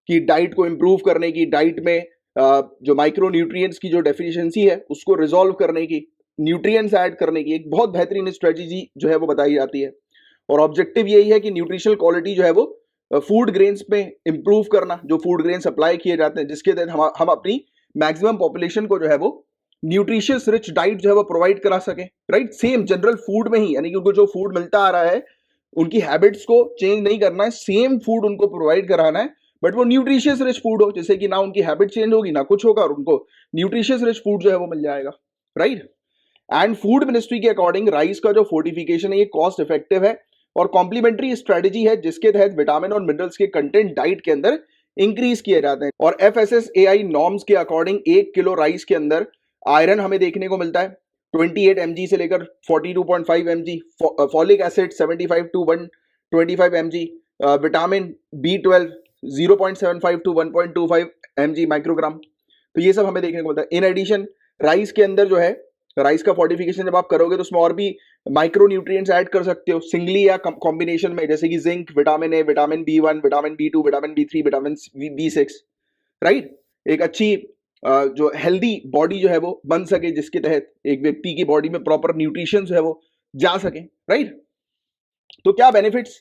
कि डाइट को इंप्रूव करने की, डाइट में जो माइक्रो न्यूट्रिएंट्स की जो डेफिशिएंसी है उसको रिजॉल्व करने की, न्यूट्रिएंट्स ऐड करने की एक बहुत बेहतरीन स्ट्रेटेजी जो है वो बताई जाती है। और ऑब्जेक्टिव यही है कि न्यूट्रिशनल क्वालिटी जो है वो फूड ग्रेन्स में इंप्रूव करना, जो फूड ग्रेन्स अप्लाई किए जाते हैं जिसके तहत हम अपनी मैक्सिमम पॉपुलेशन को जो है वो न्यूट्रिशियस रिच डाइट जो है वो प्रोवाइड करा सके, राइट। सेम जनरल फूड में ही, यानी कि उनको जो फूड मिलता आ रहा है उनकी हैबिट्स को चेंज नहीं करना है, सेम फूड उनको प्रोवाइड कराना है, बट वो न्यूट्रिशियस रिच फूड हो, जिससे कि ना उनकी हैबिट चेंज होगी ना कुछ होगा और उनको न्यूट्रिशियस रिच फूड जो है वो मिल जाएगा, राइट। एंड फूड मिनिस्ट्री के अकॉर्डिंग राइस का जो फोर्टिफिकेशन है ये कॉस्ट इफेक्टिव है और कॉम्प्लीमेंट्री स्ट्रेटेजी है जिसके तहत विटामिन और मिनरल्स के कंटेंट डाइट के अंदर इंक्रीज किए जाते हैं। और FSSAI नॉर्म्स के अकॉर्डिंग 1 किलो राइस के अंदर आयरन हमें देखने को मिलता है 28 mg से लेकर 42.5 mg, folic acid 75 to 125 mg, vitamin B12 0.75 to 1.25 mg microgram, तो ये सब हमें देखने को मिलता है। इन एडिशन राइस के अंदर जो है, राइस का फोर्टिफिकेशन जब आप करोगे तो उसमें और भी माइक्रो न्यूट्रिएंट्स ऐड कर सकते हो सिंगली या कॉम्बिनेशन में, जैसे कि zinc, vitamin A, vitamin B1, vitamin B2, vitamin B3, vitamin B6, right. एक अच्छी जो हेल्दी बॉडी जो है वो बन सके, जिसके तहत एक व्यक्ति की बॉडी में प्रॉपर न्यूट्रिशन जो है वो जा सके, राइट। तो क्या बेनिफिट्स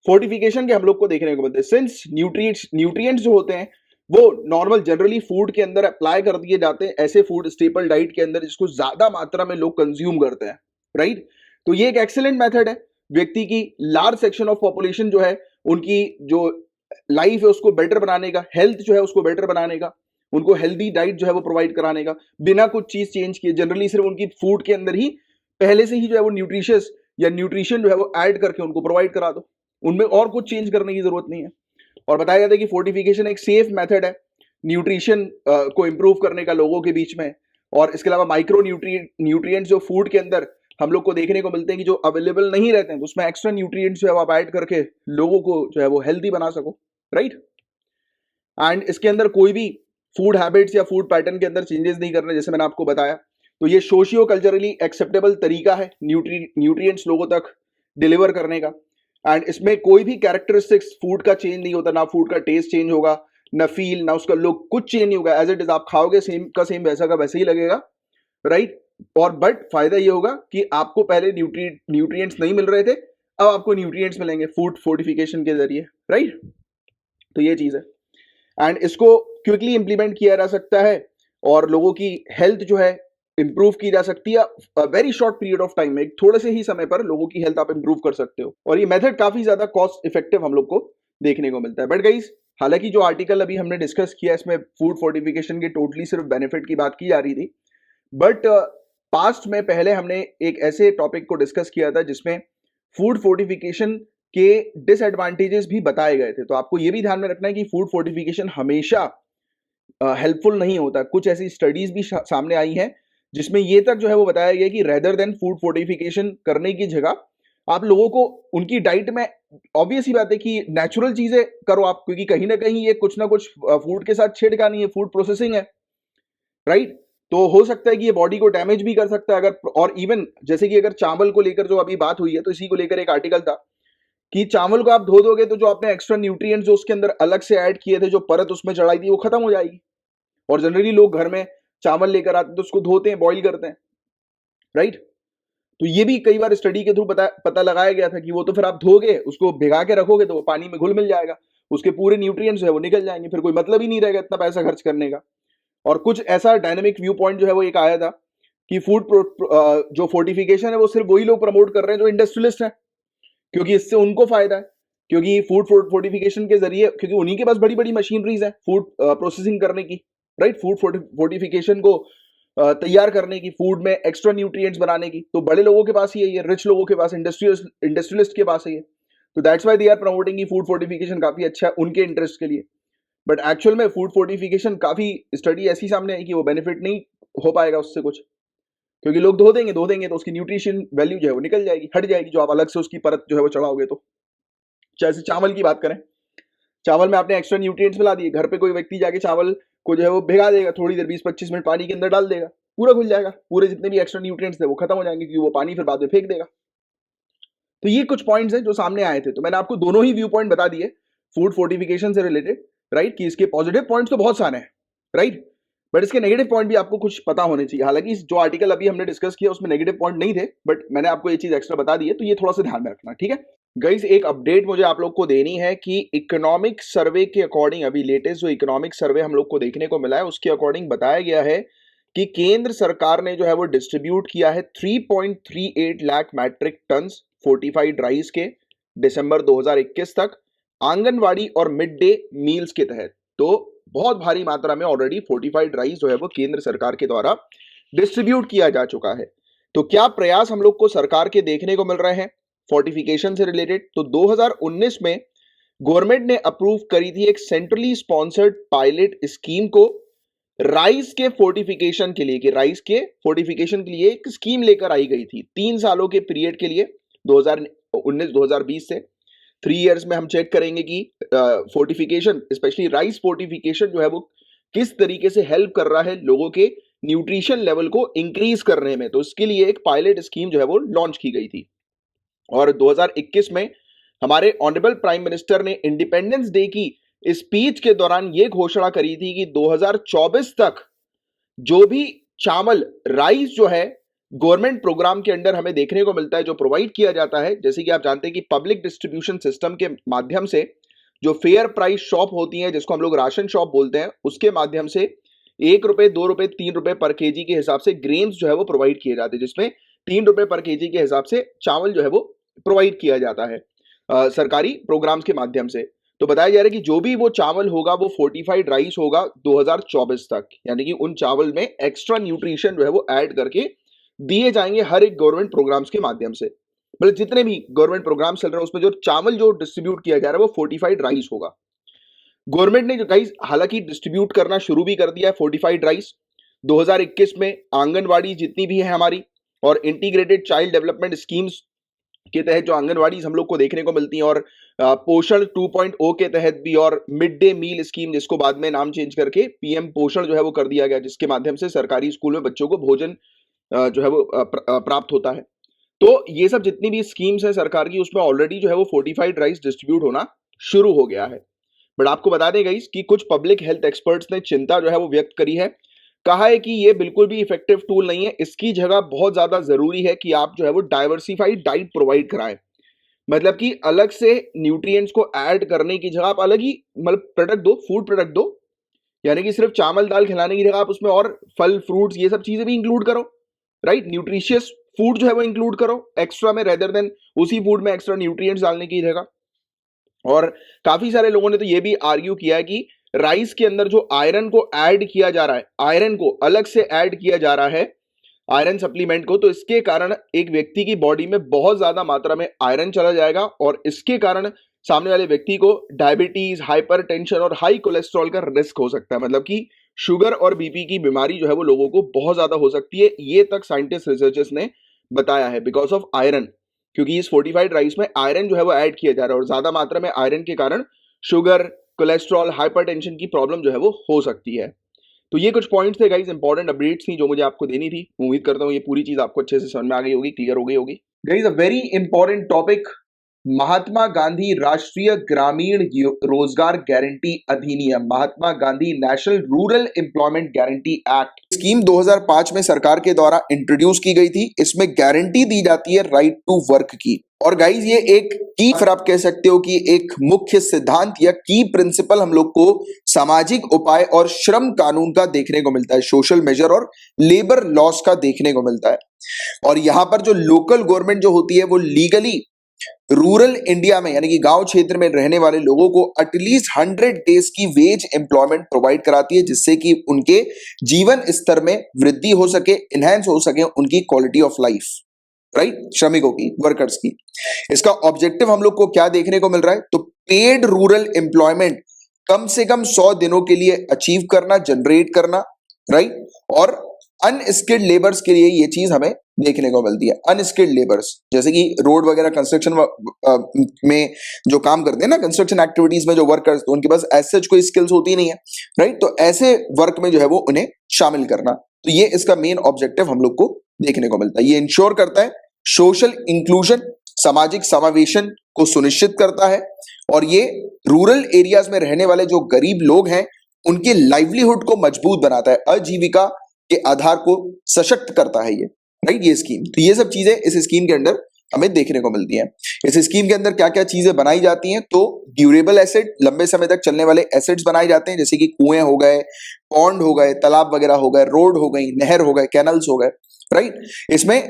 फोर्टिफिकेशन के हम लोग को देखने को मिलते हैं। सिंस न्यूट्रिएंट्स जो होते हैं वो नॉर्मल जनरली फूड के अंदर अप्लाई कर दिए जाते हैं, ऐसे फूड स्टेपल डाइट के अंदर जिसको ज्यादा मात्रा में लोग कंज्यूम करते हैं, राइट। तो ये एक एक्सीलेंट मेथड है व्यक्ति की लार्ज सेक्शन ऑफ पॉपुलेशन जो है उनकी जो लाइफ है उसको बेटर बनाने का, हेल्थ जो है उसको बेटर बनाने का, उनको हेल्दी डाइट जो है वो प्रोवाइड कराने का, बिना कुछ चीज चेंज किए, जनरली सिर्फ उनकी फूड के अंदर ही पहले से ही जो है वो न्यूट्रिशियस या न्यूट्रिशन जो है वो ऐड करके उनको प्रोवाइड करा दो, उनमें और कुछ चेंज करने की जरूरत नहीं है। और बताया जाता है कि फोर्टिफिकेशन एक सेफ मेथड है न्यूट्रिशन को इंप्रूव करने का लोगों के बीच में। और इसके अलावा माइक्रो न्यूट्रिएंट्स जो फूड के अंदर हम लोग को देखने को मिलते हैं कि जो अवेलेबल नहीं रहते हैं, उसमें एक्स्ट्रा न्यूट्रिएंट्स जो है आप ऐड करके लोगों को जो है वो हेल्दी बना सको, राइट। एंड इसके अंदर कोई भी फूड हैबिट्स या फूड पैटर्न के अंदर चेंजेस नहीं करने, जैसे मैंने आपको बताया। तो ये सोशियो कल्चरली एक्सेप्टेबल तरीका है न्यूट्रिएंट्स लोगों तक डिलीवर करने का। एंड इसमें कोई भी कैरेक्टरिस्टिक्स फूड का चेंज नहीं होता, ना फूड का टेस्ट चेंज होगा, ना फील, ना उसका लुक, कुछ चेंज नहीं होगा। एज इट इज आप खाओगे सेम का सेम, वैसा का वैसे ही लगेगा, राइट। और बट फायदा ये होगा कि आपको पहले न्यूट्रिएंट्स नहीं मिल रहे थे, अब आपको न्यूट्रिएंट्स मिलेंगे फूड फोर्टिफिकेशन के जरिए, राइट। तो ये चीज है एंड इसको क्विकली इंप्लीमेंट किया जा सकता है और लोगों की हेल्थ जो है इंप्रूव की जा सकती है very short period of time में, एक थोड़े से ही समय पर लोगों की हेल्थ आप इंप्रूव कर सकते हो। और ये मेथड काफी ज्यादा कॉस्ट इफेक्टिव हम लोग को देखने को मिलता है। बट गाइस, हालांकि जो आर्टिकल अभी हमने डिस्कस किया इसमें फूड फोर्टिफिकेशन की टोटली सिर्फ बेनिफिट की बात की जा रही थी, बट पास्ट में पहले हमने एक ऐसे टॉपिक को डिस्कस किया था जिसमें फूड फोर्टिफिकेशन के डिसएडवांटेजेस भी बताए गए थे। तो आपको ये भी ध्यान में रखना है कि फूड फोर्टिफिकेशन हमेशा हेल्पफुल नहीं होता। कुछ ऐसी स्टडीज भी सामने आई हैं जिसमें ये तक जो है वो बताया गया कि रेदर देन फूड फोर्टिफिकेशन करने की जगह आप लोगों को उनकी डाइट में, ऑब्वियस ही बात है कि नेचुरल चीजें करो आप, क्योंकि कहीं ना कहीं ये कुछ ना कुछ फूड के साथ छेड़खानी है, फूड प्रोसेसिंग है, राइट। तो हो सकता है कि ये बॉडी को डैमेज भी कर सकता है अगर, और इवन जैसे कि अगर चावल को लेकर जो अभी बात हुई है, तो इसी को लेकर एक आर्टिकल था कि चावल को आप धो दोगे तो जो आपने एक्स्ट्रा न्यूट्रिएंट्स जो उसके अंदर अलग से ऐड किए थे, जो परत उसमें चढ़ाई थी, वो खत्म हो जाएगी। और जनरली लोग घर में चावल लेकर आते हैं तो उसको धोते हैं, बॉईल करते हैं, राइट। तो ये भी कई बार स्टडी के थ्रू पता लगाया गया था कि वो तो फिर आप धोगे, उसको भिगा के रखोगे तो वो पानी में घुल मिल जाएगा, उसके पूरे न्यूट्रिएंट्स है वो निकल जाएंगे, फिर कोई मतलब ही नहीं रहेगा इतना पैसा खर्च करने का। और कुछ ऐसा डायनेमिक व्यू पॉइंट जो है वो एक आया था कि जो फोर्टिफिकेशन है वो सिर्फ वही लोग प्रमोट कर रहे हैं जो इंडस्ट्रियलिस्ट हैं, क्योंकि इससे उनको फायदा है। क्योंकि फूड फोर्टिफिकेशन के जरिए, क्योंकि उन्हीं के पास बड़ी बड़ी मशीनरीज है फूड प्रोसेसिंग करने की, राइट, फूड फोर्टिफिकेशन को तैयार करने की, फूड में एक्स्ट्रा न्यूट्रिएंट्स बनाने की, तो बड़े लोगों के पास ही है ये, रिच लोगों के पास, इंडस्ट्रियलिस्ट के पास है ये। तो that's why they are promoting की फूड फोर्टिफिकेशन काफी अच्छा है उनके इंटरेस्ट के लिए। बट एक्चुअल में फूड फोर्टिफिकेशन काफी स्टडी ऐसी सामने आई कि वो बेनिफिट नहीं हो पाएगा उससे कुछ, क्योंकि लोग धो देंगे तो उसकी न्यूट्रिशन वैल्यू जो है वो निकल जाएगी, हट जाएगी, जो आप अलग से उसकी परत जो है वो चढ़ाओगे तो। जैसे चावल की बात करें, चावल में आपने एक्स्ट्रा न्यूट्रिएंट्स मिला दिए, घर पे कोई व्यक्ति जाके चावल को जो है वो भिगा देगा थोड़ी देर, 20-25 मिनट पानी के अंदर डाल देगा, पूरा घुल जाएगा, पूरे जितने भी एक्स्ट्रा न्यूट्रिएंट्स थे वो खत्म हो जाएंगे, क्योंकि वो पानी फिर बाद में फेंक देगा। तो ये कुछ पॉइंट्स हैं जो सामने आए थे, तो मैंने आपको दोनों ही व्यू पॉइंट बता दिए फूड फोर्टिफिकेशन से रिलेटेड, राइट, कि इसके पॉजिटिव पॉइंट्स तो बहुत सारे हैं, राइट, बट इसके नेगेटिव पॉइंट भी आपको कुछ पता होने चाहिए। हालांकि जो आर्टिकल अभी हमने डिस्कस किया उसमें नेगेटिव पॉइंट नहीं थे, बट मैंने आपको ये चीज एक्स्ट्रा बता दी है, तो ये थोड़ा सा ध्यान में रखना, ठीक है। गाइस, एक अपडेट मुझे आप लोग को देनी है कि इकोनॉमिक सर्वे के अकॉर्डिंग, अभी लेटेस्ट जो इकोनॉमिक सर्वे हम लोग को देखने को मिला है उसके अकॉर्डिंग बताया गया है कि केंद्र सरकार ने जो है वो डिस्ट्रीब्यूट किया है 3.38 lakh metric tons fortified rice के दिसंबर 2021 तक आंगनवाड़ी और मिड डे मील्स के तहत। तो बहुत भारी मात्रा में ऑलरेडी फोर्टिफाइड राइस जो है वो केंद्र सरकार के द्वारा डिस्ट्रीब्यूट किया जा चुका है। तो क्या प्रयास हम लोग को सरकार के देखने को मिल रहे हैं फोर्टिफिकेशन से रिलेटेड? तो 2019 में गवर्नमेंट ने अप्रूव करी थी एक सेंट्रली स्पॉन्सर्ड पायलट स्कीम को राइस के फोर्टिफिकेशन के लिए, कि राइस के फोर्टिफिकेशन के लिए एक स्कीम लेकर आई गई थी 3 सालों के पीरियड के लिए, 2019-2020 से 3 इयर्स में हम चेक करेंगे कि फोर्टिफिकेशन, स्पेशली राइस फोर्टिफिकेशन जो है वो किस तरीके से हेल्प कर रहा है लोगों के न्यूट्रिशन लेवल को इंक्रीज करने में। तो इसके लिए एक पायलट स्कीम जो है वो लॉन्च की गई थी। और 2021 में हमारे ऑनरेबल प्राइम मिनिस्टर ने इंडिपेंडेंस डे की स्पीच के दौरान यह घोषणा करी थी कि 2024 तक जो भी चावल, राइस जो है गवर्नमेंट प्रोग्राम के अंडर हमें देखने को मिलता है, जो प्रोवाइड किया जाता है, जैसे कि आप जानते हैं कि पब्लिक डिस्ट्रीब्यूशन सिस्टम के माध्यम से जो फेयर प्राइस शॉप होती है, जिसको हम लोग राशन शॉप बोलते हैं, उसके माध्यम से 1 रुपए, 2 रुपए, 3 रुपए पर केजी के हिसाब से ग्रेन्स जो है वो प्रोवाइड किए जाते हैं, जिसमें 3 रुपए पर केजी के हिसाब से चावल जो है वो प्रोवाइड किया जाता है सरकारी प्रोग्राम्स के माध्यम से। तो बताया जा रहा है कि जो भी वो चावल होगा वो फोर्टिफाइड राइस होगा 2024 तक, यानी कि उन चावल में एक्स्ट्रा न्यूट्रिशन जो है वो ऐड करके दिए जाएंगे हर एक गवर्नमेंट प्रोग्राम्स के माध्यम से। मतलब जितने भी गवर्नमेंट प्रोग्राम चल रहे हैं उसमें जो चावल जो डिस्ट्रीब्यूट किया जा रहा है वो फोर्टिफाइड राइस होगा। गवर्नमेंट ने जो गाइस हालांकि डिस्ट्रीब्यूट करना शुरू भी कर दिया है फोर्टिफाइड राइस 2021 में। आंगनवाड़ी जितनी भी है हमारी और इंटीग्रेटेड चाइल्ड डेवलपमेंट स्कीम्स के तहत जो आंगनवाड़ी हम लोग को देखने को मिलती हैं, और पोषण 2.0 के तहत भी, और मिड डे मील स्कीम जिसको बाद में नाम चेंज करके पीएम पोषण जो है वो कर दिया गया, जिसके माध्यम से सरकारी स्कूल में बच्चों को भोजन जो है वो प्राप्त होता है। तो ये सब जितनी भी स्कीम्स हैं सरकार की, उसमें ऑलरेडी जो है वो फोर्टिफाइड राइस डिस्ट्रीब्यूट होना शुरू हो गया है। बट आपको बता दें गाइस कि कुछ पब्लिक हेल्थ एक्सपर्ट्स ने चिंता जो है वो व्यक्त करी है, कहा है कि ये बिल्कुल भी इफेक्टिव टूल नहीं है, इसकी जगह बहुत ज्यादा जरूरी है कि आप जो है वो डाइवर्सिफाइड डाइट प्रोवाइड कराएं। मतलब कि अलग से न्यूट्रिएंट्स को ऐड करने की जगह आप अलग ही मतलब प्रोडक्ट दो, फूड प्रोडक्ट दो, यानी कि सिर्फ चावल दाल खिलाने की जगह आप उसमें और फल फ्रूट्स ये सब चीजें भी इंक्लूड करो, राइट, न्यूट्रिशियस फूड जो है वो इंक्लूड करो एक्स्ट्रा में, रेदर देन उसी फूड में एक्स्ट्रा न्यूट्रिएंट्स डालने की जगह। और काफी सारे लोगों ने तो ये भी आर्ग्यू किया है कि राइस के अंदर जो आयरन को ऐड किया जा रहा है, आयरन को अलग से ऐड किया जा रहा है आयरन सप्लीमेंट को, तो इसके कारण एक व्यक्ति की बॉडी में बहुत ज्यादा मात्रा में आयरन चला जाएगा और इसके कारण सामने वाले व्यक्ति को डायबिटीज, हाइपरटेंशन और हाई कोलेस्ट्रॉल का रिस्क हो सकता है। मतलब कि शुगर और बीपी की बीमारी जो है वो लोगों को बहुत ज्यादा हो सकती है, ये तक साइंटिस्ट रिसर्चर्स ने बताया है, बिकॉज ऑफ आयरन। क्योंकि इस फोर्टिफाइड राइस में आयरन जो है वो ऐड किया जा रहा है और ज्यादा मात्रा में आयरन के कारण शुगर, कोलेस्ट्रॉल, हाइपरटेंशन की प्रॉब्लम जो है वो हो सकती है। तो ये कुछ पॉइंट्स थे गाइस, इंपॉर्टेंट अपडेट्स थी जो मुझे आपको देनी थी। उम्मीद करता हूँ ये पूरी चीज आपको अच्छे से समझ में आ गई होगी, क्लियर हो गई होगी। Guys a very important topic, Mahatma Gandhi राष्ट्रीय ग्रामीण रोजगार गारंटी अधिनियम, Mahatma Gandhi national rural employment guarantee act scheme 2005 में सरकार के द्वारा इंट्रोड्यूस की गई थी। इसमें गारंटी दी जाती है राइट टू वर्क की। और गाइज ये एक की, फिर आप कह सकते हो कि एक मुख्य सिद्धांत या की प्रिंसिपल हम लोग को सामाजिक उपाय और श्रम कानून का देखने को मिलता है, सोशल मेजर और लेबर लॉस का देखने को मिलता है। और यहां पर जो लोकल गवर्नमेंट जो होती है वो लीगली रूरल इंडिया में यानी कि गांव क्षेत्र में रहने वाले लोगों को एटलीस्ट 100 डेज की वेज एम्प्लॉयमेंट प्रोवाइड कराती है, जिससे कि उनके जीवन स्तर में वृद्धि हो सके, इनहैंस हो सके उनकी क्वालिटी ऑफ लाइफ, राइट, श्रमिकों की, वर्कर्स की। इसका ऑब्जेक्टिव हम लोग को क्या देखने को मिल रहा है, तो पेड रूरल एम्प्लॉयमेंट कम से कम 100 दिनों के लिए अचीव करना, जनरेट करना, राइट। और अनस्किल्ड लेबर्स के लिए ये चीज हमें देखने को मिलती है। अनस्किल्ड लेबर्स जैसे कि रोड वगैरह कंस्ट्रक्शन में जो काम करते हैं ना, कंस्ट्रक्शन एक्टिविटीज में जो वर्कर्स, तो उनके पास ऐसे कोई स्किल्स होती नहीं है, राइट। तो ऐसे वर्क में जो है वो उन्हें शामिल करना, तो ये इसका मेन ऑब्जेक्टिव हम लोग को देखने को मिलता है। ये इंश्योर करता है सोशल इंक्लूजन, सामाजिक समावेशन को सुनिश्चित करता है। और ये रूरल एरियाज में रहने वाले जो गरीब लोग हैं उनके लाइवलीहुड को मजबूत बनाता है, आजीविका के आधार को सशक्त करता है ये, राइट, ये स्कीम। तो ये सब चीजें इस स्कीम के अंदर हमें देखने को मिलती हैं। इस स्कीम के अंदर क्या क्या चीजें बनाई जाती हैं, तो ड्यूरेबल एसेट, लंबे समय तक चलने वाले एसेट्स बनाए जाते हैं, जैसे कि कुएं हो गए, पॉन्ड हो गए, तालाब वगैरह हो गए, रोड हो गई, नहर हो गए, कैनल्स हो गए, राइट। इसमें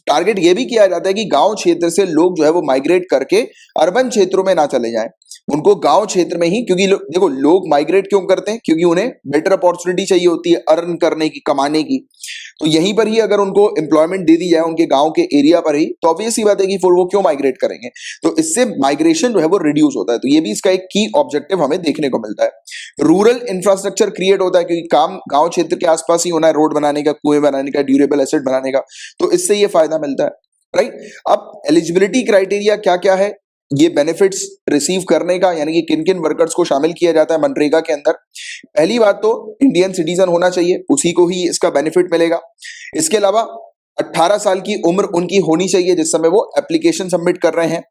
टारगेट ये भी किया जाता है कि गांव क्षेत्र से लोग जो है वो माइग्रेट करके अर्बन क्षेत्रों में ना चले जाएं, उनको गांव क्षेत्र में ही, क्योंकि देखो लोग माइग्रेट क्यों करते हैं, क्योंकि उन्हें बेटर अपॉर्चुनिटी चाहिए होती है अर्न करने की, कमाने की। तो यहीं पर ही अगर उनको एम्प्लॉयमेंट दे दी जाए उनके गांव के एरिया पर ही, तो ऑब्वियस ही बात है कि फिर वो क्यों माइग्रेट करेंगे। तो इससे माइग्रेशन जो है वो रिड्यूस होता है। तो ये भी इसका एक की ऑब्जेक्टिव हमें देखने को मिलता है। रूरल इंफ्रास्ट्रक्चर क्रिएट होता है, क्योंकि काम गांव क्षेत्र के आसपास ही होना है, रोड बनाने का, कुएं बनाने का, ड्यूरेबल एसेट बनाने का, तो इससे ये फायदा मिलता है, राइट। अब एलिजिबिलिटी क्राइटेरिया क्या क्या है, ये बेनिफिट्स रिसीव करने का, यानी कि किन किन वर्कर्स को शामिल किया जाता है मनरेगा के अंदर। पहली बात तो इंडियन सिटीजन होना चाहिए, उसी को ही इसका बेनिफिट मिलेगा। इसके अलावा 18 साल की उम्र उनकी होनी चाहिए जिस समय वो एप्लीकेशन सबमिट कर रहे हैं।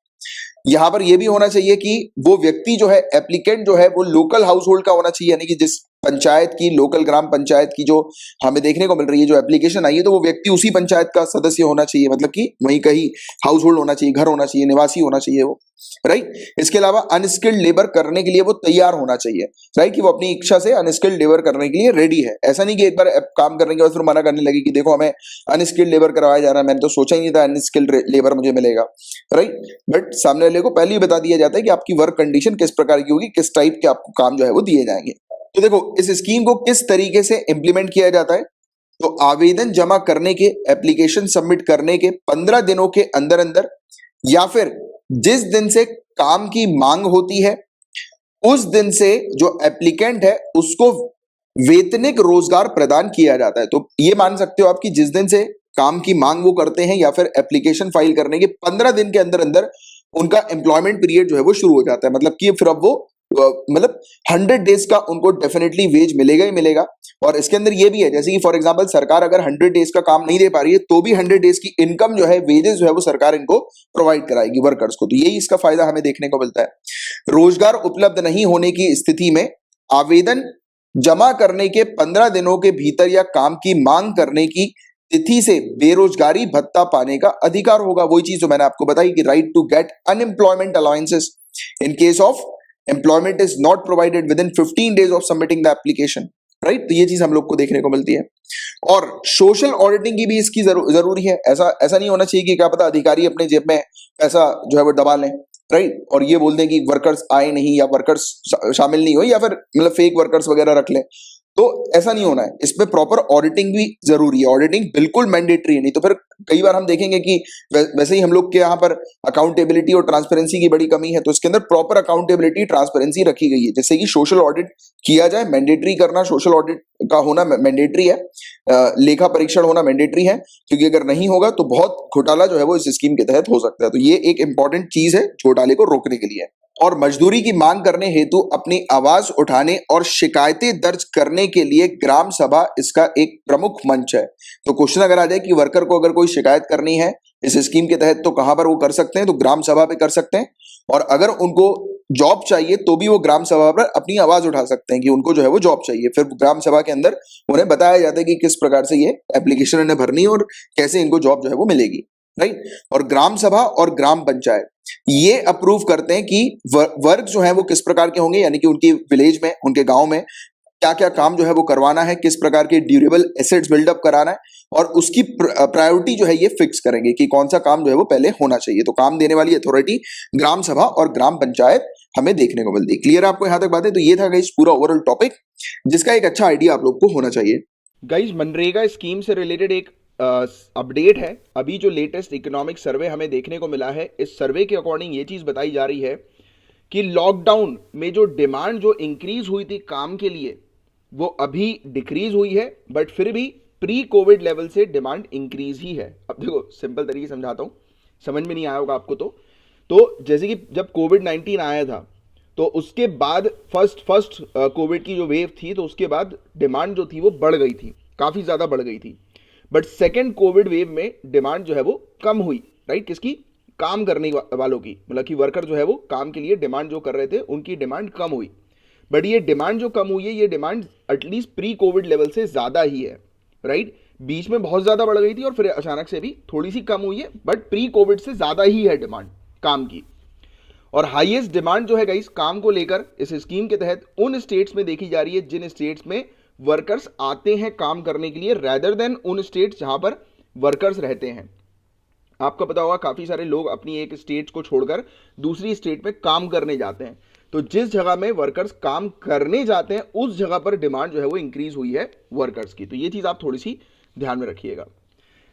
यहां पर यह भी होना चाहिए कि वो व्यक्ति जो है, एप्लीकेंट जो है, वो लोकल हाउस होल्ड का होना चाहिए, यानी कि जिस पंचायत की, लोकल ग्राम पंचायत की जो हमें देखने को मिल रही है, जो एप्लीकेशन आई है, तो वो व्यक्ति उसी पंचायत का सदस्य होना चाहिए, मतलब कि वहीं कहीं हाउस होल्ड होना चाहिए, घर होना चाहिए, निवासी होना चाहिए वो, राइट। इसके अलावा अनस्किल्ड लेबर करने के लिए वो तैयार होना चाहिए, राइट, कि वो अपनी इच्छा से अनस्किल्ड लेबर करने के लिए रेडी है। ऐसा नहीं कि एक बार काम करने के बाद फिर मना करने लगे कि देखो हमें अनस्किल्ड लेबर करवाया जा रहा है, मैंने तो सोचा ही नहीं था अनस्किल्ड लेबर मुझे मिलेगा, राइट। बट सामने वाले को पहले ही बता दिया जाता है कि आपकी वर्क कंडीशन किस प्रकार की होगी, किस टाइप के आपको काम जो है वो दिए जाएंगे। तो देखो इस स्कीम को किस तरीके से इंप्लीमेंट किया जाता है, तो आवेदन जमा करने के, एप्लीकेशन सबमिट करने के 15 दिनों के अंदर अंदर, या फिर जिस दिन से काम की मांग होती है उस दिन से जो एप्लीकेंट है उसको वेतनिक रोजगार प्रदान किया जाता है। तो ये मान सकते हो आप कि जिस दिन से काम की मांग वो करते हैं या फिर एप्लीकेशन फाइल करने के 15 दिन के अंदर अंदर उनका एम्प्लॉयमेंट पीरियड जो है वो शुरू हो जाता है। मतलब कि फिर अब वो मतलब 100 डेज का उनको डेफिनेटली वेज मिलेगा ही मिलेगा। और इसके अंदर ये भी है, जैसे कि फॉर एग्जांपल सरकार अगर 100 डेज का काम नहीं दे पा रही है तो भी 100 डेज की इनकम जो है, वेजेस जो है वो सरकार इनको प्रोवाइड कराएगी वर्कर्स को। तो यही इसका फायदा हमें देखने को मिलता है। रोजगार उपलब्ध नहीं होने की स्थिति में आवेदन जमा करने के 15 दिनों के भीतर या काम की मांग करने की तिथि से बेरोजगारी भत्ता पाने का अधिकार होगा। वही चीज जो मैंने आपको बताई कि right to get unemployment allowances in case of employment is not provided within 15 days of submitting the application, right. तो ये चीज हम लोग को देखने को मिलती है। और सोशल ऑडिटिंग की भी इसकी जरूरी है। ऐसा नहीं होना चाहिए कि क्या पता अधिकारी अपने जेब में पैसा जो है वो दबा लें, राइट, और ये बोल दें कि वर्कर्स आए नहीं या वर्कर्स शामिल नहीं हुए या फिर मतलब फेक वर्कर्स वगैरह रख लें। तो ऐसा नहीं होना है, इसमें प्रॉपर ऑडिटिंग भी जरूरी है, ऑडिटिंग बिल्कुल मैंडेटरी है, नहीं तो फिर कई बार हम देखेंगे कि वैसे ही हम लोग के यहाँ पर अकाउंटेबिलिटी और ट्रांसपेरेंसी की बड़ी कमी है, तो इसके अंदर प्रॉपर अकाउंटेबिलिटी ट्रांसपेरेंसी रखी गई है, जैसे कि सोशल ऑडिट किया जाए, मैंडेटरी करना सोशल ऑडिट का होना मैंडेटरी है, लेखा परीक्षण होना मैंडेटरी है, क्योंकि अगर नहीं होगा तो बहुत घोटाला जो है वो इस स्कीम के तहत हो सकता है। तो ये एक इंपॉर्टेंट चीज है घोटाले को रोकने के लिए। और मजदूरी की मांग करने हेतु अपनी आवाज उठाने और शिकायतें दर्ज करने के लिए ग्राम सभा इसका एक प्रमुख मंच है। तो क्वेश्चन अगर आ जाए कि वर्कर को अगर कोई शिकायत करनी है इस स्कीम के तहत तो कहां पर वो कर सकते हैं, तो ग्राम सभा पे कर सकते हैं। और अगर उनको जॉब चाहिए तो भी वो ग्राम सभा पर अपनी आवाज उठा सकते हैं कि उनको जो है वो जॉब चाहिए। फिर ग्राम सभा के अंदर उन्हें बताया जाता है कि किस प्रकार से ये एप्लीकेशन इन्हें भरनी है और कैसे इनको जॉब जो है वो मिलेगी, राइट। और ग्राम सभा और ग्राम पंचायत ये अप्रूव करते हैं कि वर्क जो है वो किस प्रकार के होंगे, यानी कि उनकी विलेज में, उनके गांव में क्या क्या काम जो है वो करवाना है, किस प्रकार के ड्यूरेबल एसेट्स बिल्डअप कराना है, और उसकी प्रायोरिटी जो है ये फिक्स करेंगे कि कौन सा काम जो है वो पहले होना चाहिए। तो काम देने वाली अथॉरिटी ग्राम सभा और ग्राम पंचायत हमें देखने को मिलती है। क्लियर है आपको यहां तक बातें? तो ये था गाइस पूरा ओवरऑल टॉपिक, जिसका एक अच्छा आइडिया आप लोग को होना चाहिए। गाइज मनरेगा स्कीम से रिलेटेड एक अपडेट है। अभी जो लेटेस्ट इकोनॉमिक सर्वे हमें देखने को मिला है, इस सर्वे के अकॉर्डिंग ये चीज़ बताई जा रही है कि लॉकडाउन में जो डिमांड जो इंक्रीज हुई थी काम के लिए वो अभी डिक्रीज हुई है, बट फिर भी प्री कोविड लेवल से डिमांड इंक्रीज ही है। अब देखो सिंपल तरीके से समझाता हूँ, समझ में नहीं आया होगा आपको तो जैसे कि जब कोविड-19 आया था तो उसके बाद फर्स्ट कोविड की जो वेव थी तो उसके बाद डिमांड जो थी वो बढ़ गई थी, काफ़ी ज़्यादा बढ़ गई थी। बट सेकेंड कोविड वेव में डिमांड जो है वो कम हुई, राइट। किसकी? काम करने वालों की, मतलब कि वर्कर जो है वो काम के लिए डिमांड जो कर रहे थे उनकी डिमांड कम हुई। बट ये डिमांड जो कम हुई है ये demand at least pre Covid level से ज़्यादा ही है, राइट। बीच में बहुत ज़्यादा बढ़ गई थी और फिर अचानक से भी थोड़ी सी कम हुई है, बट प्री कोविड से ज़्यादा ही है डिमांड काम की। और हाईएस्ट डिमांड जो है गाइस काम को लेकर इस स्कीम के तहत उन स्टेट्स में देखी जा रही है जिन स्टेट्स में वर्कर्स आते हैं काम करने के लिए, रेदर देन उन स्टेट्स जहां पर वर्कर्स रहते हैं। आपको पता होगा काफ़ी सारे लोग अपनी एक स्टेट को छोड़कर दूसरी स्टेट में काम करने जाते हैं, तो जिस जगह में वर्कर्स काम करने जाते हैं उस जगह पर डिमांड जो है वो इंक्रीज हुई है वर्कर्स की। तो ये चीज़ आप थोड़ी सी ध्यान में रखिएगा।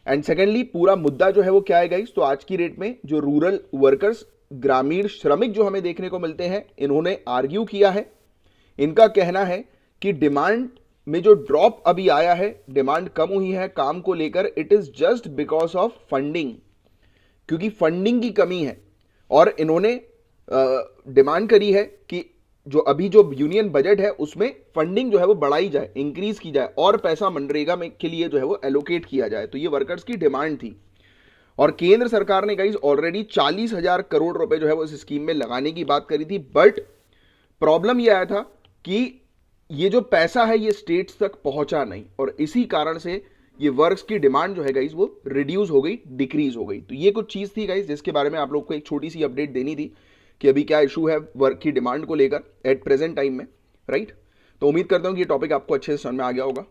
एंड सेकेंडली पूरा मुद्दा जो है वो क्या है गाइस, तो आज की डेट में जो रूरल वर्कर्स, ग्रामीण श्रमिक जो हमें देखने को मिलते हैं, इन्होंने आर्ग्यू किया है। इनका कहना है कि डिमांड में जो ड्रॉप अभी आया है, डिमांड कम हुई है काम को लेकर, it is just because of funding, क्योंकि फंडिंग की कमी है। और इन्होंने डिमांड करी है कि जो अभी जो यूनियन बजट है उसमें फंडिंग जो है वो बढ़ाई जाए, इंक्रीज की जाए और पैसा मनरेगा में के लिए जो है वो एलोकेट किया जाए। तो ये वर्कर्स की डिमांड थी। और केंद्र सरकार ने गाइस ऑलरेडी 40,000 करोड़ रुपए जो है वो इस स्कीम में लगाने की बात करी थी, बट प्रॉब्लम यह आया था कि ये जो पैसा है ये स्टेट्स तक पहुंचा नहीं, और इसी कारण से ये वर्क्स की डिमांड जो है गाइस वो रिड्यूस हो गई, डिक्रीज हो गई। तो ये कुछ चीज़ थी गाइस जिसके बारे में आप लोग को एक छोटी सी अपडेट देनी थी कि अभी क्या इशू है वर्क की डिमांड को लेकर एट प्रेजेंट टाइम में, राइट। तो उम्मीद करता हूँ कि ये टॉपिक आपको अच्छे से समझ में आ गया होगा।